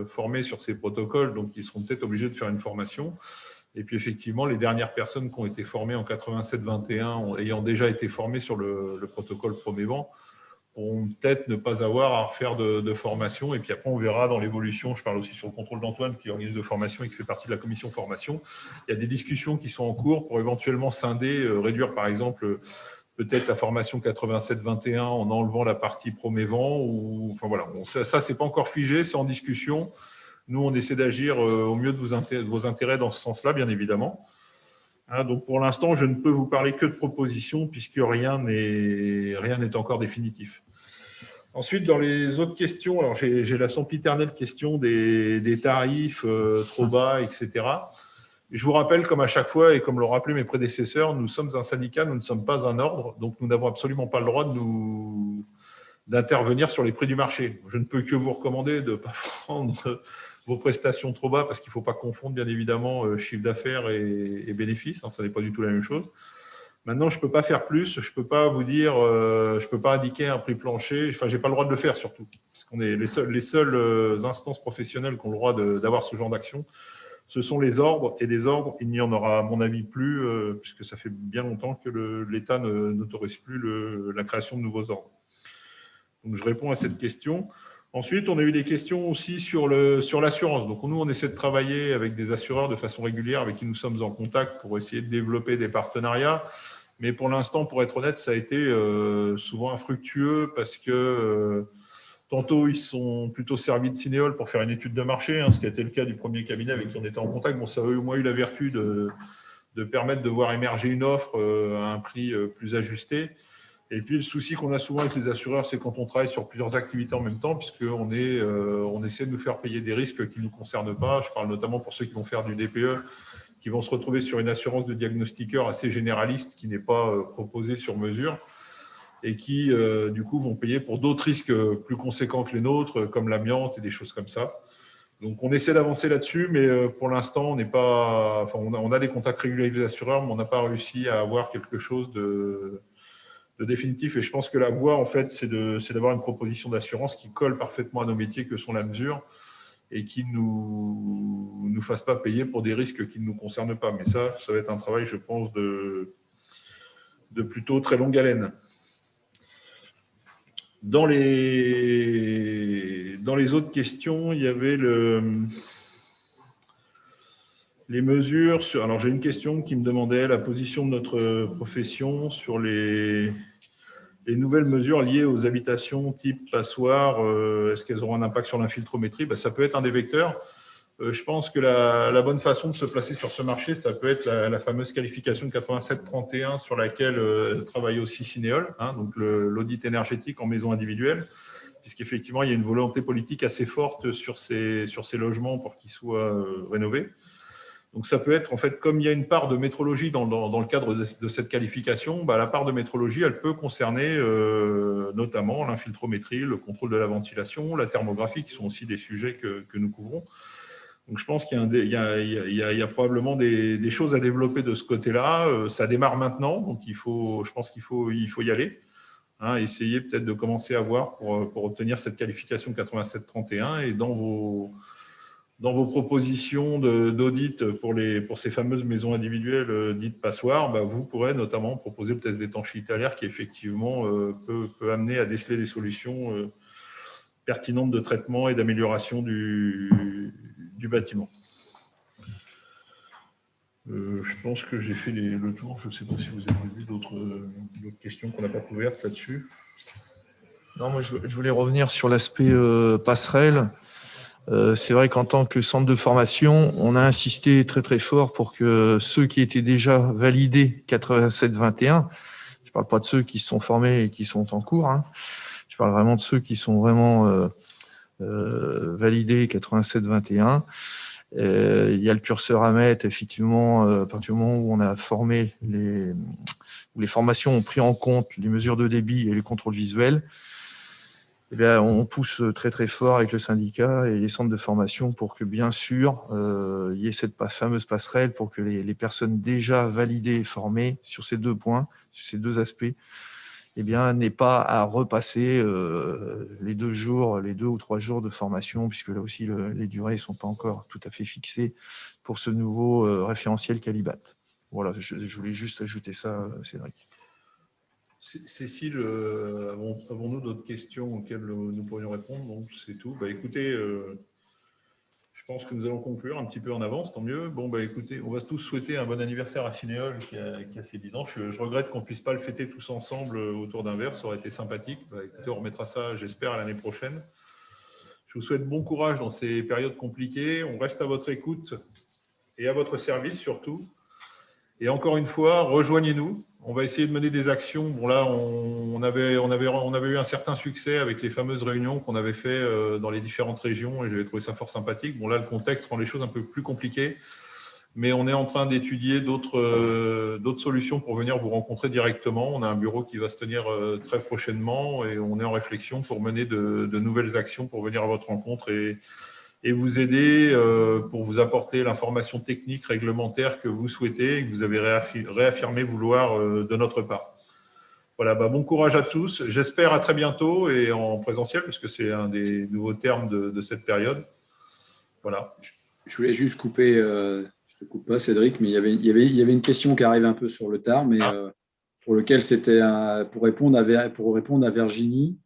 formés sur ces protocoles, donc ils seront peut-être obligés de faire une formation. Et puis effectivement, les dernières personnes qui ont été formées en 87-21, ayant déjà été formées sur le protocole premier vent, pourront peut-être ne pas avoir à refaire de formation. Et puis après, on verra dans l'évolution. Je parle aussi sur le contrôle d'Antoine, qui organise de formation et qui fait partie de la commission formation. Il y a des discussions qui sont en cours pour éventuellement scinder, réduire par exemple peut-être la formation 87-21 en enlevant la partie premier-vent. Enfin voilà, ça c'est pas encore figé, c'est en discussion. Nous, on essaie d'agir au mieux de vos intérêts dans ce sens-là, bien évidemment. Hein, donc pour l'instant, je ne peux vous parler que de propositions puisque rien n'est encore définitif. Ensuite, dans les autres questions, alors j'ai la sempiternelle question des tarifs trop bas, etc. Je vous rappelle, comme à chaque fois et comme l'ont rappelé mes prédécesseurs, nous sommes un syndicat, nous ne sommes pas un ordre, donc nous n'avons absolument pas le droit d'intervenir sur les prix du marché. Je ne peux que vous recommander de ne pas prendre vos prestations trop bas parce qu'il ne faut pas confondre, bien évidemment, chiffre d'affaires et bénéfices. Hein, ça n'est pas du tout la même chose. Maintenant, je ne peux pas faire plus. Je ne peux pas vous dire, je ne peux pas indiquer un prix plancher. Enfin, je n'ai pas le droit de le faire surtout. Parce qu'on est les seules instances professionnelles qui ont le droit d'avoir ce genre d'action. Ce sont les ordres. Et des ordres, il n'y en aura, à mon avis, plus, puisque ça fait bien longtemps que l'État n'autorise plus la création de nouveaux ordres. Donc, je réponds à cette question. Ensuite, on a eu des questions aussi sur l'assurance. Donc, nous, on essaie de travailler avec des assureurs de façon régulière avec qui nous sommes en contact pour essayer de développer des partenariats. Mais pour l'instant, pour être honnête, ça a été souvent infructueux parce que tantôt, ils sont plutôt servis de Cinéol pour faire une étude de marché, hein, ce qui a été le cas du premier cabinet avec qui on était en contact. Bon, ça a au moins eu la vertu de permettre de voir émerger une offre à un prix plus ajusté. Et puis, le souci qu'on a souvent avec les assureurs, c'est quand on travaille sur plusieurs activités en même temps, puisqu'on on essaie de nous faire payer des risques qui ne nous concernent pas. Je parle notamment pour ceux qui vont faire du DPE, qui vont se retrouver sur une assurance de diagnostiqueur assez généraliste qui n'est pas proposée sur mesure et qui, du coup, vont payer pour d'autres risques plus conséquents que les nôtres, comme l'amiante et des choses comme ça. Donc, on essaie d'avancer là-dessus, mais pour l'instant, on a des contacts réguliers avec les assureurs, mais on n'a pas réussi à avoir quelque chose de définitif. Et je pense que la voie, en fait, c'est d'avoir une proposition d'assurance qui colle parfaitement à nos métiers que sont la mesure et qui ne nous fasse pas payer pour des risques qui ne nous concernent pas. Mais ça va être un travail, je pense, de plutôt très longue haleine. Dans les autres questions, il y avait les mesures. Alors, j'ai une question qui me demandait la position de notre profession sur les nouvelles mesures liées aux habitations type passoire. Est-ce qu'elles auront un impact sur l'infiltrométrie? Ça peut être un des vecteurs. Je pense que la bonne façon de se placer sur ce marché, ça peut être la fameuse qualification de 87-31 sur laquelle travaille aussi Cinéol, hein, donc l'audit énergétique en maison individuelle, puisqu'effectivement, il y a une volonté politique assez forte sur ces logements pour qu'ils soient rénovés. Donc, ça peut être, en fait, comme il y a une part de métrologie dans le cadre de cette qualification, la part de métrologie, elle peut concerner notamment l'infiltrométrie, le contrôle de la ventilation, la thermographie, qui sont aussi des sujets que nous couvrons. Donc, je pense qu'il y a probablement des choses à développer de ce côté-là. Ça démarre maintenant, donc je pense qu'il faut y aller. Hein, essayer peut-être de commencer à voir pour obtenir cette qualification 8731 et dans vos propositions d'audit pour ces fameuses maisons individuelles dites passoires, vous pourrez notamment proposer le test d'étanchéité à l'air qui effectivement peut amener à déceler des solutions pertinentes de traitement et d'amélioration du bâtiment. Je pense que j'ai fait le tour. Je ne sais pas si vous avez vu d'autres questions qu'on n'a pas couvertes là-dessus. Non, moi, je voulais revenir sur l'aspect passerelle. C'est vrai qu'en tant que centre de formation, on a insisté très très fort pour que ceux qui étaient déjà validés 87-21, je ne parle pas de ceux qui se sont formés et qui sont en cours, hein, je parle vraiment de ceux qui sont vraiment validés 87-21. Il y a le curseur à mettre, effectivement, à partir du moment où on a formé où les formations ont pris en compte les mesures de débit et les contrôles visuels. Eh bien, on pousse très très fort avec le syndicat et les centres de formation pour que, bien sûr, il y ait cette fameuse passerelle pour que les personnes déjà validées et formées sur ces deux points, sur ces deux aspects, eh bien, n'aient pas à repasser les 2 ou 3 jours de formation, puisque là aussi, les durées ne sont pas encore tout à fait fixées pour ce nouveau référentiel Calibat. Voilà, je voulais juste ajouter ça, Cédric. Cécile, avons-nous d'autres questions auxquelles nous pourrions répondre? Donc, c'est tout. Écoutez, je pense que nous allons conclure un petit peu en avance, tant mieux. Écoutez, on va tous souhaiter un bon anniversaire à Cinéole qui a ses 10 ans. Je regrette qu'on ne puisse pas le fêter tous ensemble autour d'un verre, ça aurait été sympathique. Écoutez, on remettra ça, j'espère, à l'année prochaine. Je vous souhaite bon courage dans ces périodes compliquées. On reste à votre écoute et à votre service surtout. Et encore une fois, rejoignez-nous. On va essayer de mener des actions. Bon, là, on avait eu un certain succès avec les fameuses réunions qu'on avait fait dans les différentes régions et j'avais trouvé ça fort sympathique. Bon, là, le contexte rend les choses un peu plus compliquées, mais on est en train d'étudier d'autres solutions pour venir vous rencontrer directement. On a un bureau qui va se tenir très prochainement et on est en réflexion pour mener de nouvelles actions pour venir à votre rencontre et vous aider pour vous apporter l'information technique réglementaire que vous souhaitez et que vous avez réaffirmé vouloir de notre part. Voilà, bon courage à tous. J'espère à très bientôt et en présentiel, parce que c'est un des nouveaux termes de cette période. Voilà. Je voulais juste couper, je ne te coupe pas Cédric, mais il y avait une question qui arrive un peu sur le tard, mais pour lequel c'était pour répondre à Virginie.